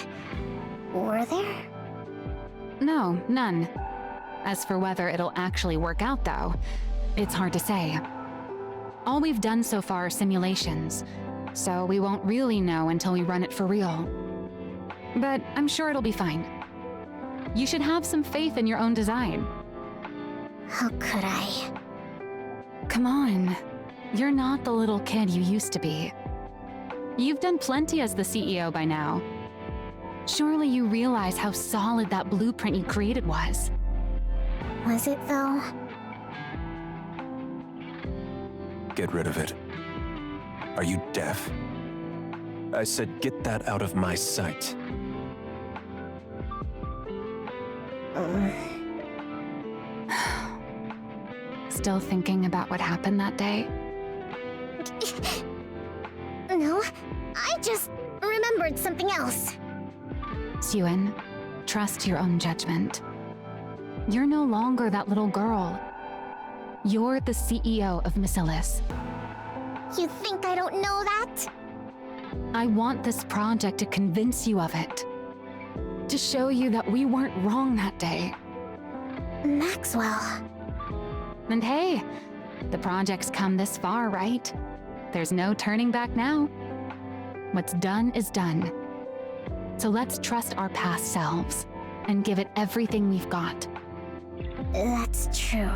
Were there? No, none. As for whether it'll actually work out, though, it's hard to say. All we've done so far are simulations, so we won't really know until we run it for real. But I'm sure it'll be fine. You should have some faith in your own design. How could I? Come on. You're not the little kid you used to be. You've done plenty as the CEO by now. Surely you realize how solid that blueprint you created was. Was it, though? Get rid of it. Are you deaf? I said get that out of my sight. Still thinking about what happened that day? No, I just remembered something else. Suen, trust your own judgment. You're no longer that little girl. You're the CEO of Masilis. You think I don't know that? I want this project to convince you of it. To show you that we weren't wrong that day. Maxwell. And hey, the project's come this far, right? There's no turning back now. What's done is done. So let's trust our past selves and give it everything we've got. That's true.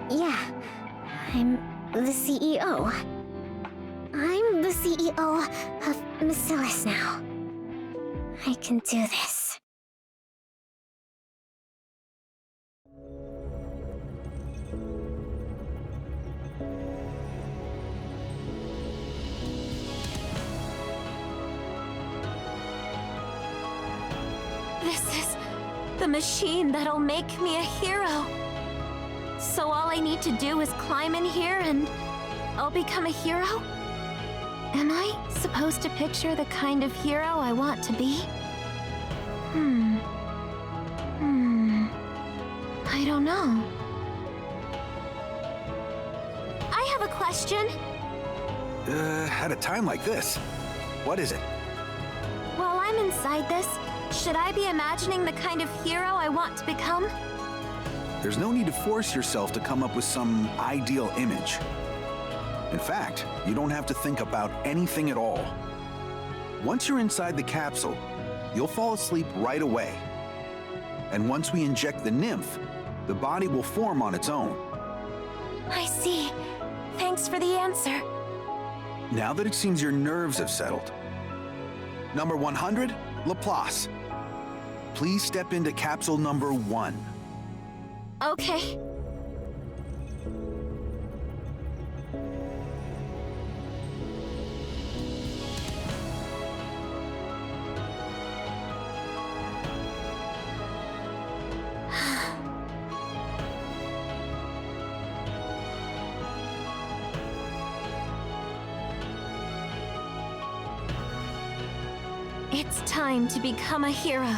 Yeah, I'm the CEO. I'm the CEO of Masilis now. I can do this. This is the machine that'll make me a hero. So all I need to do is climb in here and I'll become a hero? Am I supposed to picture the kind of hero I want to be? I don't know. I have a question. At a time like this, what is it? While I'm inside this, should I be imagining the kind of hero I want to become? There's no need to force yourself to come up with some ideal image. In fact, you don't have to think about anything at all. Once you're inside the capsule, you'll fall asleep right away. And once we inject the nymph, the body will form on its own. I see. Thanks for the answer. Now that it seems your nerves have settled. Number 100, Laplace. Please step into capsule number 1. Okay. It's time to become a hero.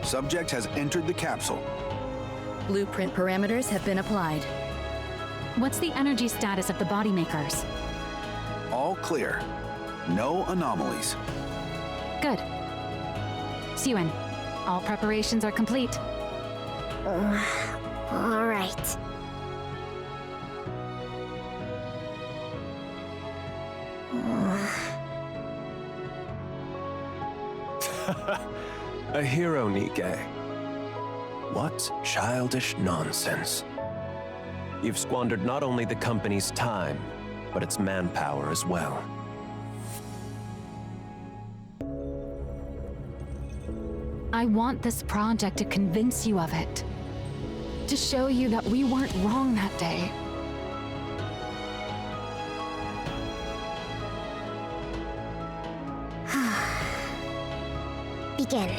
Subject has entered the capsule. Blueprint parameters have been applied. What's the energy status of the body makers? All clear. No anomalies. Good. Suen, all preparations are complete. All right. A hero, Nikke. What childish nonsense. You've squandered not only the company's time, but its manpower as well. I want this project to convince you of it. To show you that we weren't wrong that day. Begin.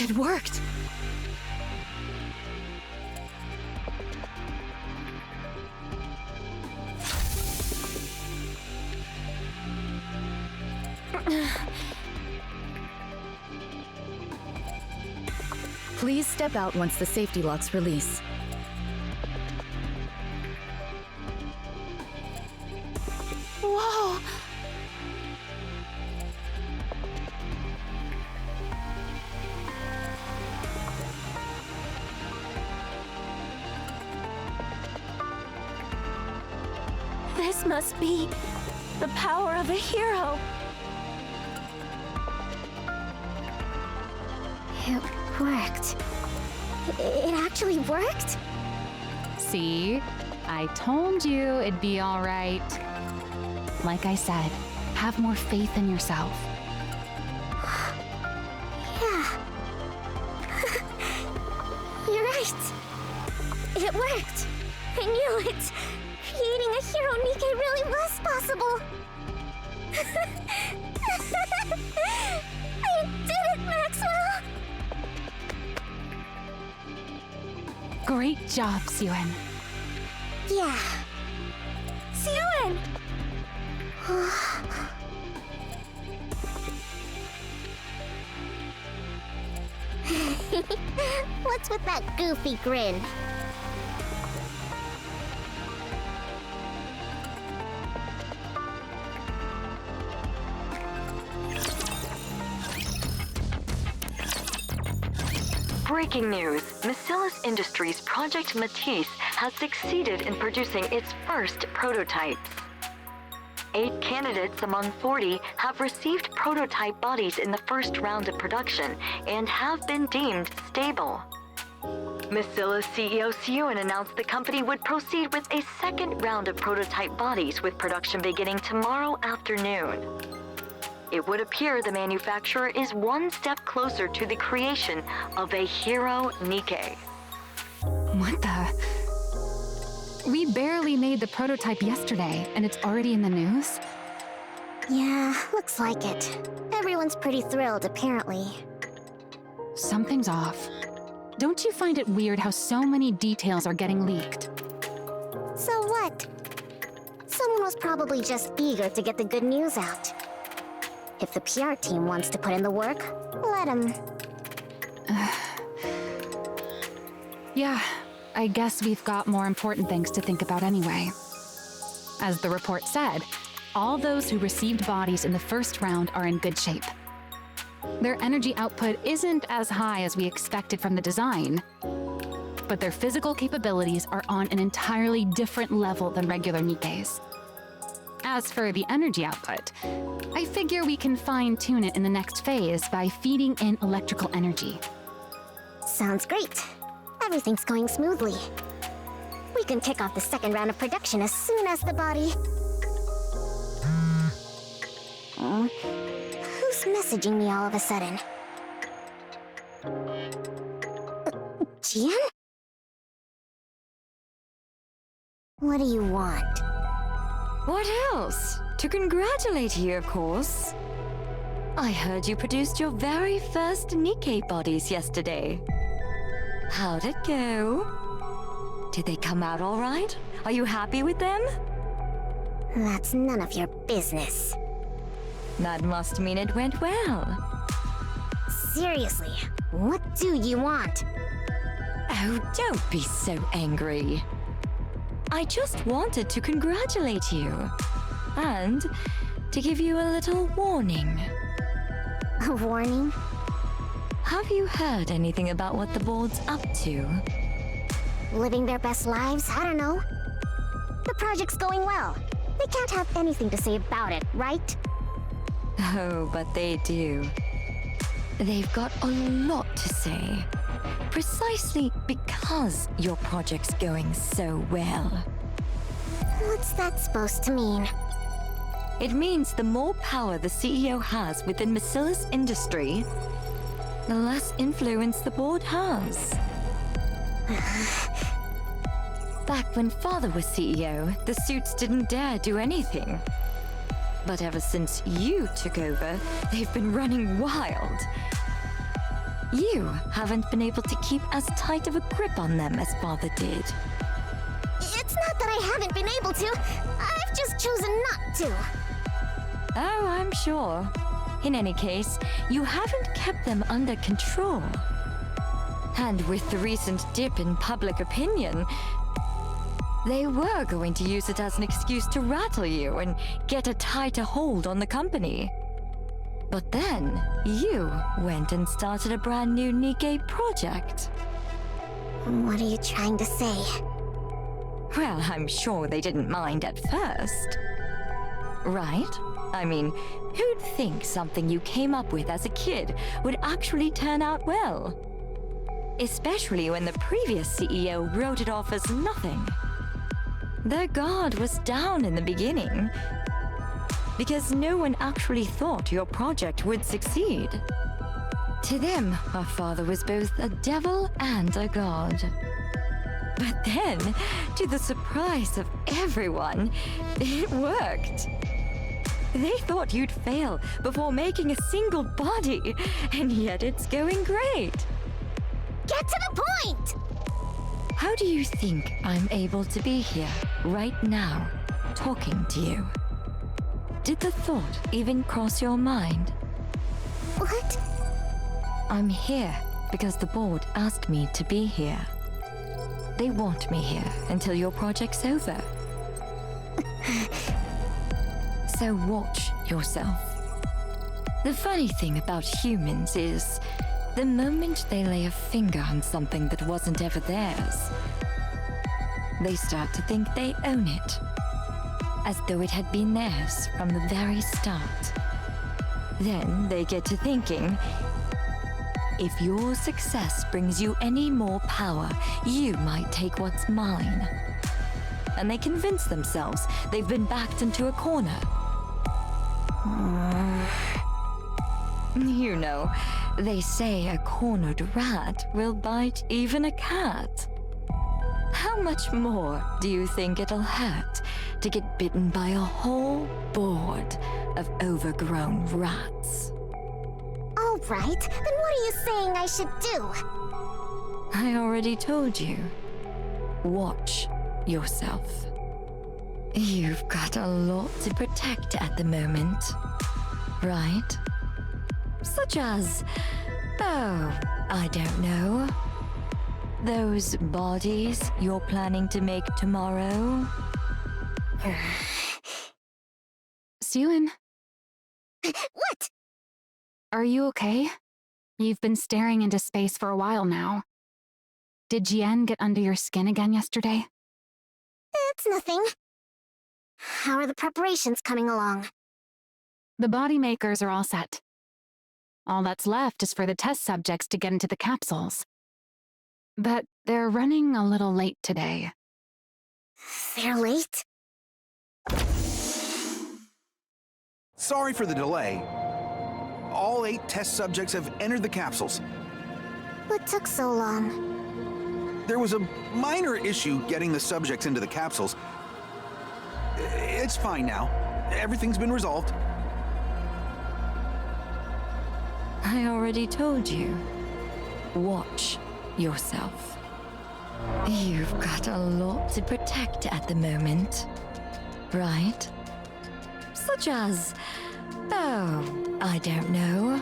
It worked! Please step out once the safety locks release. Whoa! This must be the power of a hero. It worked. It actually worked? See? I told you it'd be all right. Like I said, have more faith in yourself. Yeah. You're right. It worked. I knew it. Creating a hero Nikke really was possible. I did it, Maxwell! Great job, Suen. Yeah. Suen! What's with that goofy grin? Breaking news. Miscella's Industries' Project Matisse has succeeded in producing its first prototypes. 8 candidates among 40 have received prototype bodies in the first round of production and have been deemed stable. Masilla's CEO Siyun announced the company would proceed with a second round of prototype bodies with production beginning tomorrow afternoon. It would appear the manufacturer is one step closer to the creation of a hero Nikke. What the? We barely made the prototype yesterday, and it's already in the news? Yeah, looks like it. Everyone's pretty thrilled, apparently. Something's off. Don't you find it weird how so many details are getting leaked? So what? Someone was probably just eager to get the good news out. If the PR team wants to put in the work, let them. Yeah, I guess we've got more important things to think about anyway. As the report said, all those who received bodies in the first round are in good shape. Their energy output isn't as high as we expected from the design, but their physical capabilities are on an entirely different level than regular Nikkes. As for the energy output, I figure we can fine-tune it in the next phase by feeding in electrical energy. Sounds great. Everything's going smoothly. We can kick off the second round of production as soon as the body... Who's messaging me all of a sudden? Jian? What do you want? What else? To congratulate you, of course. I heard you produced your very first Nikke bodies yesterday. How'd it go? Did they come out all right? Are you happy with them? That's none of your business. That must mean it went well. Seriously, what do you want? Oh, don't be so angry. I just wanted to congratulate you. And to give you a little warning. A warning? Have you heard anything about what the board's up to? Living their best lives? I don't know. The project's going well. They can't have anything to say about it, right? Oh, but they do. They've got a lot to say. Precisely because your project's going so well. What's that supposed to mean? It means the more power the CEO has within Masilla's industry, the less influence the board has. Back when Father was CEO, the suits didn't dare do anything. But ever since you took over, they've been running wild. You haven't been able to keep as tight of a grip on them as Father did. It's not that I haven't been able to. I've just chosen not to. Oh, I'm sure. In any case, you haven't kept them under control. And with the recent dip in public opinion, they were going to use it as an excuse to rattle you and get a tighter hold on the company. But then, you went and started a brand new Nikke project. What are you trying to say? Well, I'm sure they didn't mind at first. Right? I mean, who'd think something you came up with as a kid would actually turn out well? Especially when the previous CEO wrote it off as nothing. Their guard was down in the beginning, because no one actually thought your project would succeed. To them, our father was both a devil and a god. But then, to the surprise of everyone, it worked. They thought you'd fail before making a single body, and yet it's going great. Get to the point! How do you think I'm able to be here, right now, talking to you? Did the thought even cross your mind? What? I'm here because the board asked me to be here. They want me here until your project's over. So watch yourself. The funny thing about humans is, the moment they lay a finger on something that wasn't ever theirs, they start to think they own it. as though it had been theirs from the very start. Then they get to thinking, if your success brings you any more power, you might take what's mine. And they convince themselves they've been backed into a corner. You know, they say a cornered rat will bite even a cat. How much more do you think it'll hurt to get bitten by a whole board of overgrown rats? All right, then what are you saying I should do? I already told you. Watch yourself. You've got a lot to protect at the moment, right? Such as, oh, I don't know. Those bodies you're planning to make tomorrow? Suyun, What? are you okay? You've been staring into space for a while now. Did Jian get under your skin again yesterday? It's nothing. How are the preparations coming along? The body makers are all set. All that's left is for the test subjects to get into the capsules. But they're running a little late today. They're late? Sorry for the delay. All 8 test subjects have entered the capsules. What took so long? There was a minor issue getting the subjects into the capsules. It's fine now. Everything's been resolved. I already told you. Watch yourself. You've got a lot to protect at the moment, right? Such as, oh, I don't know.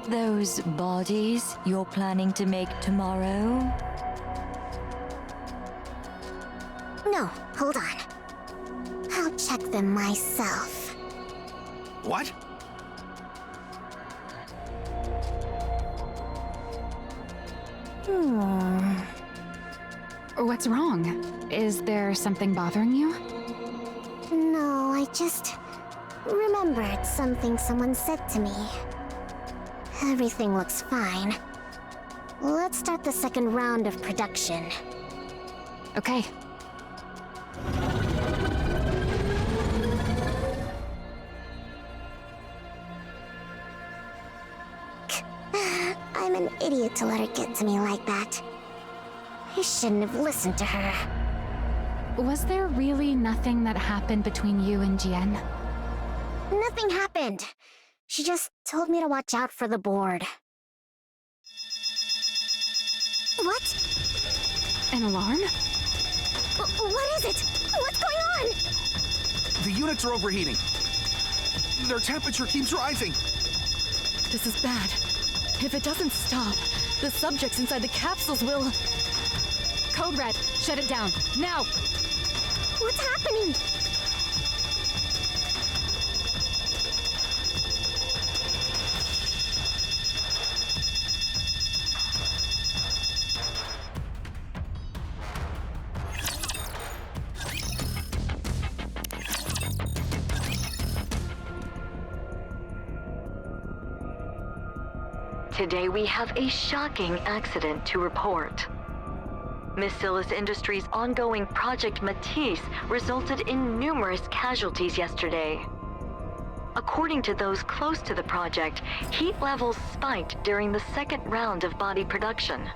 Those bodies you're planning to make tomorrow? No, hold on. I'll check them myself. What? What's wrong? Is there something bothering you? No, I just remembered something someone said to me. Everything looks fine. Let's start the second round of production. Okay. I'm an idiot to let her get to me like that. I shouldn't have listened to her. Was there really nothing that happened between you and Jian? Nothing happened. She just told me to watch out for the board. What? An alarm? What is it? What's going on? The units are overheating. Their temperature keeps rising. This is bad. If it doesn't stop, the subjects inside the capsules will... Code Red, shut it down, now! What's happening? Today we have a shocking accident to report. Miscellaneous Industries' ongoing Project Matisse resulted in numerous casualties yesterday. According to those close to the project, heat levels spiked during the second round of body production,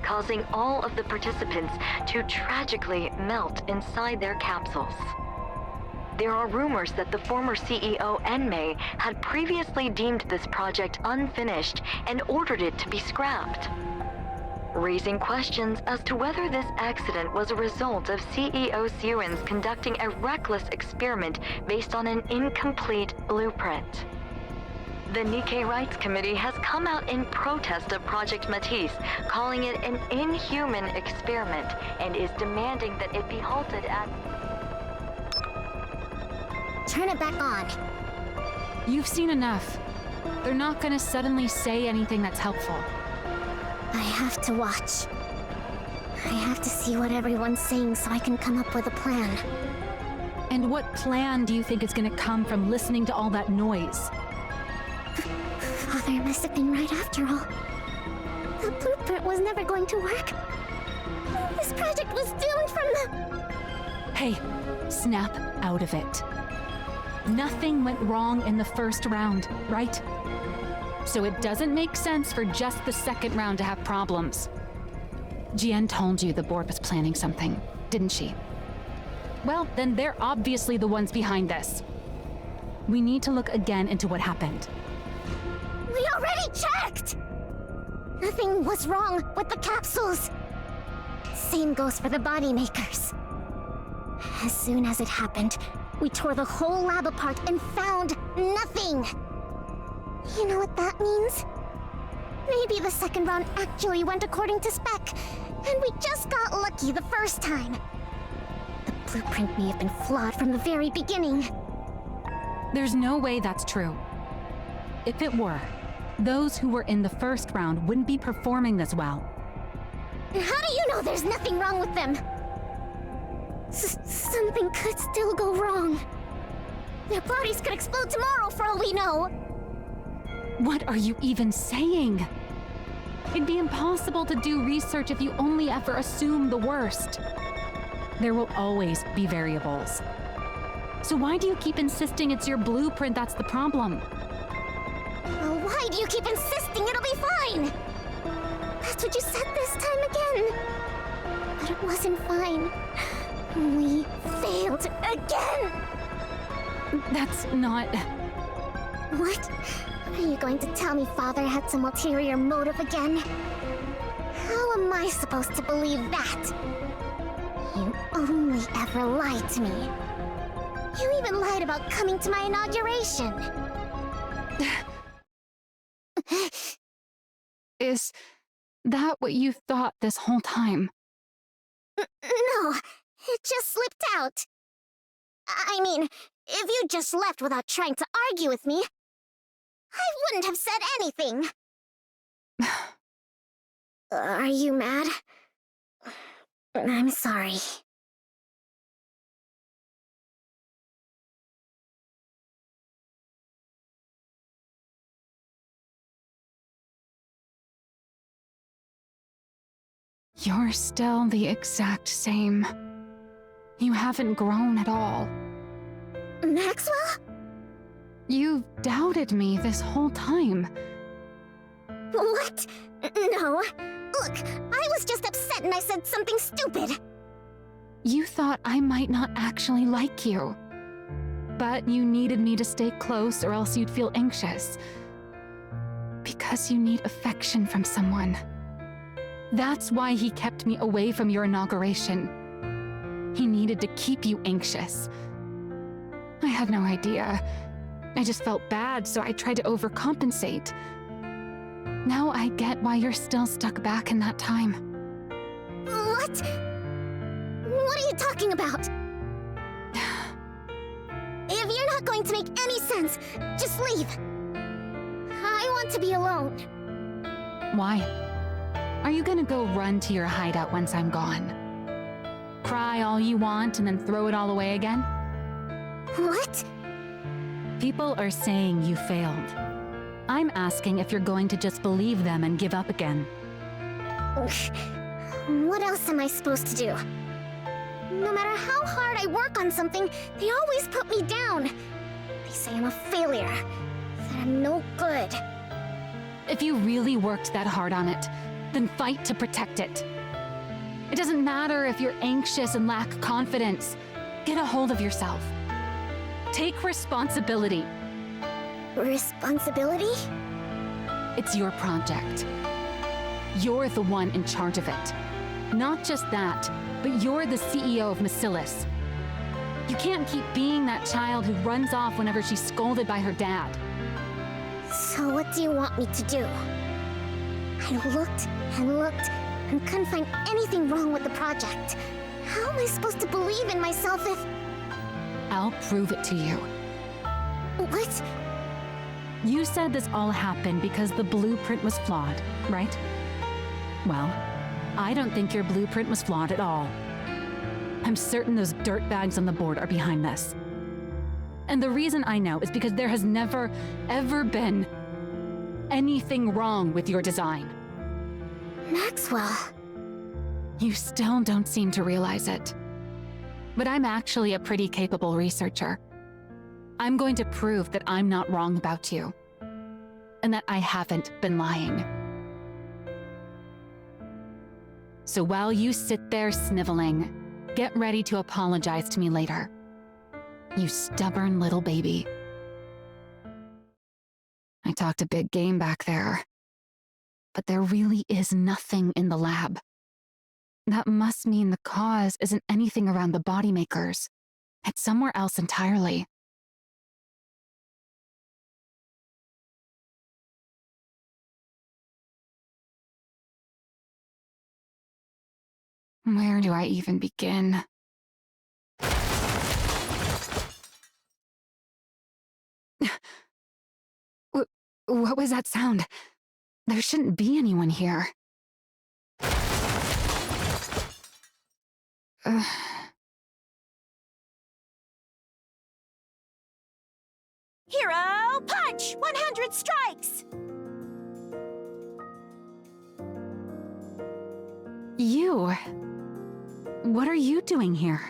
causing all of the participants to tragically melt inside their capsules. There are rumors that the former CEO Enmei had previously deemed this project unfinished and ordered it to be scrapped, raising questions as to whether this accident was a result of CEO Suyun's conducting a reckless experiment based on an incomplete blueprint. The Nikke Rights Committee has come out in protest of Project Matisse, calling it an inhuman experiment, and is demanding that it be halted at... Turn it back on. You've seen enough. They're not gonna suddenly say anything that's helpful. I have to watch. I have to see what everyone's saying so I can come up with a plan. And what plan do you think is gonna come from listening to all that noise? Father must have been right after all. The blueprint was never going to work. This project was doomed from the... Hey, snap out of it. Nothing went wrong in the first round, right? So it doesn't make sense for just the second round to have problems. Jian told you the board was planning something, didn't she? Well, then they're obviously the ones behind this. We need to look again into what happened. We already checked! Nothing was wrong with the capsules. Same goes for the body makers. As soon as it happened, we tore the whole lab apart and found nothing. You know what that means? Maybe the second round actually went according to spec, and we just got lucky the first time. The blueprint may have been flawed from the very beginning. There's no way that's true. If it were, those who were in the first round wouldn't be performing this well. How do you know there's nothing wrong with them? Something could still go wrong. Their bodies could explode tomorrow for all we know. What are you even saying? It'd be impossible to do research if you only ever assume the worst. There will always be variables. So why do you keep insisting it's your blueprint that's the problem? Well, why do you keep insisting it'll be fine? That's what you said this time again. But it wasn't fine. We failed again! That's not... What? Are you going to tell me Father had some ulterior motive again? How am I supposed to believe that? You only ever lied to me. You even lied about coming to my inauguration. Is that what you thought this whole time? No, it just slipped out. I mean, if you just left without trying to argue with me, I wouldn't have said anything. Are you mad? I'm sorry. You're still the exact same. You haven't grown at all. Maxwell? You've doubted me this whole time. What? No. Look, I was just upset and I said something stupid. You thought I might not actually like you. But you needed me to stay close or else you'd feel anxious. Because you need affection from someone. That's why he kept me away from your inauguration. He needed to keep you anxious. I had no idea. I just felt bad, so I tried to overcompensate. Now I get why you're still stuck back in that time. What? What are you talking about? If you're not going to make any sense, just leave. I want to be alone. Why? Are you gonna go run to your hideout once I'm gone? Cry all you want and then throw it all away again? What? People are saying you failed. I'm asking if you're going to just believe them and give up again. What else am I supposed to do? No matter how hard I work on something, they always put me down. They say I'm a failure, that I'm no good. If you really worked that hard on it, then fight to protect it. It doesn't matter if you're anxious and lack confidence. Get a hold of yourself. Take responsibility. Responsibility? It's your project. You're the one in charge of it. Not just that, but you're the CEO of Bacillus. You can't keep being that child who runs off whenever she's scolded by her dad. So what do you want me to do? I looked and looked and couldn't find anything wrong with the project. How am I supposed to believe in myself if... I'll prove it to you. What? You said this all happened because the blueprint was flawed, right? Well, I don't think your blueprint was flawed at all. I'm certain those dirtbags on the board are behind this. And the reason I know is because there has never, ever been anything wrong with your design. Maxwell. You still don't seem to realize it. But I'm actually a pretty capable researcher. I'm going to prove that I'm not wrong about you. And that I haven't been lying. So while you sit there sniveling, get ready to apologize to me later. You stubborn little baby. I talked a big game back there. But there really is nothing in the lab. That must mean the cause isn't anything around the body makers. It's somewhere else entirely. Where do I even begin? What was that sound? There shouldn't be anyone here. Hero punch! 100 strikes! You? What are you doing here?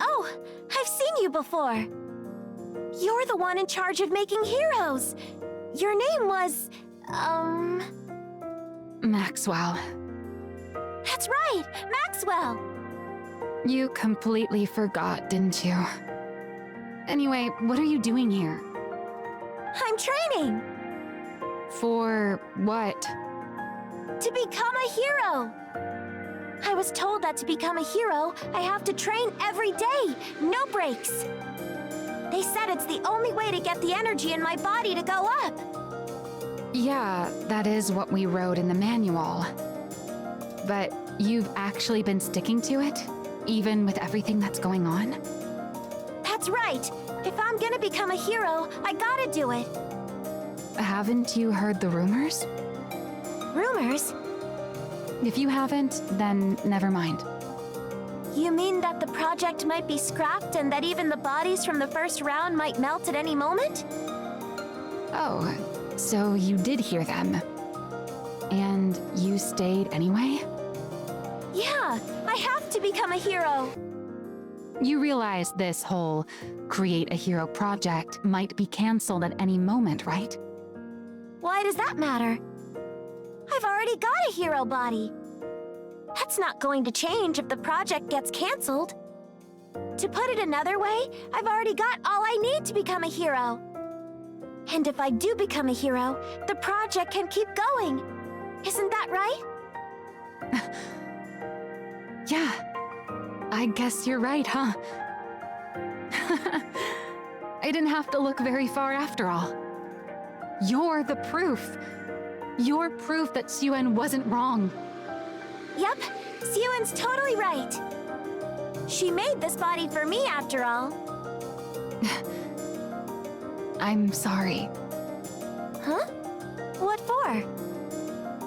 Oh, I've seen you before. You're the one in charge of making heroes. Your name was, Maxwell. That's right, Maxwell. You completely forgot, didn't you? Anyway, what are you doing here? I'm training. For what? To become a hero. I was told that to become a hero, I have to train every day, no breaks. They said it's the only way to get the energy in my body to go up. Yeah, that is what we wrote in the manual. But you've actually been sticking to it? Even with everything that's going on? That's right. If I'm gonna become a hero, I gotta do it. Haven't you heard the rumors? Rumors? If you haven't, then never mind. You mean that the project might be scrapped and that even the bodies from the first round might melt at any moment? Oh, so you did hear them. And you stayed anyway? Yeah, I have to become a hero. You realize this whole create a hero project might be canceled at any moment, right? Why does that matter? I've already got a hero body. That's not going to change if the project gets canceled. To put it another way, I've already got all I need to become a hero. And if I do become a hero, the project can keep going. Isn't that right? Yeah, I guess you're right, huh? I didn't have to look very far after all. You're the proof. You're proof that Suen wasn't wrong. Yep, Suen's totally right. She made this body for me, after all. I'm sorry. Huh? What for?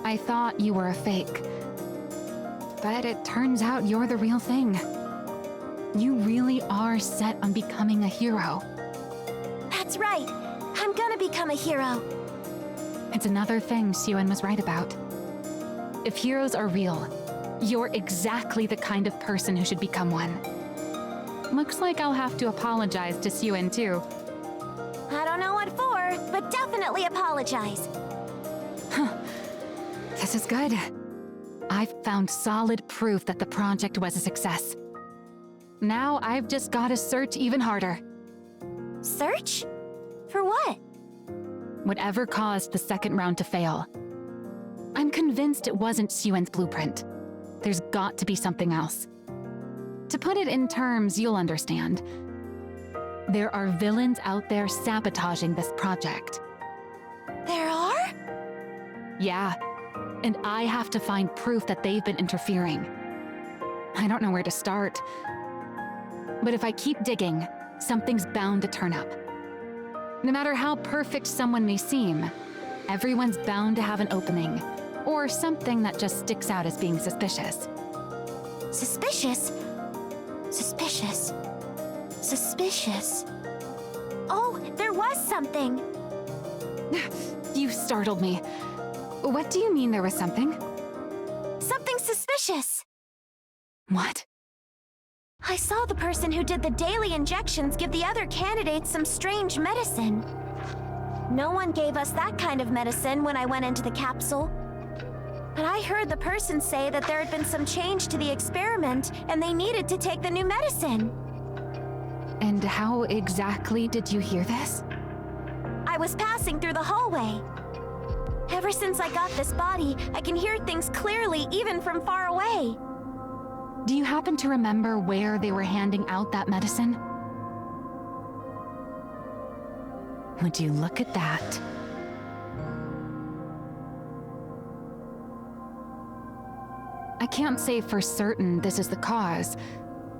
I thought you were a fake. But it turns out you're the real thing. You really are set on becoming a hero. That's right. I'm gonna become a hero. It's another thing Suen was right about. If heroes are real, you're exactly the kind of person who should become one. Looks like I'll have to apologize to Suen too. I don't know what for, but definitely apologize. This is good. I've found solid proof that the project was a success. Now I've just gotta search even harder. Search? For what? Whatever caused the second round to fail. I'm convinced it wasn't Suen's blueprint. There's got to be something else. To put it in terms you'll understand, there are villains out there sabotaging this project. There are? Yeah, and I have to find proof that they've been interfering. I don't know where to start. But if I keep digging, something's bound to turn up. No matter how perfect someone may seem, everyone's bound to have an opening, or something that just sticks out as being suspicious. Suspicious? Suspicious. Suspicious. Oh, there was something! You startled me. What do you mean there was something? Something suspicious! What? I saw the person who did the daily injections give the other candidates some strange medicine. No one gave us that kind of medicine when I went into the capsule. But I heard the person say that there had been some change to the experiment and they needed to take the new medicine. And how exactly did you hear this? I was passing through the hallway. Ever since I got this body, I can hear things clearly even from far away. Do you happen to remember where they were handing out that medicine? Would you look at that? I can't say for certain this is the cause,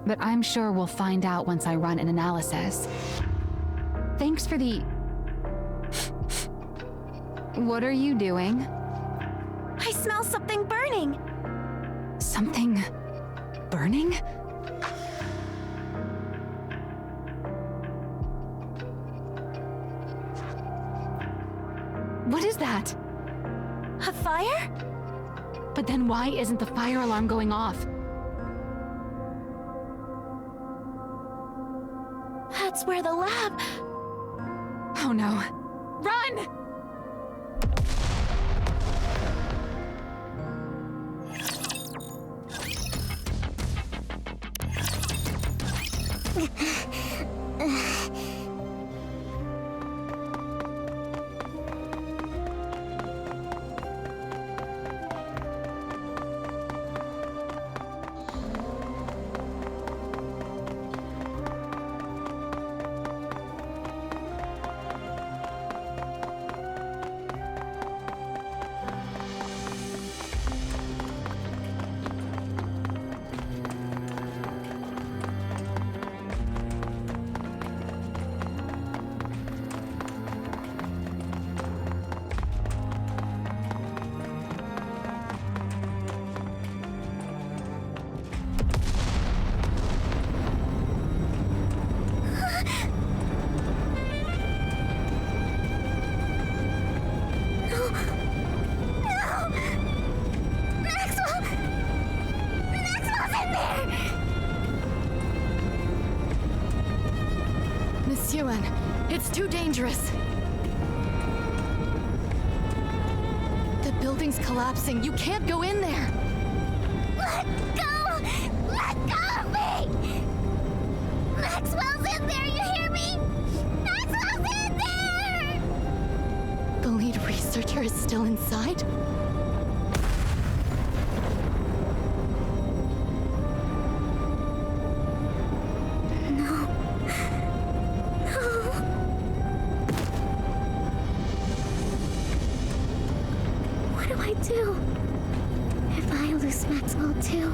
but I'm sure we'll find out once I run an analysis. Thanks for the... What are you doing? I smell something burning. Something... burning? What is that? A fire? But then why isn't the fire alarm going off? That's where the lab... Oh no. Run! It's too dangerous. The building's collapsing. You can't go in there. Let go! Let go of me! Maxwell's in there, you hear me? Maxwell's in there! The lead researcher is still inside? If I lose Maxwell too,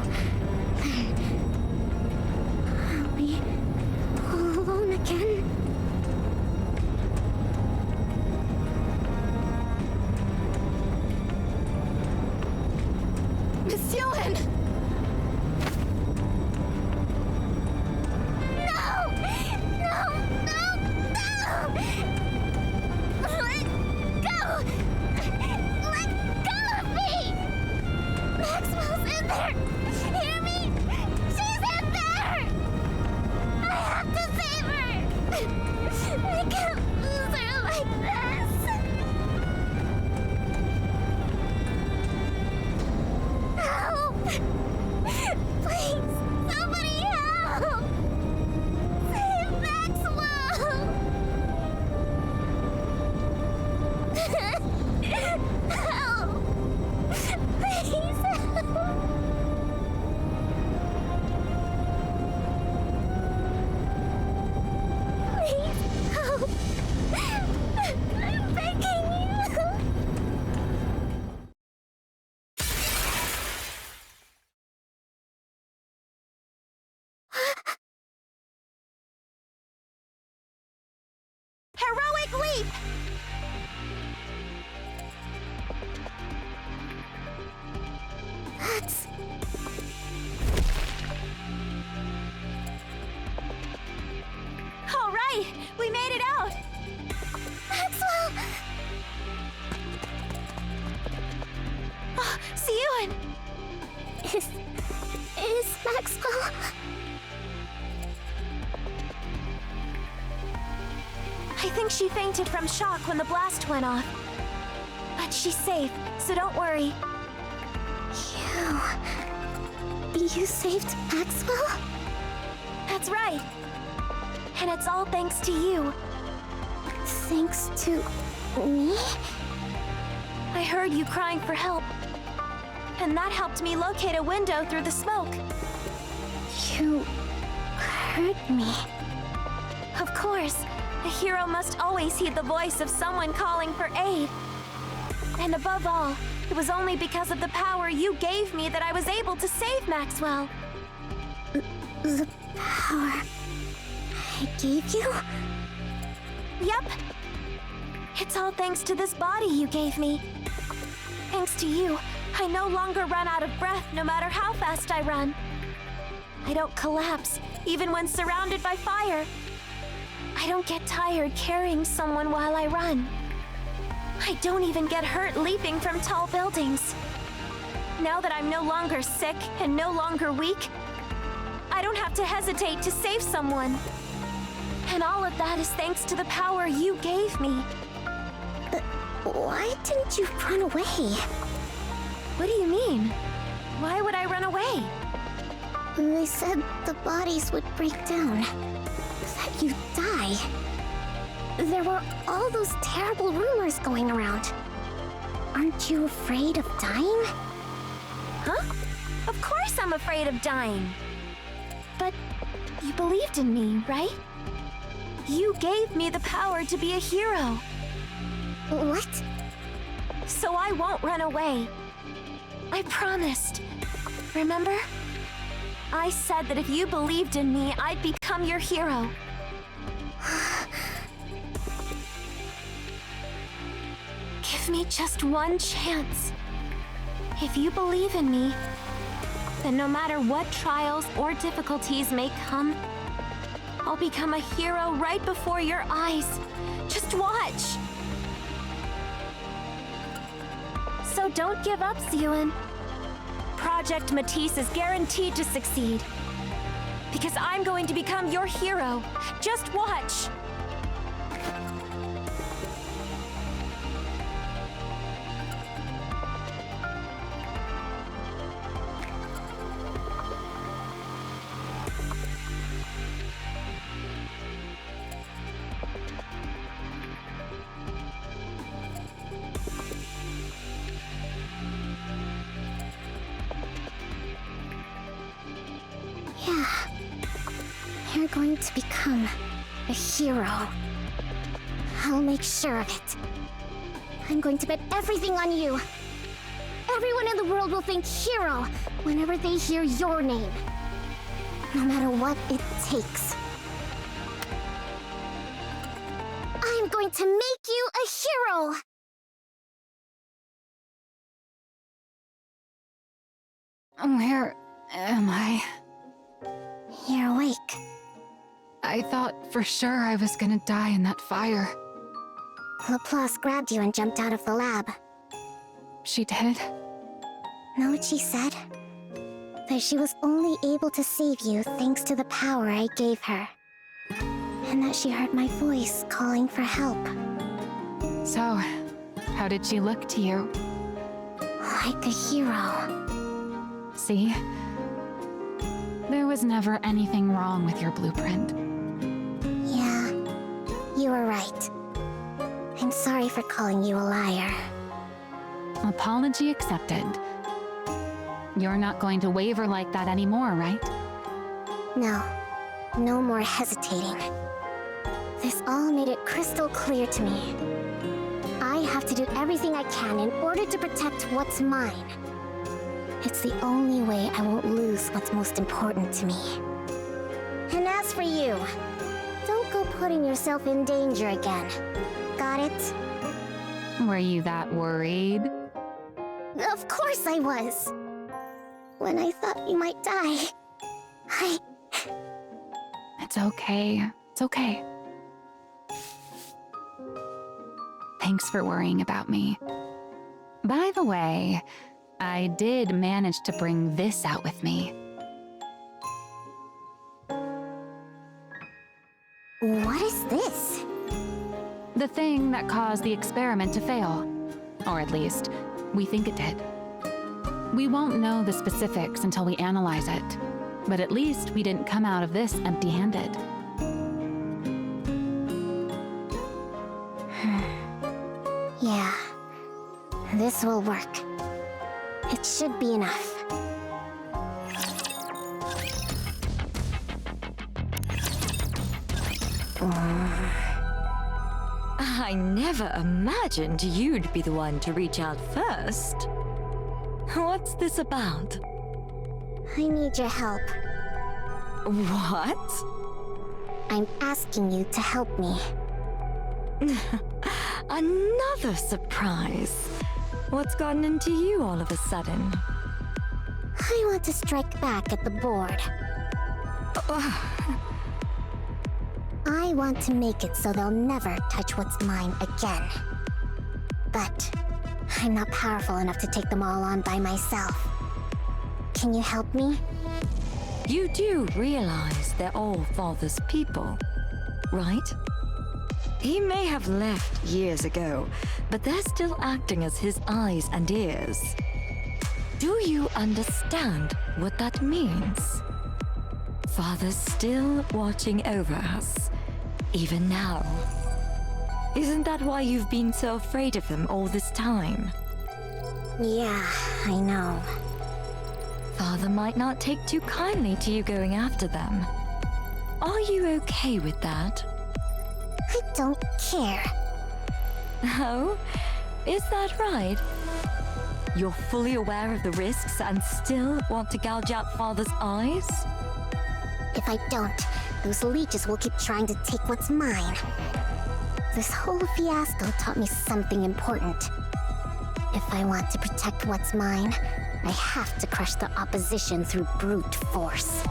then I'll be all alone again. Miss Yuen! No! No! No! No! Let go! Maxwell's in there! Hear me? She's in there! I have to save her! I can't lose her like this! Help! Please, somebody help! Save Maxwell! Help! Please help! Please help! I'm begging you! Heroic leap! That's... Siyun! Is Maxwell... I think she fainted from shock when the blast went off. But she's safe, so don't worry. You saved Maxwell? That's right. And it's all thanks to you. Thanks to me? I heard you crying for help. And that helped me locate a window through the smoke. You heard me. Of course, a hero must always heed the voice of someone calling for aid. And above all, it was only because of the power you gave me that I was able to save Maxwell. The power I gave you? Yep. It's all thanks to this body you gave me. Thanks to you, I no longer run out of breath no matter how fast I run. I don't collapse, even when surrounded by fire. I don't get tired carrying someone while I run. I don't even get hurt leaping from tall buildings. Now that I'm no longer sick and no longer weak, I don't have to hesitate to save someone. And all of that is thanks to the power you gave me. But why didn't you run away? What do you mean? Why would I run away? They said the bodies would break down, that you'd die. There were all those terrible rumors going around. Aren't you afraid of dying? Huh? Of course I'm afraid of dying. But you believed in me, right? You gave me the power to be a hero. What? So I won't run away. I promised. Remember? I said that if you believed in me, I'd become your hero. Give me just one chance. If you believe in me, then no matter what trials or difficulties may come, I'll become a hero right before your eyes. Just watch. So don't give up, Siyun. Project Matisse is guaranteed to succeed. Because I'm going to become your hero. Just watch. Yeah. You're going to become a hero. I'll make sure of it. I'm going to bet everything on you. Everyone in the world will think hero whenever they hear your name. No matter what it takes. I'm going to make you a hero! Where am I? You're awake. I thought for sure I was gonna die in that fire. Laplace grabbed you and jumped out of the lab. She did? Know what she said? That she was only able to save you thanks to the power I gave her. And that she heard my voice calling for help. So, how did she look to you? Like a hero. See? There was never anything wrong with your blueprint. Yeah, you were right. I'm sorry for calling you a liar. Apology accepted. You're not going to waver like that anymore, right? No, no more hesitating. This all made it crystal clear to me. I have to do everything I can in order to protect what's mine. It's the only way I won't lose what's most important to me. And as for you, don't go putting yourself in danger again. Got it? Were you that worried? Of course I was. When I thought you might die, It's okay. It's okay. Thanks for worrying about me. By the way, I did manage to bring this out with me. What is this? The thing that caused the experiment to fail. Or at least, we think it did. We won't know the specifics until we analyze it, but at least we didn't come out of this empty-handed. Yeah, this will work. It should be enough. I never imagined you'd be the one to reach out first. What's this about? I need your help. What? I'm asking you to help me. Another surprise. What's gotten into you all of a sudden? I want to strike back at the board. I want to make it so they'll never touch what's mine again. But I'm not powerful enough to take them all on by myself. Can you help me? You do realize they're all Father's people, right? He may have left years ago, but they're still acting as his eyes and ears. Do you understand what that means? Father's still watching over us, even now. Isn't that why you've been so afraid of them all this time? Yeah, I know. Father might not take too kindly to you going after them. Are you okay with that? I don't care. Oh? Is that right? You're fully aware of the risks and still want to gouge out Father's eyes? If I don't, those leeches will keep trying to take what's mine. This whole fiasco taught me something important. If I want to protect what's mine, I have to crush the opposition through brute force.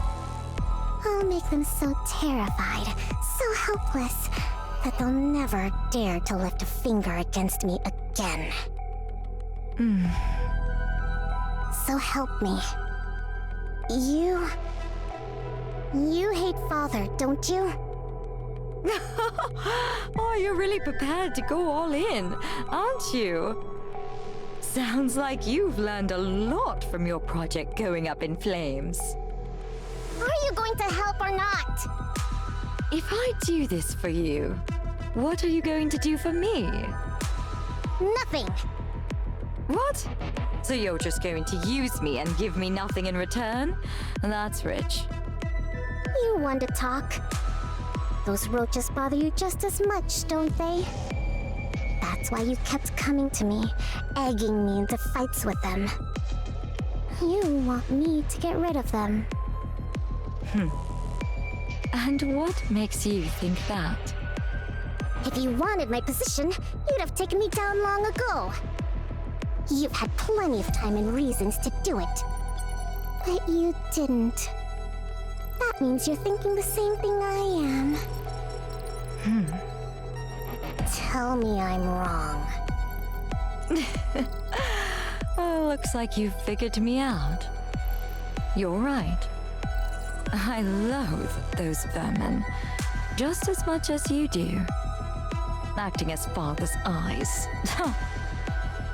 I'll make them so terrified, so helpless, that they'll never dare to lift a finger against me again. So help me. You hate Father, don't you? Oh, you're really prepared to go all in, aren't you? Sounds like you've learned a lot from your project going up in flames. Are you going to help or not? If I do this for you, what are you going to do for me? Nothing. What? So you're just going to use me and give me nothing in return? That's rich. You want to talk. Those roaches bother you just as much, don't they? That's why you kept coming to me, egging me into fights with them. You want me to get rid of them. And what makes you think that? If you wanted my position, you'd have taken me down long ago. You've had plenty of time and reasons to do it. But you didn't. That means you're thinking the same thing I am. Tell me I'm wrong. Well, looks like you've figured me out. You're right. I loathe those vermin just as much as you do. Acting as Father's eyes.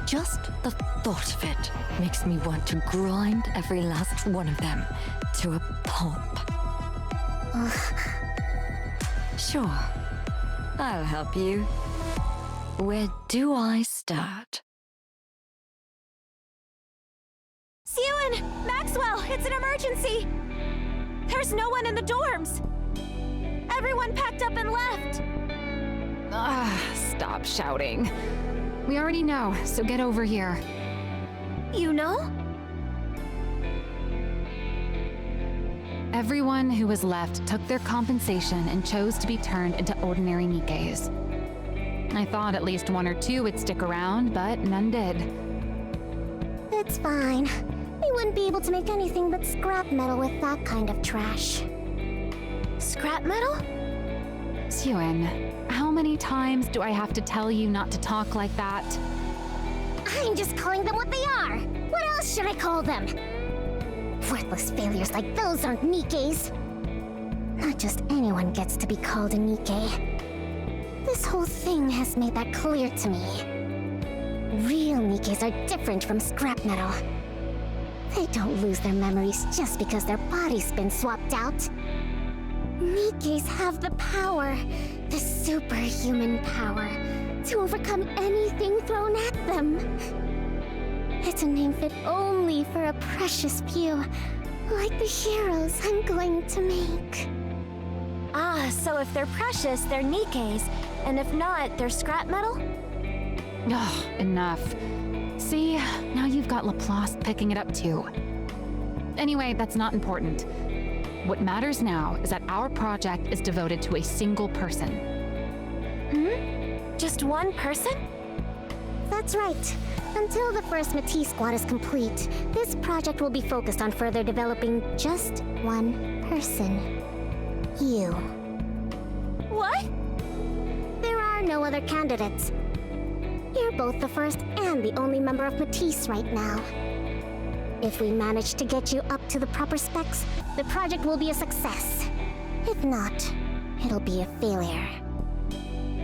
Just the thought of it makes me want to grind every last one of them to a pulp. Sure, I'll help you. Where do I start? Sewan! Maxwell! It's an emergency! There's no one in the dorms! Everyone packed up and left! Stop shouting. We already know, so get over here. You know? Everyone who was left took their compensation and chose to be turned into ordinary Nikkes. I thought at least one or two would stick around, but none did. It's fine. We wouldn't be able to make anything but scrap metal with that kind of trash. Scrap metal? Sewan, how many times do I have to tell you not to talk like that? I'm just calling them what they are. What else should I call them? Worthless failures like those aren't Nikkes. Not just anyone gets to be called a Nikke. This whole thing has made that clear to me. Real Nikkes are different from scrap metal. They don't lose their memories just because their body's been swapped out. Nikkes have the power, the superhuman power, to overcome anything thrown at them. It's a name fit only for a precious few, like the heroes I'm going to make. Ah, so if they're precious, they're Nikkes, and if not, they're scrap metal? Ugh, enough. See, now you've got Laplace picking it up too. Anyway, that's not important. What matters now is that our project is devoted to a single person. Just one person? That's right. Until the first Matisse squad is complete, this project will be focused on further developing just one person. You. What? There are no other candidates. You're both the first and the only member of Matisse right now. If we manage to get you up to the proper specs, the project will be a success. If not, it'll be a failure.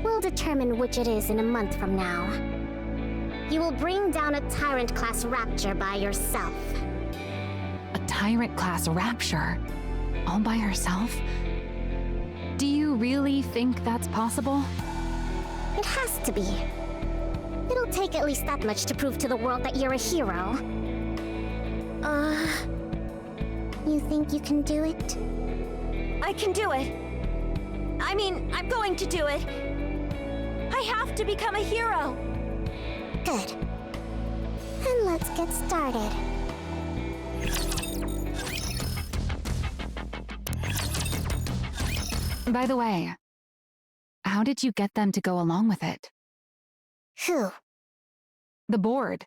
We'll determine which it is in a month from now. You will bring down a Tyrant-class Rapture by yourself. A Tyrant-class Rapture? All by herself? Do you really think that's possible? It has to be. It'll take at least that much to prove to the world that you're a hero. You think you can do it? I can do it. I mean, I'm going to do it. I have to become a hero. Good. Then let's get started. By the way, how did you get them to go along with it? Who? The board.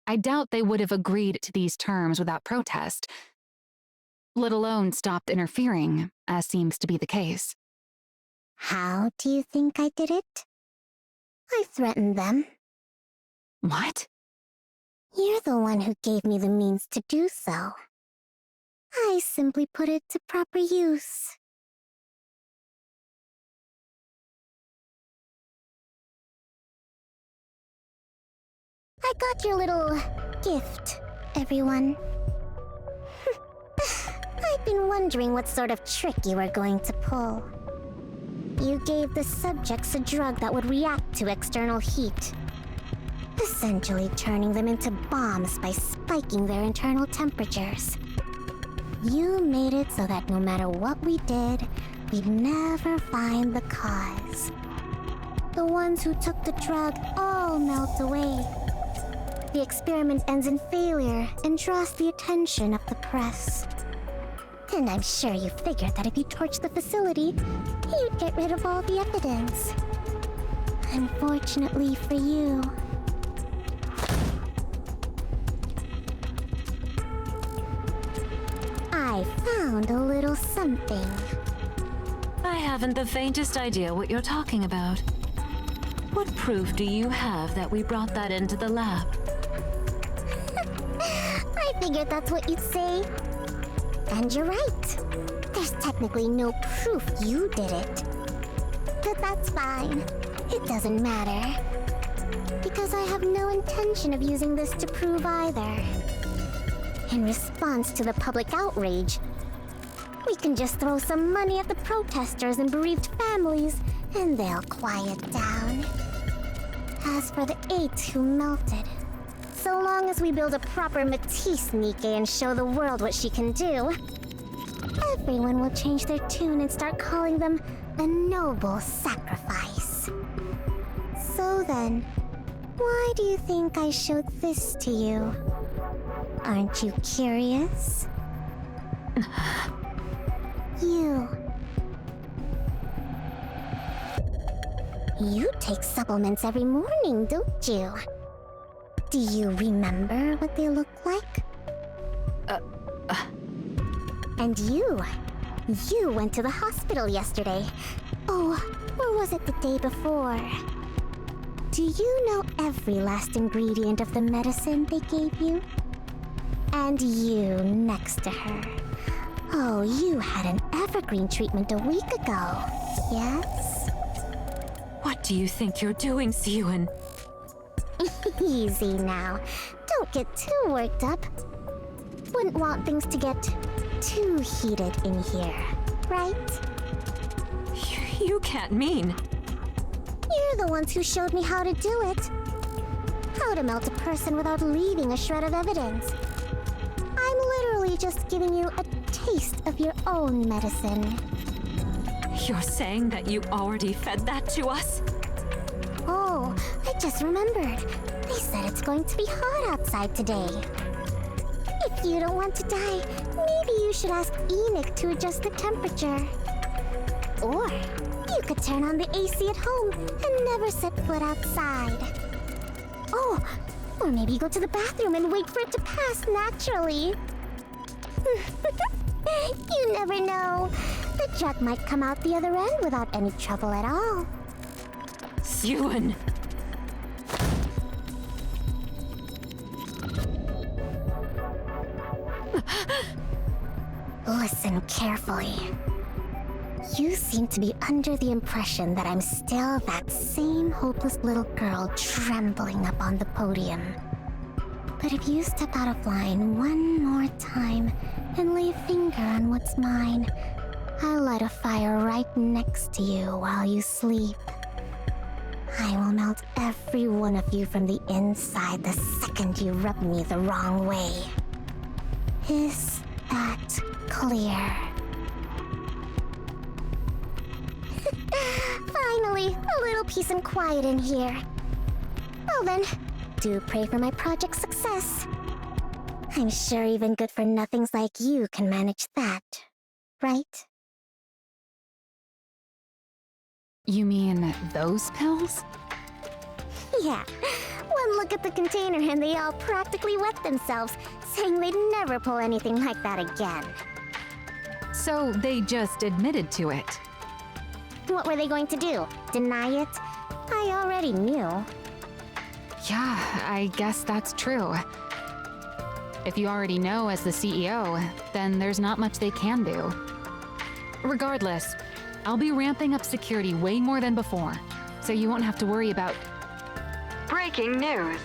I doubt they would have agreed to these terms without protest, let alone stopped interfering, as seems to be the case. How do you think I did it? I threatened them. What? You're the one who gave me the means to do so. I simply put it to proper use. I got your little gift, everyone. I've been wondering what sort of trick you were going to pull. You gave the subjects a drug that would react to external heat, essentially turning them into bombs by spiking their internal temperatures. You made it so that no matter what we did, we'd never find the cause. The ones who took the drug all melt away. The experiment ends in failure and draws the attention of the press. And I'm sure you figured that if you torched the facility, you'd get rid of all the evidence. Unfortunately for you. I found a little something. I haven't the faintest idea what you're talking about. What proof do you have that we brought that into the lab? I figured that's what you'd say. And you're right. There's technically no proof you did it. But that's fine. It doesn't matter. Because I have no intention of using this to prove either. In response to the public outrage, we can just throw some money at the protesters and bereaved families, and they'll quiet down. As for the 8 who melted, so long as we build a proper Matisse Nikke and show the world what she can do, everyone will change their tune and start calling them a noble sacrifice. So then, why do you think I showed this to you? Aren't you curious? You take supplements every morning, don't you? Do you remember what they look like? And you went to the hospital yesterday. Oh, or was it the day before? Do you know every last ingredient of the medicine they gave you? And you next to her. Oh, you had an evergreen treatment a week ago, yes? What do you think you're doing, Siyun? Easy now. Don't get too worked up. Wouldn't want things to get too heated in here, right? You can't mean... You're the ones who showed me how to do it. How to melt a person without leaving a shred of evidence. I'm literally just giving you a taste of your own medicine. You're saying that you already fed that to us? Oh, I just remembered. They said it's going to be hot outside today. If you don't want to die, maybe you should ask ENG to adjust the temperature. Or you could turn on the AC at home and never set foot outside. Oh, or maybe go to the bathroom and wait for it to pass naturally. You never know. The jet might come out the other end without any trouble at all. Siyun! Listen carefully. You seem to be under the impression that I'm still that same hopeless little girl trembling up on the podium. But if you step out of line one more time and lay a finger on what's mine, I'll light a fire right next to you while you sleep. I will melt every one of you from the inside the second you rub me the wrong way. Is that clear? Finally, a little peace and quiet in here. Well then, do pray for my project's success. I'm sure even good-for-nothings like you can manage that, right? You mean those pills? Yeah. One look at the container and they all practically wet themselves, saying they'd never pull anything like that again. So they just admitted to it. What were they going to do? Deny it? I already knew. Yeah, I guess that's true. If you already know as the CEO, then there's not much they can do. Regardless, I'll be ramping up security way more than before, so you won't have to worry about... Breaking news.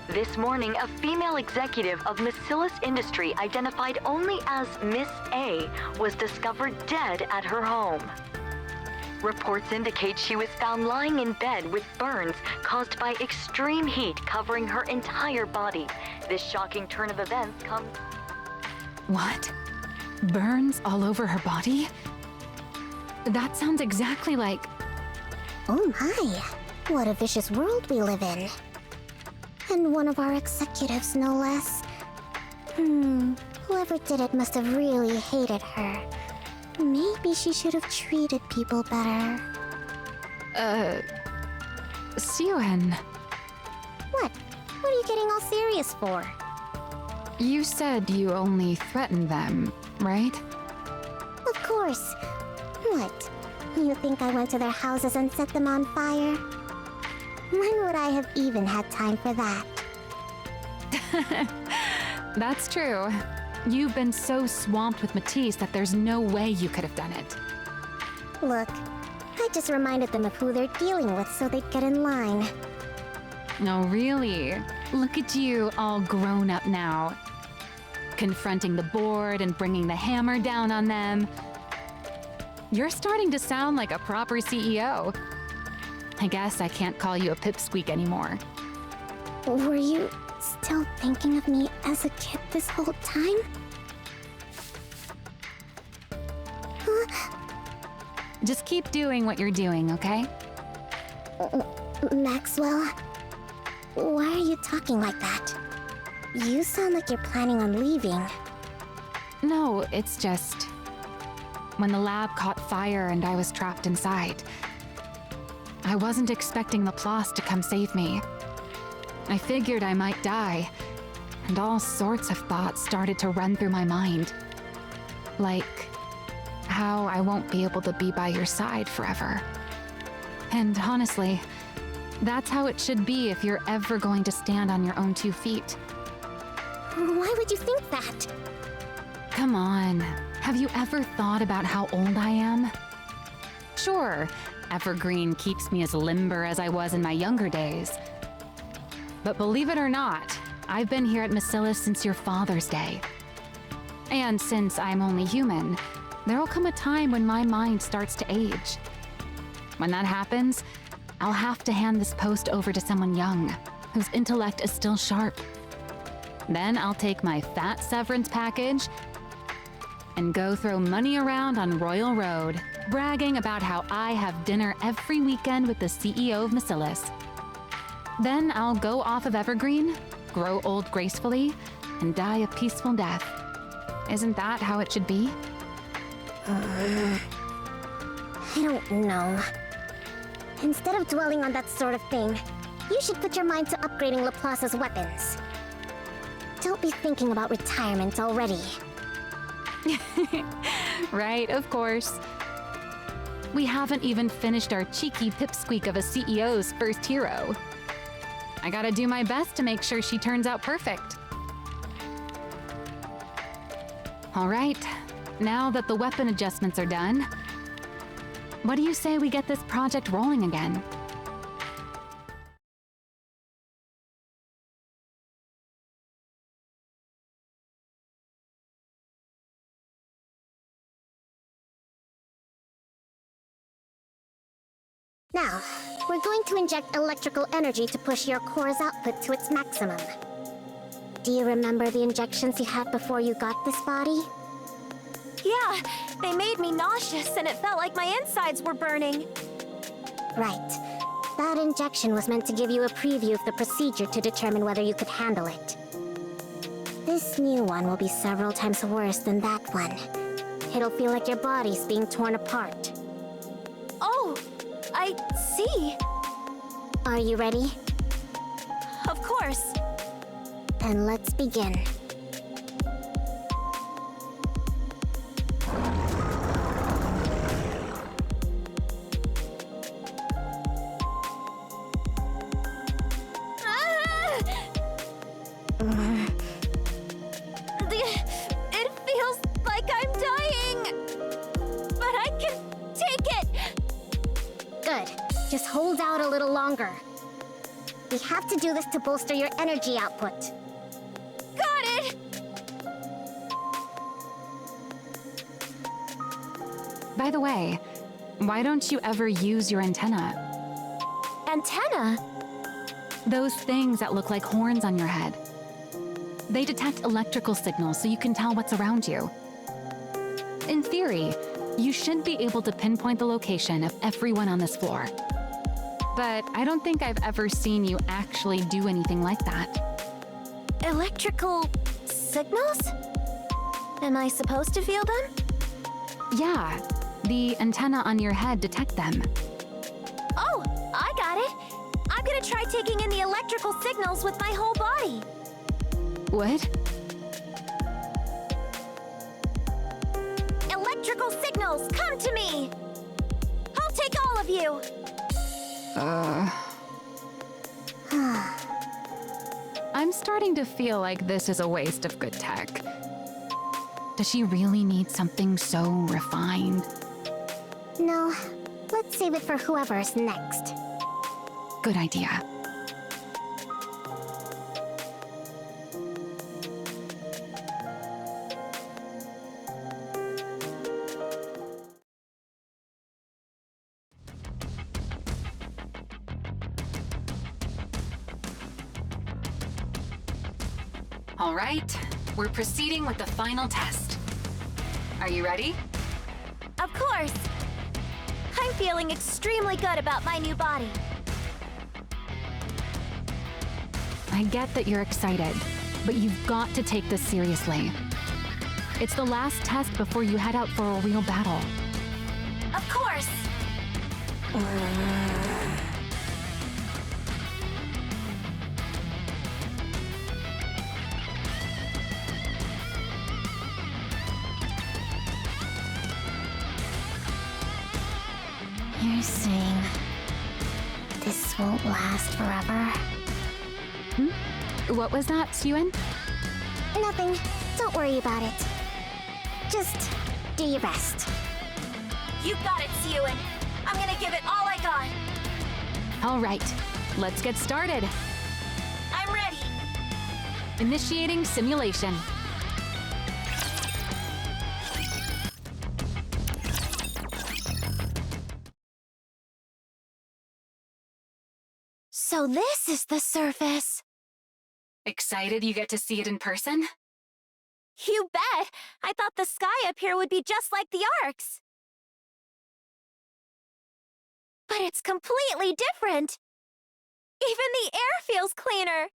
This morning, a female executive of Macillus Industry identified only as Miss A was discovered dead at her home. Reports indicate she was found lying in bed with burns caused by extreme heat covering her entire body. This shocking turn of events comes... What? Burns all over her body? That sounds exactly like... Oh my, what a vicious world we live in. And one of our executives, no less. Whoever did it must have really hated her. Maybe she should have treated people better. Siyun. What? What are you getting all serious for? You said you only threatened them, right? Of course. What? You think I went to their houses and set them on fire? When would I have even had time for that? That's true. You've been so swamped with Matisse that there's no way you could have done it. Look, I just reminded them of who they're dealing with so they'd get in line. Oh, really? Look at you, all grown up now. Confronting the board and bringing the hammer down on them. You're starting to sound like a proper CEO. I guess I can't call you a pipsqueak anymore. Were you still thinking of me as a kid this whole time? Just keep doing what you're doing, okay? Maxwell, why are you talking like that? You sound like you're planning on leaving. No, it's just... when the lab caught fire and I was trapped inside, I wasn't expecting Laplace to come save me. I figured I might die, and all sorts of thoughts started to run through my mind. Like how I won't be able to be by your side forever. And honestly, that's how it should be if you're ever going to stand on your own 2 feet. Why would you think that? Come on. Have you ever thought about how old I am? Sure, Evergreen keeps me as limber as I was in my younger days. But believe it or not, I've been here at Macillus since your father's day. And since I'm only human, there'll come a time when my mind starts to age. When that happens, I'll have to hand this post over to someone young, whose intellect is still sharp. Then I'll take my fat severance package and go throw money around on Royal Road, bragging about how I have dinner every weekend with the CEO of Macillus. Then I'll go off of Evergreen, grow old gracefully, and die a peaceful death. Isn't that how it should be? I don't know. Instead of dwelling on that sort of thing, you should put your mind to upgrading Laplace's weapons. Don't be thinking about retirement already. Right, of course. We haven't even finished our cheeky pipsqueak of a CEO's first hero. I gotta do my best to make sure she turns out perfect. All right, now that the weapon adjustments are done, what do you say we get this project rolling again? Now, we're going to inject electrical energy to push your core's output to its maximum. Do you remember the injections you had before you got this body? Yeah, they made me nauseous and it felt like my insides were burning. Right. That injection was meant to give you a preview of the procedure to determine whether you could handle it. This new one will be several times worse than that one. It'll feel like your body's being torn apart. Oh, I see. Are you ready? Of course. Then let's begin. It feels like I'm dying. But I can take it. Good. Just hold out a little longer. We have to do this to bolster your energy output. Got it! By the way, why don't you ever use your antenna? Antenna? Those things that look like horns on your head. They detect electrical signals so you can tell what's around you. In theory, you should be able to pinpoint the location of everyone on this floor. But I don't think I've ever seen you actually do anything like that. Electrical signals? Am I supposed to feel them? Yeah, the antenna on your head detect them. Oh, I got it. I'm gonna try taking in the electrical signals with my whole body. What? Electrical signals, come to me! I'll take all of you! I'm starting to feel like this is a waste of good tech. Does she really need something so refined? No, let's save it for whoever's next. Good idea. All right, we're proceeding with the final test. Are you ready? Of course! I'm feeling extremely good about my new body. I get that you're excited, but you've got to take this seriously. It's the last test before you head out for a real battle. Of course! You're saying this won't last forever? What was that, Suen? Nothing. Don't worry about it. Just do your best. You got it, Siyun. I'm gonna give it all I got. All right, let's get started. I'm ready. Initiating simulation. So this is the surface. Excited you get to see it in person? You bet! I thought the sky up here would be just like the arcs. But it's completely different. Even the air feels cleaner.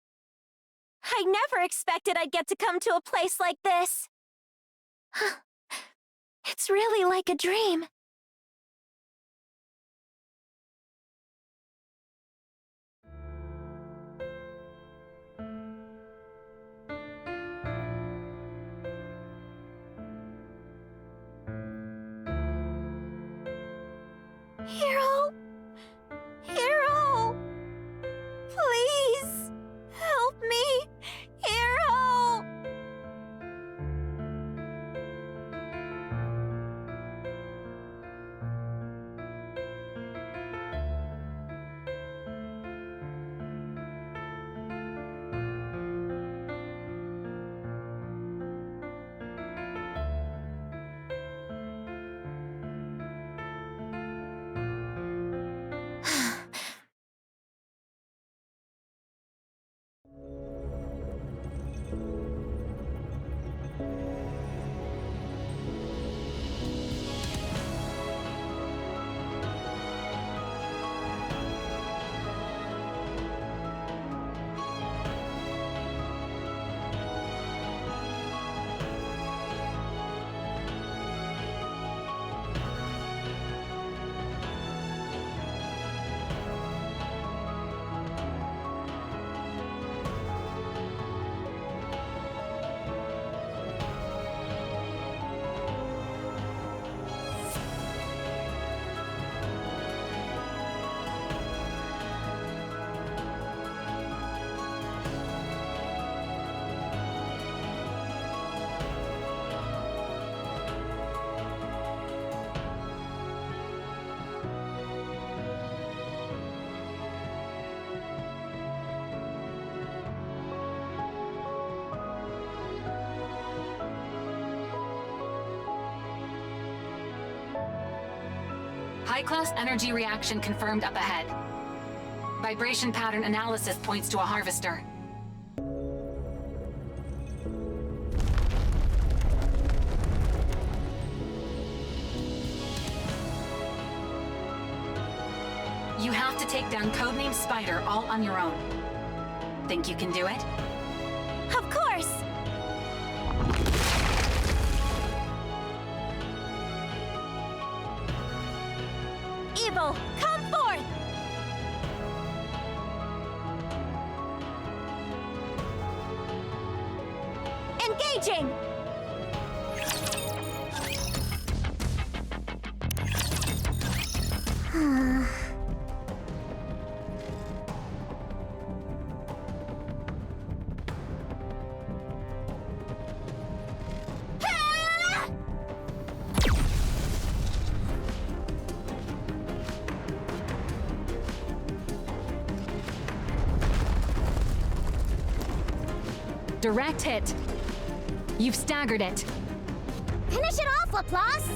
I never expected I'd get to come to a place like this. It's really like a dream. Hero! Hero! Please! Help me! Hero! High-class energy reaction confirmed up ahead. Vibration pattern analysis points to a harvester. You have to take down Codename Spider all on your own. Think you can do it? Of course! Evil, come forth! Engaging! Direct hit. You've staggered it. Finish it off, Laplace!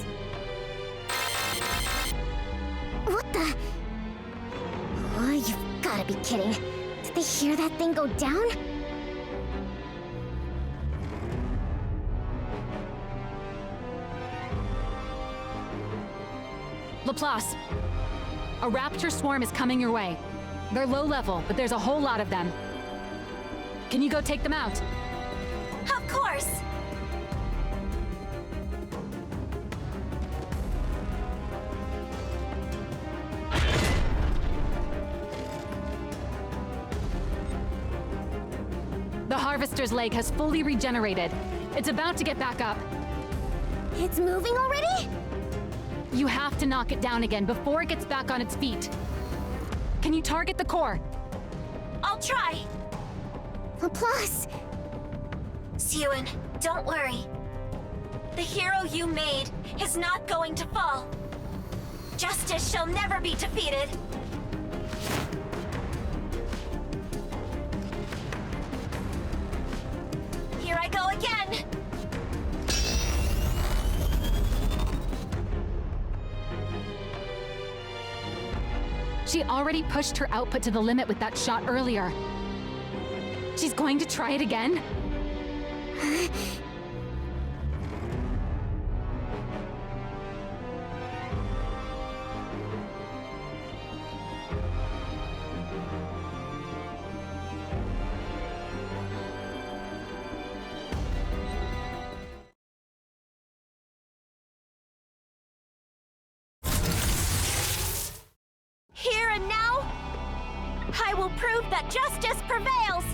What the? Oh, you've gotta be kidding. Did they hear that thing go down? Laplace, a raptor swarm is coming your way. They're low level, but there's a whole lot of them. Can you go take them out? Of course! The harvester's leg has fully regenerated. It's about to get back up. It's moving already? You have to knock it down again before it gets back on its feet. Can you target the core? I'll try! Laplace! Siwon, don't worry. The hero you made is not going to fall. Justice shall never be defeated. Here I go again! She already pushed her output to the limit with that shot earlier. She's going to try it again? Here and now, I will prove that justice prevails!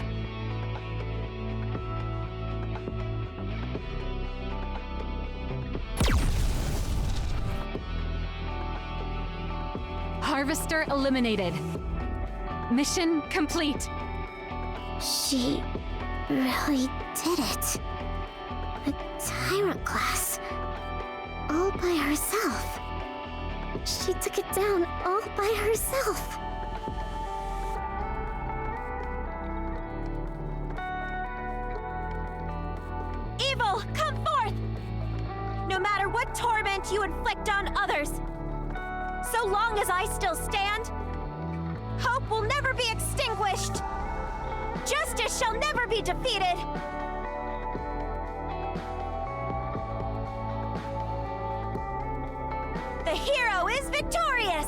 Harvester eliminated. Mission complete. She really did it. A tyrant class. All by herself. She took it down all by herself. Evil, come forth! No matter what torment you inflict on others, so long as I still stand, hope will never be extinguished. Justice shall never be defeated. The hero is victorious!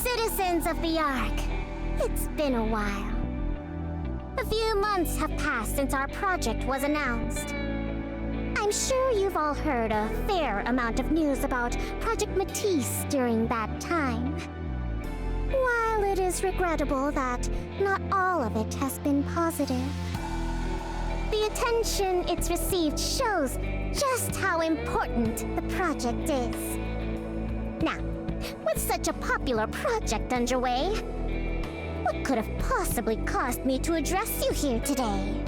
Citizens of the Ark, it's been a while. A few months have passed since our project was announced. I'm sure you've all heard a fair amount of news about Project Matisse during that time. While it is regrettable that not all of it has been positive, the attention it's received shows just how important the project is. Now, with such a popular project underway, what could have possibly caused me to address you here today?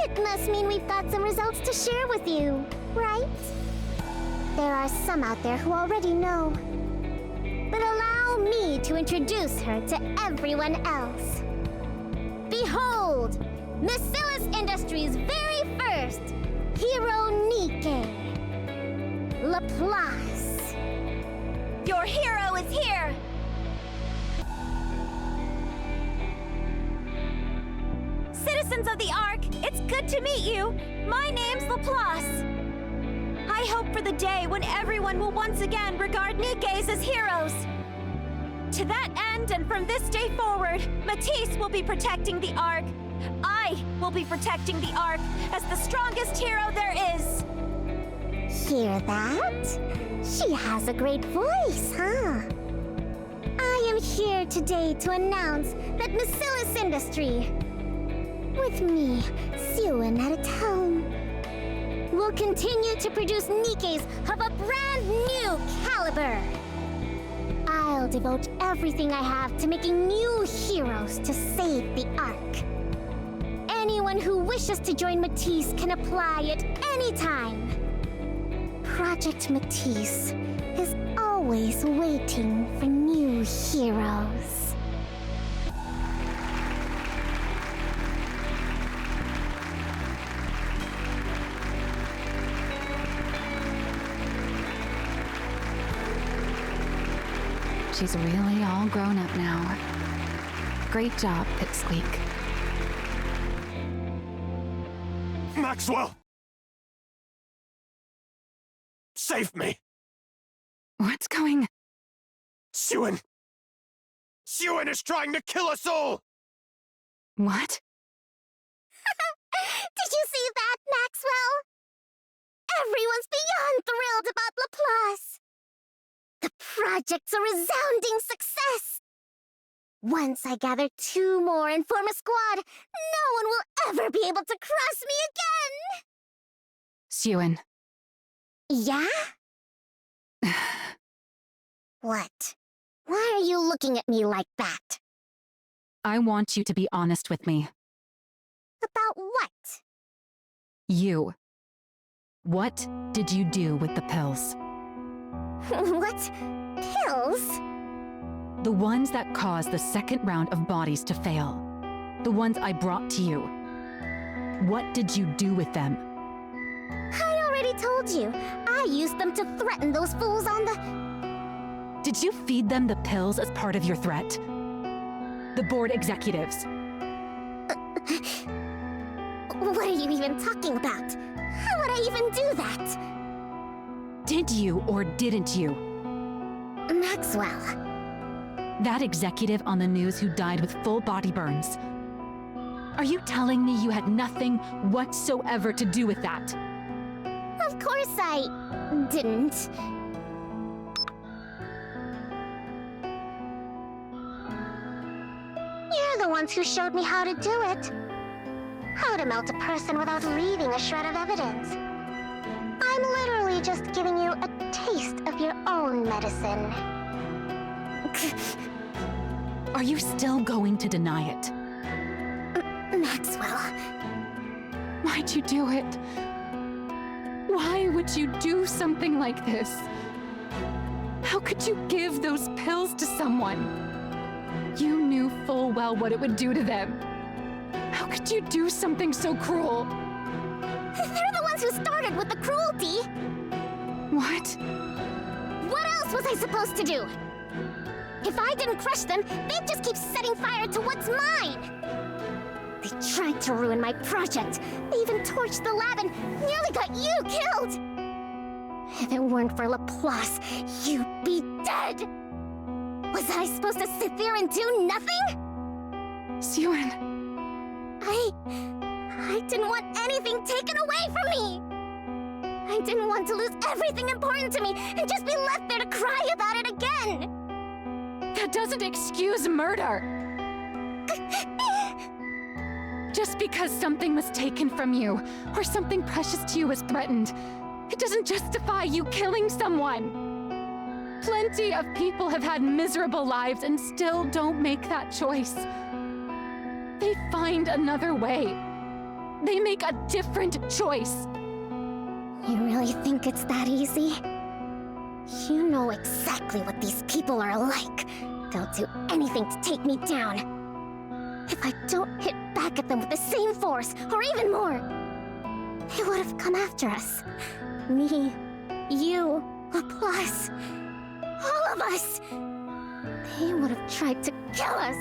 It must mean we've got some results to share with you, right? There are some out there who already know. But allow me to introduce her to everyone else. Behold, Miscella's Industries' very first hero Nikke. Laplace. Your hero is here! Citizens of the Ark, it's good to meet you. My name's Laplace. I hope for the day when everyone will once again regard Nikkes as heroes. To that end, and from this day forward, Matisse will be protecting the Ark. I will be protecting the Ark as the strongest hero there is. Hear that? She has a great voice, huh? I am here today to announce that Miscella's Industry, with me, Siwon at its helm, will continue to produce Nikkes of a brand new caliber. I'll devote everything I have to making new heroes to save the Ark. Anyone who wishes to join Matisse can apply at any time. Project Matisse is always waiting for new heroes. She's really all grown up now. Great job, Pipsqueak. Maxwell! Save me! What's going... Siwon! Siwon is trying to kill us all! What? Did you see that, Maxwell? Everyone's beyond thrilled about Laplace. The project's a resounding success. Once I gather 2 more and form a squad, no one will ever be able to cross me again! Suen. Yeah? What? Why are you looking at me like that? I want you to be honest with me. About what? You. What did you do with the pills? What? Pills? The ones that caused the second round of bodies to fail. The ones I brought to you. What did you do with them? I already told you. I used them to threaten those fools on the... Did you feed them the pills as part of your threat? The board executives. What are you even talking about? How would I even do that? Did you or didn't you? Maxwell. That executive on the news who died with full body burns. Are you telling me you had nothing whatsoever to do with that? Of course I didn't. You're the ones who showed me how to do it. How to melt a person without leaving a shred of evidence. I'm literally just giving you a taste of your own medicine. Are you still going to deny it? Maxwell. Why'd you do it? Why would you do something like this? How could you give those pills to someone? You knew full well what it would do to them. How could you do something so cruel? They're the ones who started with the cruelty! What? What else was I supposed to do? If I didn't crush them, they'd just keep setting fire to what's mine! They tried to ruin my project. They even torched the lab and nearly got you killed! If it weren't for Laplace, you'd be dead! Was I supposed to sit there and do nothing? Suen. I didn't want anything taken away from me! I didn't want to lose everything important to me and just be left there to cry about it again! That doesn't excuse murder! Just because something was taken from you, or something precious to you was threatened, it doesn't justify you killing someone! Plenty of people have had miserable lives and still don't make that choice. They find another way. They make a different choice. You really think it's that easy? You know exactly what these people are like. They'll do anything to take me down. If I don't hit back at them with the same force, or even more, they would have come after us. Me, you, Laplace, all of us. They would have tried to kill us.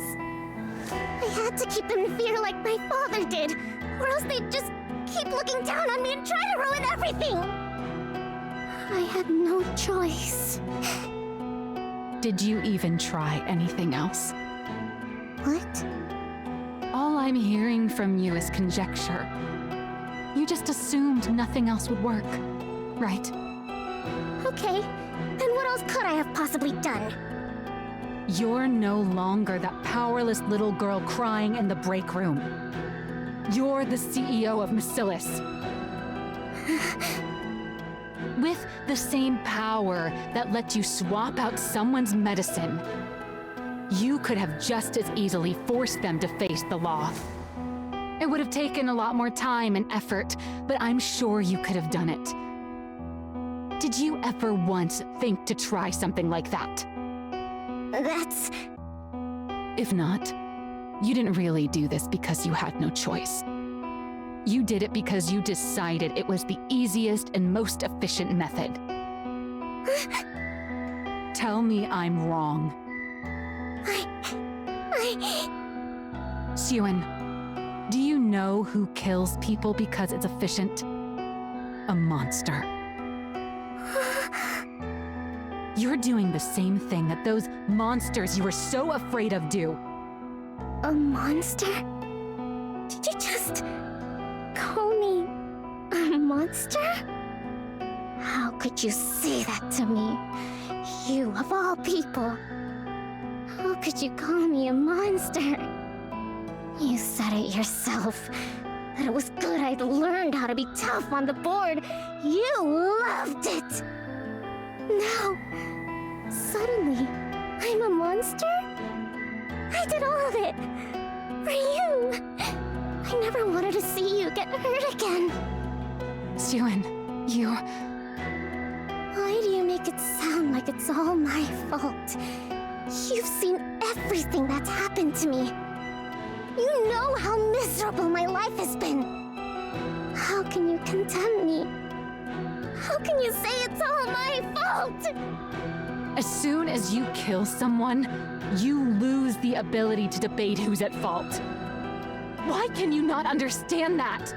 I had to keep them in fear like my father did, or else they'd just keep looking down on me and try to ruin everything. I had no choice. Did you even try anything else? What? All I'm hearing from you is conjecture. You just assumed nothing else would work, right? Okay, then what else could I have possibly done? You're no longer that powerless little girl crying in the break room. You're the CEO of Macilis. With the same power that lets you swap out someone's medicine, you could have just as easily forced them to face the law. It would have taken a lot more time and effort, but I'm sure you could have done it. Did you ever once think to try something like that? That's... If not, you didn't really do this because you had no choice. You did it because you decided it was the easiest and most efficient method. Tell me I'm wrong. Suen, do you know who kills people because it's efficient? A monster. You're doing the same thing that those monsters you were so afraid of do. A monster? Did you just call me a monster? How could you say that to me? You of all people. How could you call me a monster? You said it yourself. That it was good I'd learned how to be tough on the board. You loved it! Now, suddenly, I'm a monster? I did all of it for you. I never wanted to see you get hurt again. Suin, you... Why do you make it sound like it's all my fault? You've seen everything that's happened to me. You know how miserable my life has been. How can you condemn me? How can you say it's all my fault? As soon as you kill someone, you lose the ability to debate who's at fault. Why can you not understand that?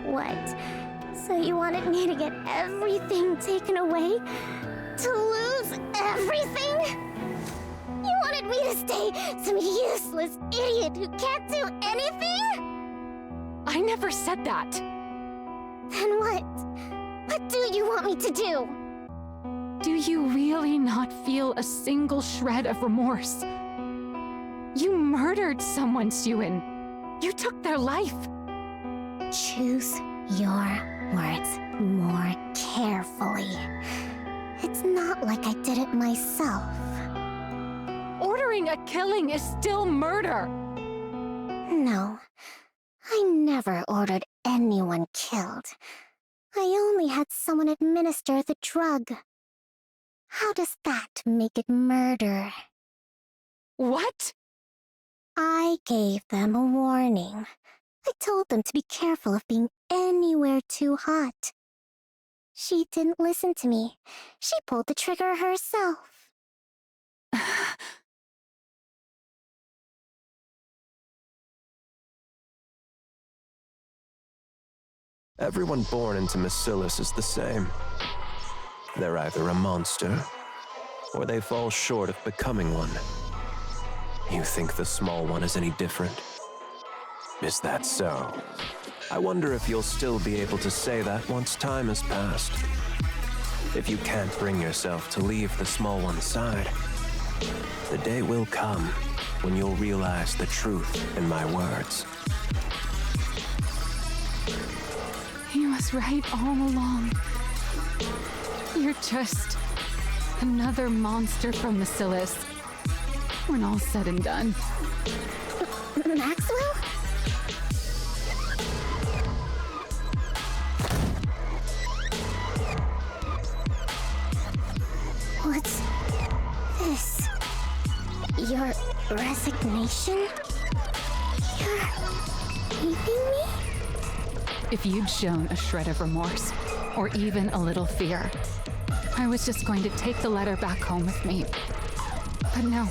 What? So you wanted me to get everything taken away? To lose everything? You wanted me to stay some useless idiot who can't do anything? I never said that. Then what? What do you want me to do? Do you really not feel a single shred of remorse? You murdered someone, Suin. You took their life. Choose your words more carefully. It's not like I did it myself. Ordering a killing is still murder! No, I never ordered anyone killed. I only had someone administer the drug. How does that make it murder? What? I gave them a warning. I told them to be careful of being anywhere too hot. She didn't listen to me. She pulled the trigger herself. Everyone born into Bacillus is the same. They're either a monster, or they fall short of becoming one. You think the small one is any different? Is that so? I wonder if you'll still be able to say that once time has passed. If you can't bring yourself to leave the small one's side, the day will come when you'll realize the truth in my words. He was right all along. You're just another monster from Bacillus. When all's said and done. Maxwell? What's this? Your resignation? You're leaving me? If you'd shown a shred of remorse, or even a little fear, I was just going to take the letter back home with me. But no.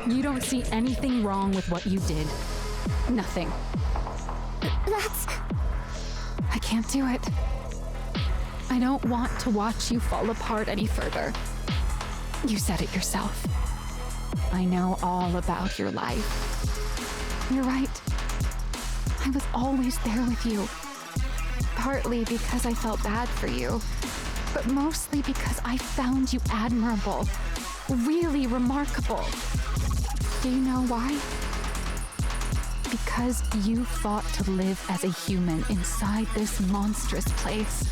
You don't see anything wrong with what you did. Nothing. That's... I can't do it. I don't want to watch you fall apart any further. You said it yourself. I know all about your life. You're right. I was always there with you. Partly because I felt bad for you, but mostly because I found you admirable. Really remarkable. Do you know why? Because you fought to live as a human inside this monstrous place.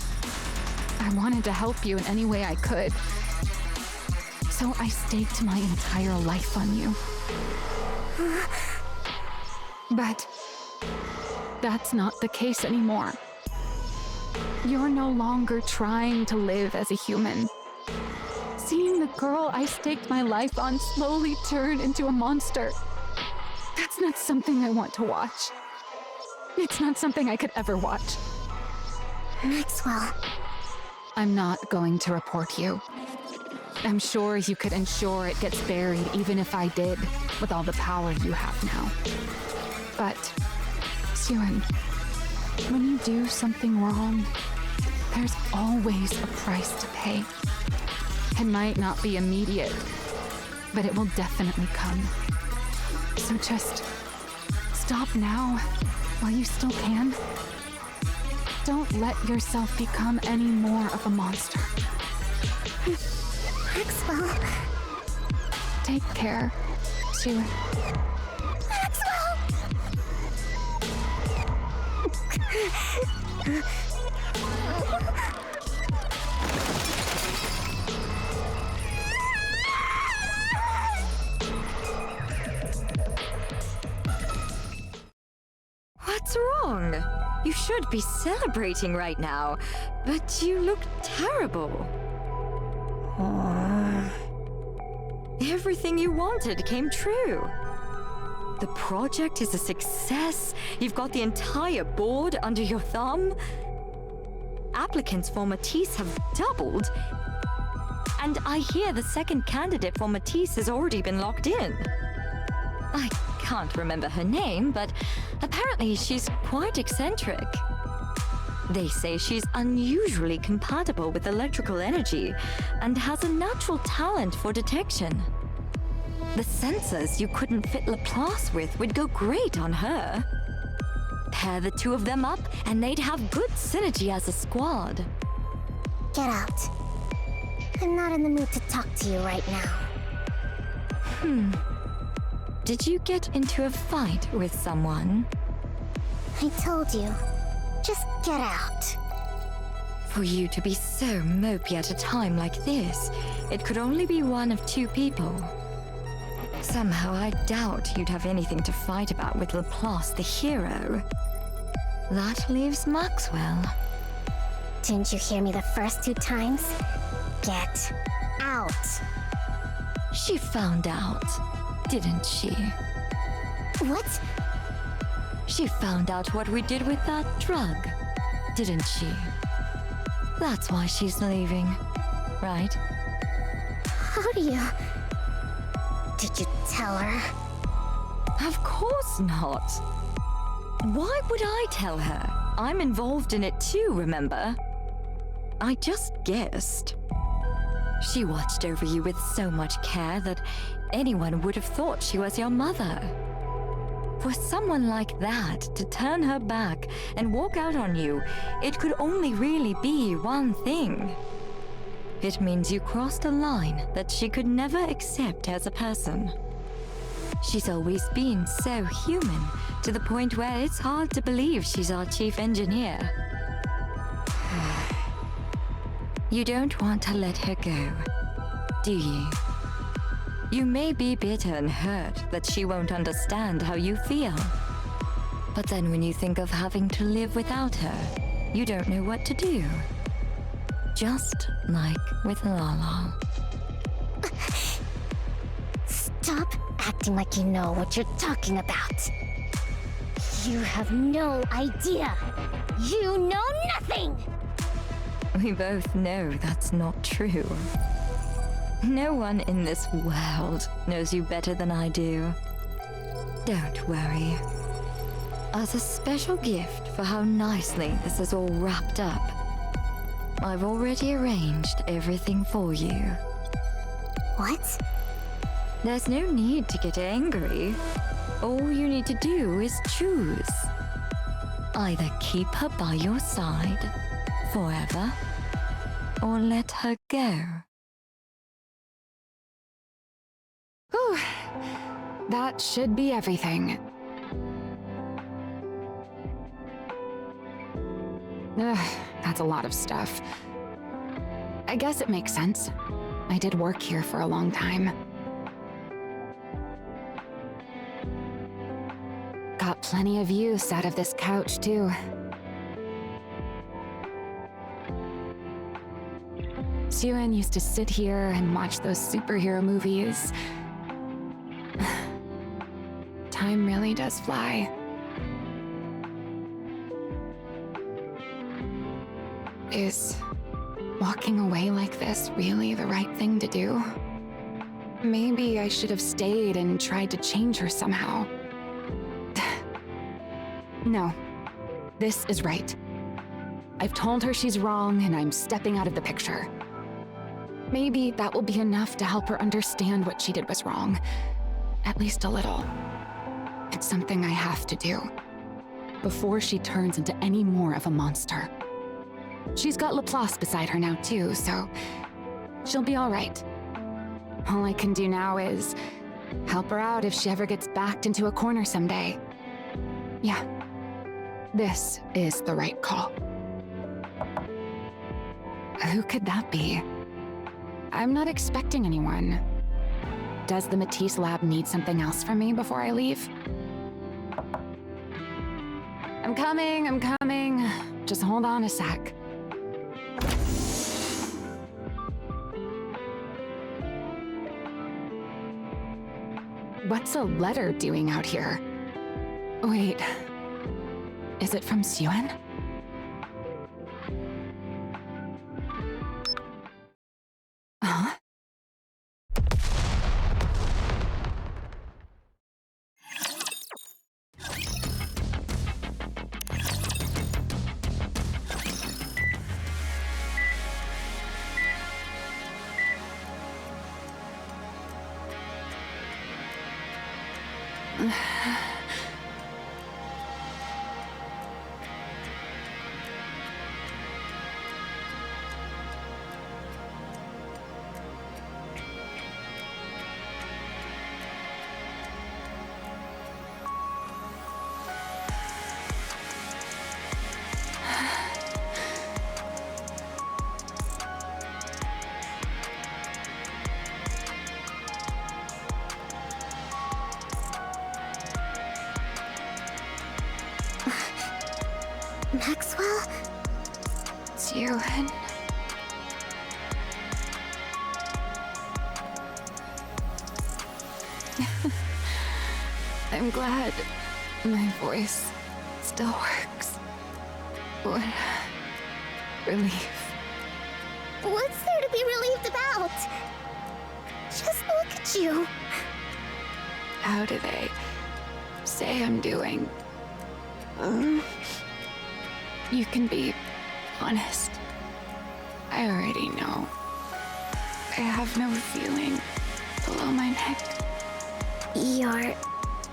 I wanted to help you in any way I could. So I staked my entire life on you. But that's not the case anymore. You're no longer trying to live as a human. Seeing the girl I staked my life on slowly turn into a monster, that's not something I want to watch. It's not something I could ever watch. Maxwell. I'm not going to report you. I'm sure you could ensure it gets buried even if I did, with all the power you have now. But, Suin, when you do something wrong, there's always a price to pay. It might not be immediate, but it will definitely come. So just stop now while you still can. Don't let yourself become any more of a monster. Maxwell. Take care, too. Maxwell! What's wrong? You should be celebrating right now, but you look terrible. Everything you wanted came true. The project is a success. You've got the entire board under your thumb. Applicants for Matisse have doubled. And I hear the second candidate for Matisse has already been locked in. I can't remember her name, but apparently she's quite eccentric. They say she's unusually compatible with electrical energy and has a natural talent for detection. The sensors you couldn't fit Laplace with would go great on her. Pair the two of them up and they'd have good synergy as a squad. Get out. I'm not in the mood to talk to you right now. Did you get into a fight with someone? I told you. Just get out. For you to be so mopey at a time like this, it could only be one of two people. Somehow I doubt you'd have anything to fight about with Laplace the hero. That leaves Maxwell. Didn't you hear me the first 2 times? Get out. She found out, didn't she? What? She found out what we did with that drug, didn't she? That's why she's leaving, right? How do you... Did you tell her? Of course not. Why would I tell her? I'm involved in it too, remember? I just guessed. She watched over you with so much care that anyone would have thought she was your mother. For someone like that to turn her back and walk out on you, it could only really be one thing. It means you crossed a line that she could never accept as a person. She's always been so human, to the point where it's hard to believe she's our chief engineer. You don't want to let her go, do you? You may be bitter and hurt that she won't understand how you feel. But then when you think of having to live without her, you don't know what to do. Just like with Lala. Stop acting like you know what you're talking about. You have no idea. You know nothing! We both know that's not true. No one in this world knows you better than I do. Don't worry. As a special gift for how nicely this is all wrapped up, I've already arranged everything for you. What? There's no need to get angry. All you need to do is choose. Either keep her by your side forever, or let her go. Whew. That should be everything. Ugh, that's a lot of stuff. I guess it makes sense. I did work here for a long time. Got plenty of use out of this couch, too. Suen used to sit here and watch those superhero movies. Time really does fly. Is walking away like this really the right thing to do? Maybe I should have stayed and tried to change her somehow. No, this is right. I've told her she's wrong and I'm stepping out of the picture. Maybe that will be enough to help her understand what she did was wrong. At least a little. It's something I have to do. Before she turns into any more of a monster. She's got Laplace beside her now too, so she'll be all right. All I can do now is help her out if she ever gets backed into a corner someday. Yeah, this is the right call. Who could that be? I'm not expecting anyone. Does the Matisse lab need something else from me before I leave? I'm coming. Just hold on a sec. What's a letter doing out here? Wait, is it from Suen? Huh? Maxwell? Suen. I'm glad my voice still works. What relief. What's there to be relieved about? Just look at you. How do they say I'm doing? You can be honest. I already know. I have no feeling below my neck. Your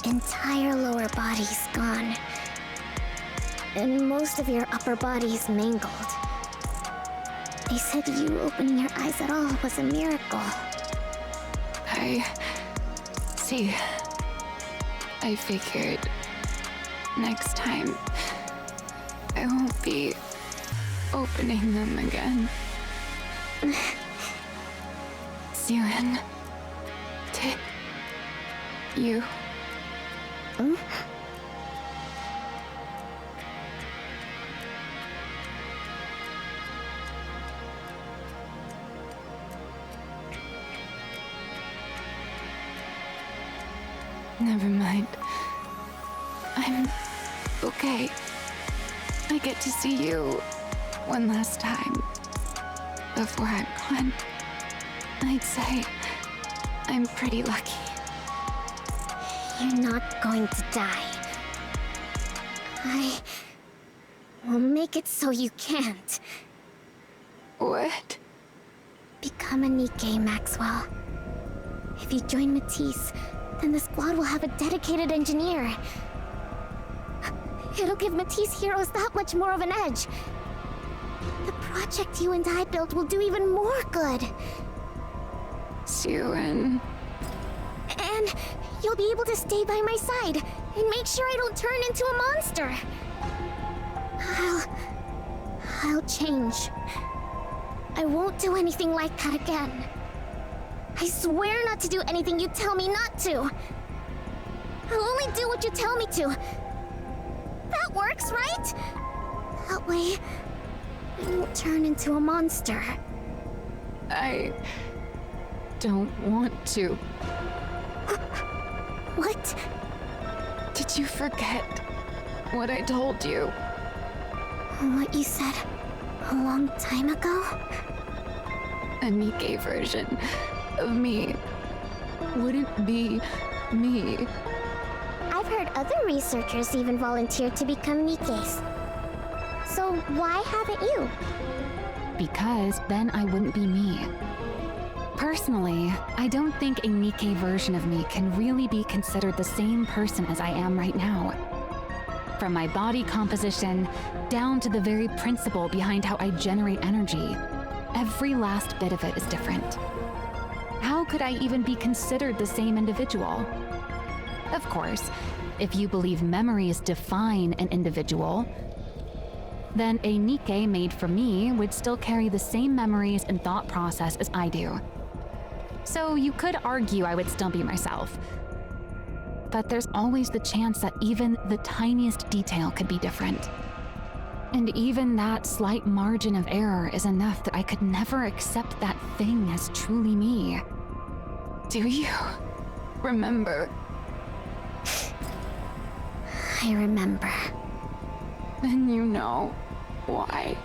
entire lower body's gone. And most of your upper body's mangled. They said you opening your eyes at all was a miracle. I see. I figured next time I won't be opening them again. Suen, did you? Never mind. I'm okay. I get to see you one last time before I'm gone. I'd say I'm pretty lucky. You're not going to die. I will make it so you can't. What? Become a Nikke, Maxwell. If you join Matisse, then the squad will have a dedicated engineer. It'll give Matisse heroes that much more of an edge. The project you and I built will do even more good. Suen. And you'll be able to stay by my side and make sure I don't turn into a monster. I'll change. I won't do anything like that again. I swear not to do anything you tell me not to. I'll only do what you tell me to. That works, right? That way, I won't turn into a monster. I don't want to. What? Did you forget what I told you? What you said a long time ago? A Nikke version of me wouldn't be me. I've heard other researchers even volunteer to become Nikkes. So why haven't you? Because then I wouldn't be me. Personally, I don't think a Nikke version of me can really be considered the same person as I am right now. From my body composition down to the very principle behind how I generate energy, every last bit of it is different. How could I even be considered the same individual? Of course, if you believe memories define an individual, then a Nikke made for me would still carry the same memories and thought process as I do. So you could argue I would still be myself. But there's always the chance that even the tiniest detail could be different. And even that slight margin of error is enough that I could never accept that thing as truly me. Do you remember? I remember. Then you know why.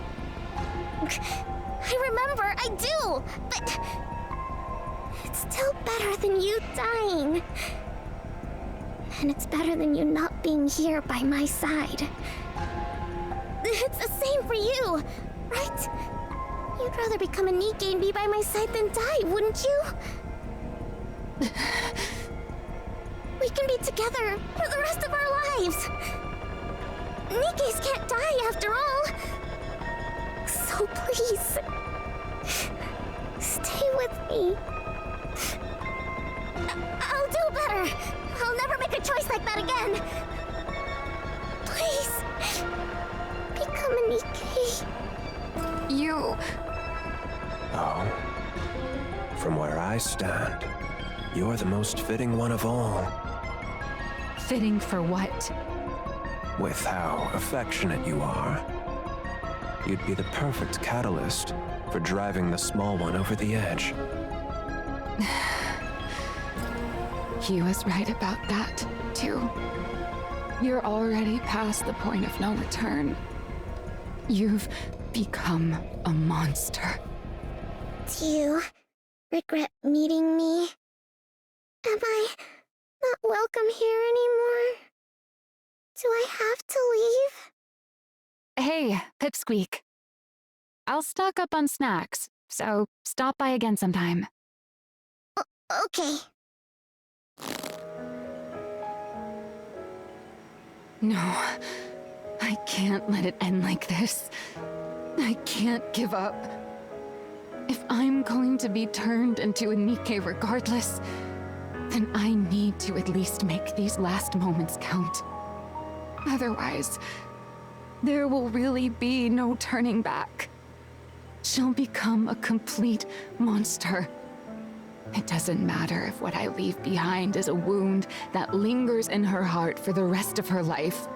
I remember, I do! But it's still better than you dying. And it's better than you not being here by my side. It's the same for you, right? You'd rather become a Nikke and be by my side than die, wouldn't you? We can be together for the rest of our lives. Nikkes can't die after all. So please, stay with me. I'll do better. I'll never make a choice like that again. Please, become a Nikke. You... Oh. From where I stand, you're the most fitting one of all. Fitting for what? With how affectionate you are. You'd be the perfect catalyst for driving the small one over the edge. He was right about that, too. You're already past the point of no return. You've become a monster. Do you regret meeting me? Am I not welcome here anymore? Do I have to leave? Hey, Pipsqueak. I'll stock up on snacks, so stop by again sometime. Okay. No, I can't let it end like this. I can't give up. If I'm going to be turned into a Nikke regardless, then I need to at least make these last moments count. Otherwise, there will really be no turning back. She'll become a complete monster. It doesn't matter if what I leave behind is a wound that lingers in her heart for the rest of her life.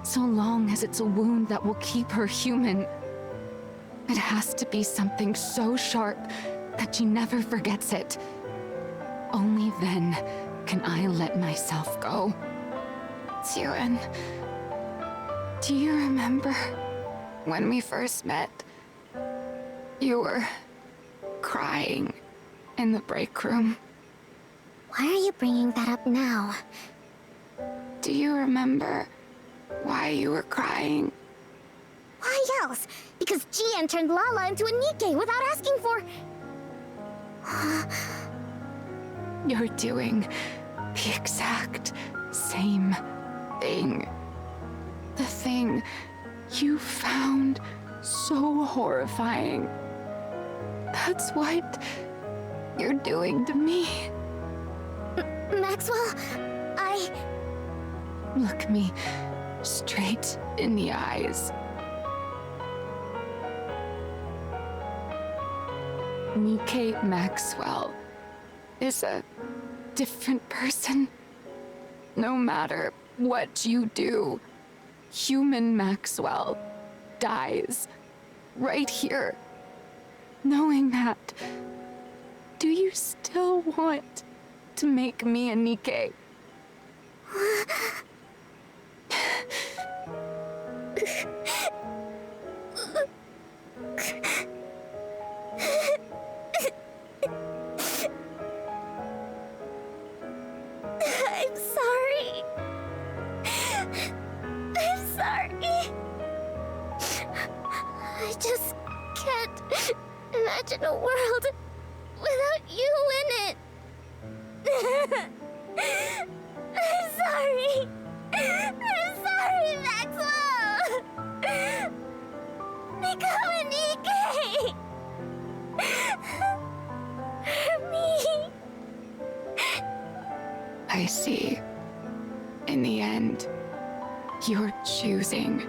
So long as it's a wound that will keep her human. It has to be something so sharp that she never forgets it. Only then can I let myself go. Xiuan, do you remember when we first met? You were crying in the break room. Why are you bringing that up now? Do you remember why you were crying? Why else? Because Jian turned Lala into a Nikke without asking for... You're doing the exact same thing. The thing you found so horrifying. That's what you're doing to me. Maxwell, I... Look me straight in the eyes. Nikke Maxwell is a different person. No matter what you do, human Maxwell dies right here. Knowing that, do you still want to make me a Nikke? I'm sorry. I'm sorry. I just can't imagine a world without you in it. I'm sorry. I'm sorry, Maxwell. Become a Nikke. For me. I see. In the end, you're choosing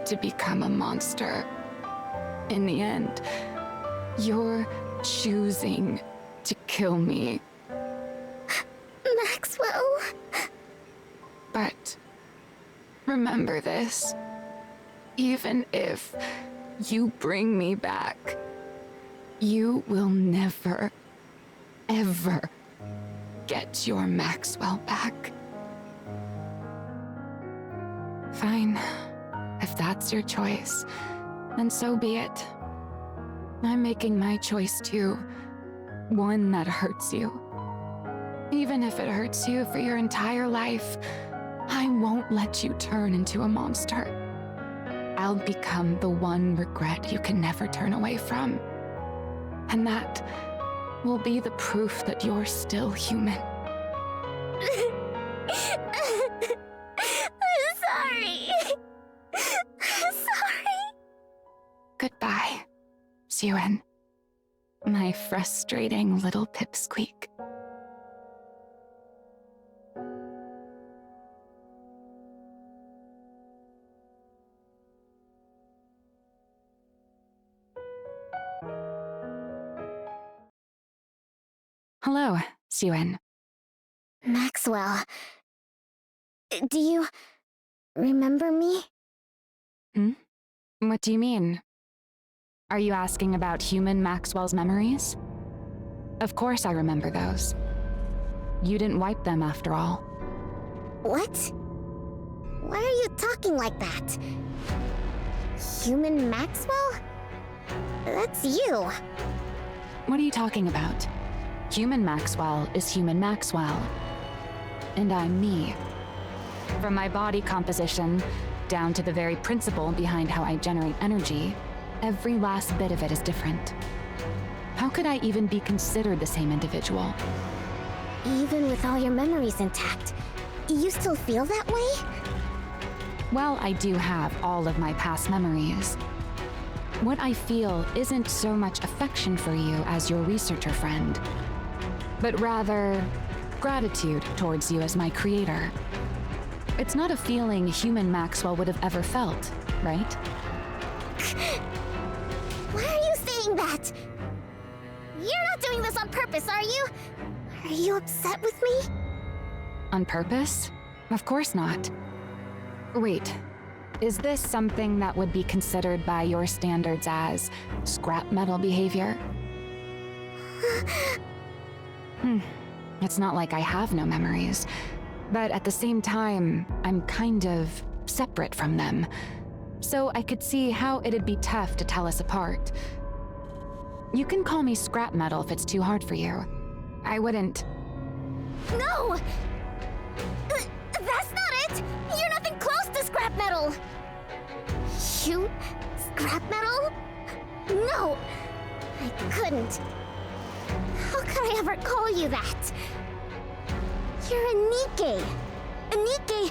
to become a monster. In the end, you're choosing to kill me. Maxwell. But remember this. Even if you bring me back, you will never, ever get your Maxwell back. Fine. If that's your choice, then so be it. I'm making my choice too. One that hurts you. Even if it hurts you for your entire life, I won't let you turn into a monster. I'll become the one regret you can never turn away from. And that will be the proof that you're still human. I'm sorry. I'm sorry. Goodbye, Suen. My frustrating little pipsqueak. Hello, Suen. Maxwell. Do you remember me? What do you mean? Are you asking about human Maxwell's memories? Of course I remember those. You didn't wipe them after all. What? Why are you talking like that? Human Maxwell? That's you. What are you talking about? Human Maxwell is human Maxwell. And I'm me. From my body composition, down to the very principle behind how I generate energy, every last bit of it is different. How could I even be considered the same individual? Even with all your memories intact, you still feel that way? Well, I do have all of my past memories. What I feel isn't so much affection for you as your researcher friend, but rather gratitude towards you as my creator. It's not a feeling human Maxwell would have ever felt, right? Why are you saying that? You're not doing this on purpose, are you? Are you upset with me? On purpose? Of course not. Wait, is this something that would be considered by your standards as scrap metal behavior? It's not like I have no memories, but at the same time, I'm kind of separate from them. So I could see how it'd be tough to tell us apart. You can call me scrap metal if it's too hard for you. I wouldn't... No! That's not it! You're nothing close to scrap metal! You? Scrap metal? No! I couldn't. How could I ever call you that? You're a Nikke. A Nikke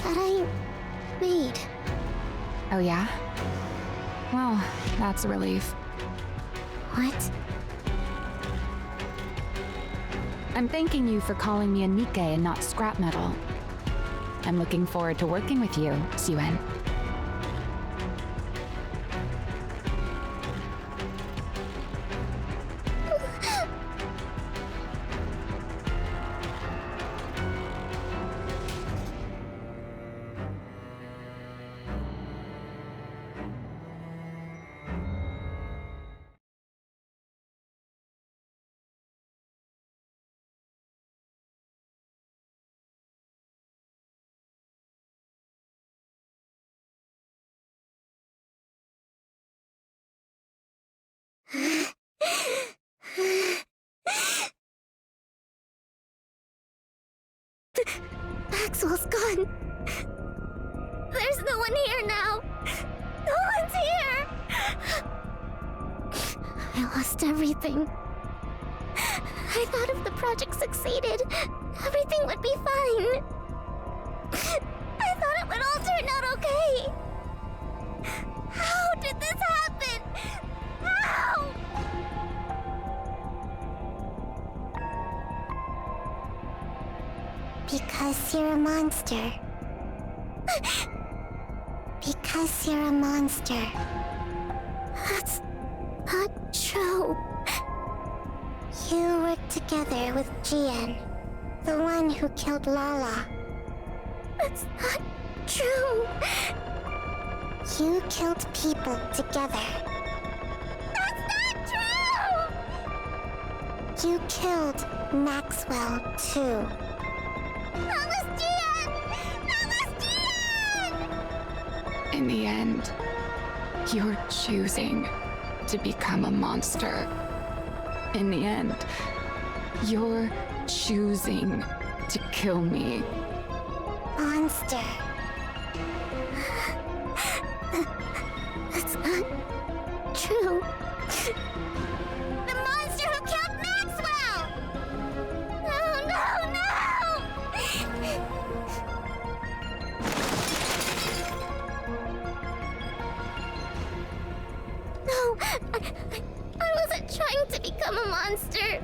that I made. Oh yeah? Well, that's a relief. What? I'm thanking you for calling me a Nikke and not scrap metal. I'm looking forward to working with you, Suen. Maxwell's gone. There's no one here now. No one's here. I lost everything. I thought if the project succeeded, everything would be fine. I thought it would all turn out okay. How did this happen? How? you're a monster. Because you're a monster. That's not true. You worked together with Jian, the one who killed Lala. That's not true. You killed people together. That's not true! You killed Maxwell, too. That was Jian! That was Jian! In the end, you're choosing to become a monster. In the end, you're choosing to kill me. Monster. That's not true. The monster who killed Maxwell! No, no, no! No, I wasn't trying to become a monster.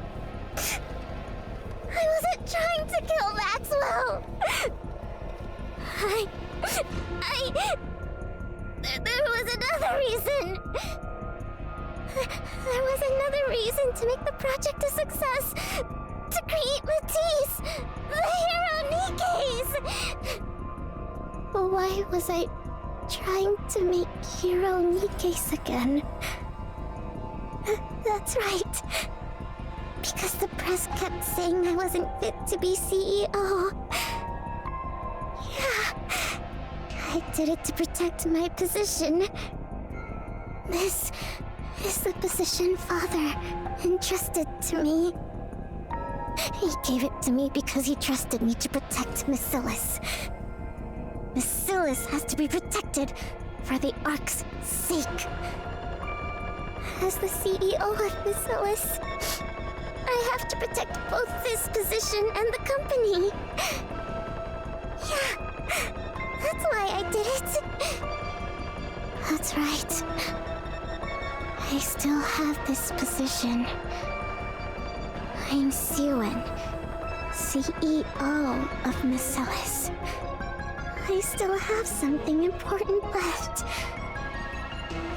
I wasn't trying to kill Maxwell. There was another reason. There was another reason to make the project a success. To create Matisse, the hero Nikke's. But why was I trying to make hero Nikke's again? That's right. Because the press kept saying I wasn't fit to be CEO. Yeah. I did it to protect my position. This is the position Father entrusted to me. He gave it to me because he trusted me to protect Miscellus. Miscellus has to be protected for the Ark's sake. As the CEO of Miscellus, I have to protect both this position and the company. Yeah, that's why I did it. That's right. I still have this position. I'm Suen, CEO of Miscellus. I still have something important left.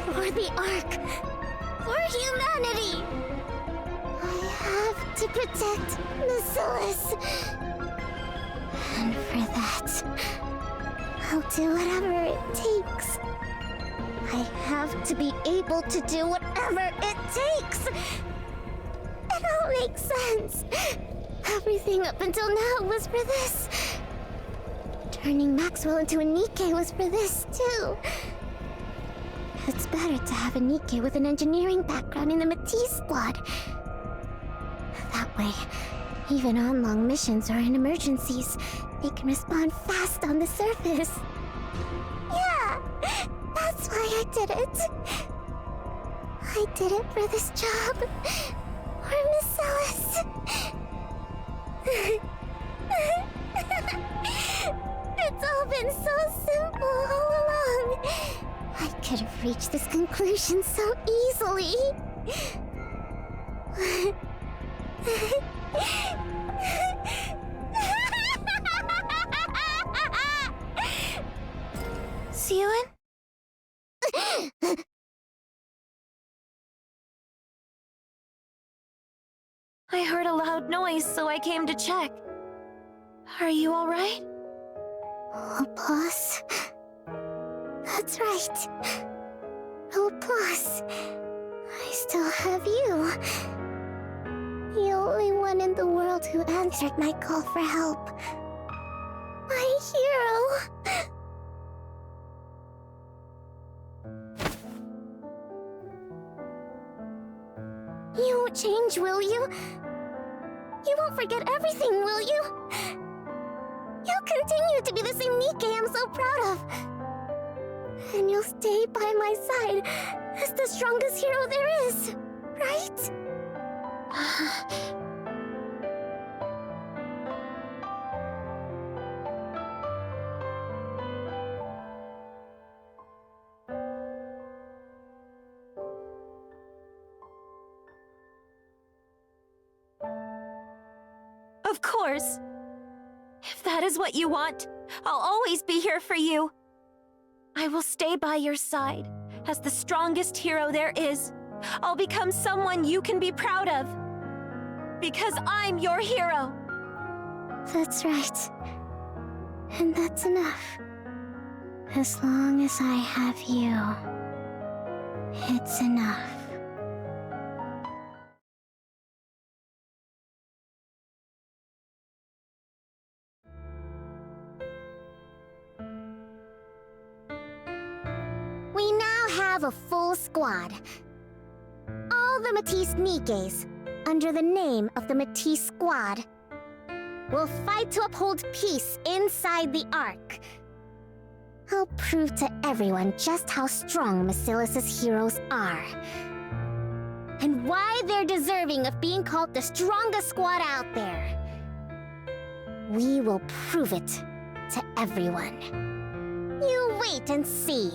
For the Ark. For humanity. I have to protect Miscellus. And for that, I'll do whatever it takes. I have to be able to do whatever it takes. It all makes sense. Everything up until now was for this. Turning Maxwell into a Nikke was for this, too. It's better to have a Nikke with an engineering background in the Matisse squad. That way, even on long missions or in emergencies, they can respond fast on the surface. Yeah, that's why I did it. I did it for this job. For Miscellus. It's all been so simple all along. I could have reached this conclusion so easily. Suen? I heard a loud noise, so I came to check. Are you all right? Oh, boss. That's right. Oh, boss. I still have you. The only one in the world who answered my call for help. My hero. You won't change, will you? You won't forget everything, will you? You'll continue to be the same Nikke I'm so proud of. And you'll stay by my side as the strongest hero there is, right? Of course. If If that is what you want, I'll always be here for you. I will stay by your side as the strongest hero there is. I'll become someone you can be proud of. Because I'm your hero. That's right. And that's enough. As long as I have you, it's enough. We now have a full squad. All the Matisse Nikkes, under the name of the Matisse Squad, will fight to uphold peace inside the Ark. I'll prove to everyone just how strong Basilis's heroes are. And why they're deserving of being called the strongest squad out there. We will prove it to everyone. You wait and see.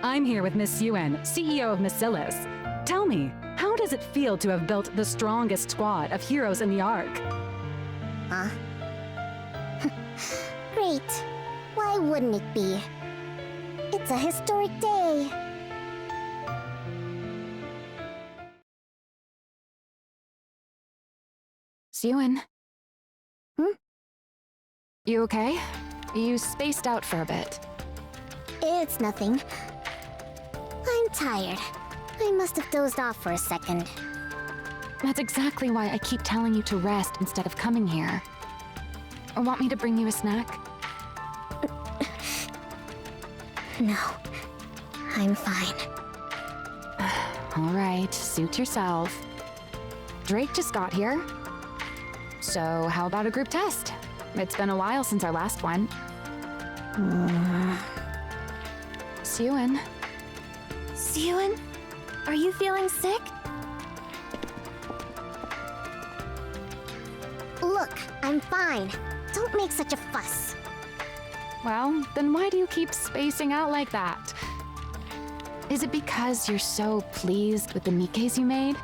I'm here with Miss Yuen, CEO of Basilis. Tell me, how does it feel to have built the strongest squad of heroes in the Ark? Huh? Great. Why wouldn't it be? It's a historic day. Yuen? Hmm? You okay? You spaced out for a bit. It's nothing. I'm tired. I must have dozed off for a second. That's exactly why I keep telling you to rest instead of coming here. Or want me to bring you a snack? No. I'm fine. All right, suit yourself. Drake just got here. So how about a group test? It's been a while since our last one. Yuen. Yuen, are you feeling sick? Look, I'm fine. Don't make such a fuss. Well, then why do you keep spacing out like that? Is it because you're so pleased with the Nikkes you made?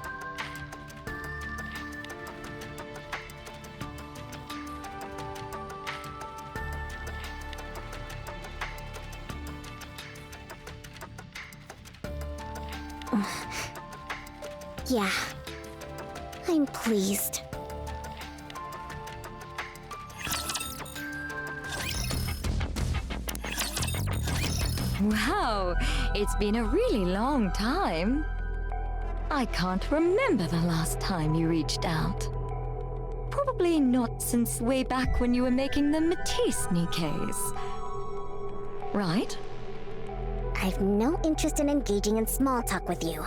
Yeah. I'm pleased. Wow, it's been a really long time. I can't remember the last time you reached out. Probably not since way back when you were making the Matisse Nikkes. Right? I've no interest in engaging in small talk with you.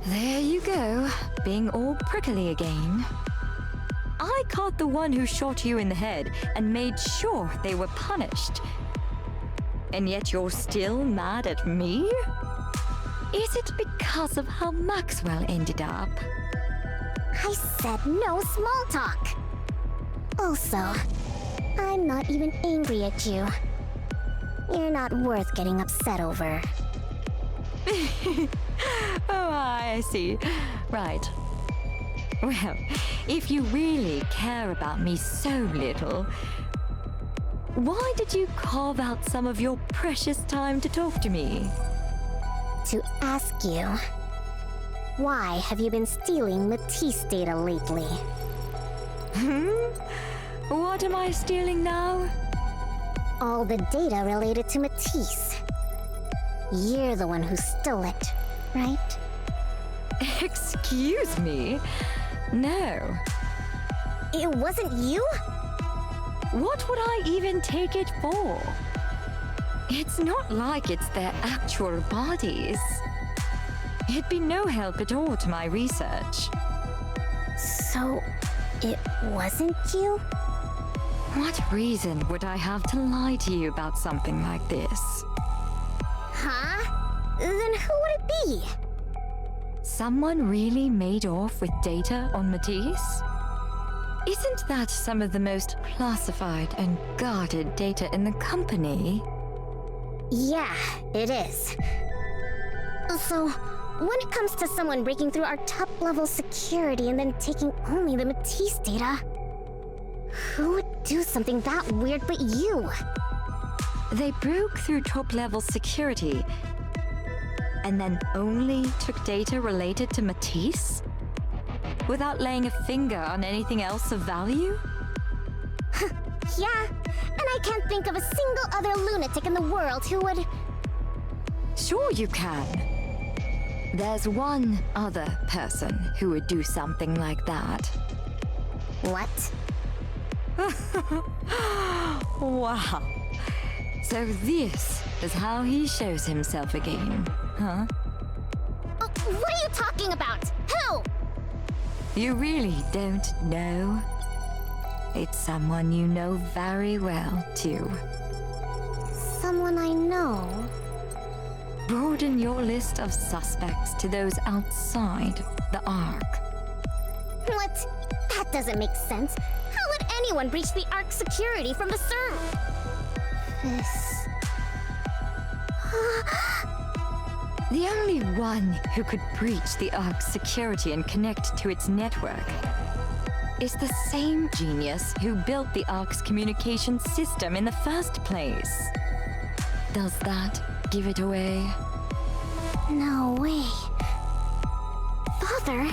There you go, being all prickly again. I caught the one who shot you in the head and made sure they were punished. And yet you're still mad at me? Is it because of how Maxwell ended up? I said no small talk. Also, I'm not even angry at you. You're not worth getting upset over. Oh, I see. Right. Well, if you really care about me so little, why did you carve out some of your precious time to talk to me? To ask you, why have you been stealing Matisse data lately? What am I stealing now? All the data related to Matisse. You're the one who stole it, right? Excuse me? No. It wasn't you? What would I even take it for? It's not like it's their actual bodies. It'd be no help at all to my research. So, it wasn't you? What reason would I have to lie to you about something like this? Huh? Then who would it be? Someone really made off with data on Matisse? Isn't that some of the most classified and guarded data in the company? Yeah, it is. So, when it comes to someone breaking through our top-level security and then taking only the Matisse data, who would do something that weird but you? They broke through top-level security and then only took data related to Matisse? Without laying a finger on anything else of value? Yeah, and I can't think of a single other lunatic in the world who would... Sure you can. There's one other person who would do something like that. What? Wow. So this is how he shows himself again, huh? What are you talking about? Who? You really don't know? It's someone you know very well, too. Someone I know? Broaden your list of suspects to those outside the Ark. What? That doesn't make sense. How would anyone breach the Ark security from the surface? The only one who could breach the Ark's security and connect to its network is the same genius who built the Ark's communication system in the first place. Does that give it away? No way. Father?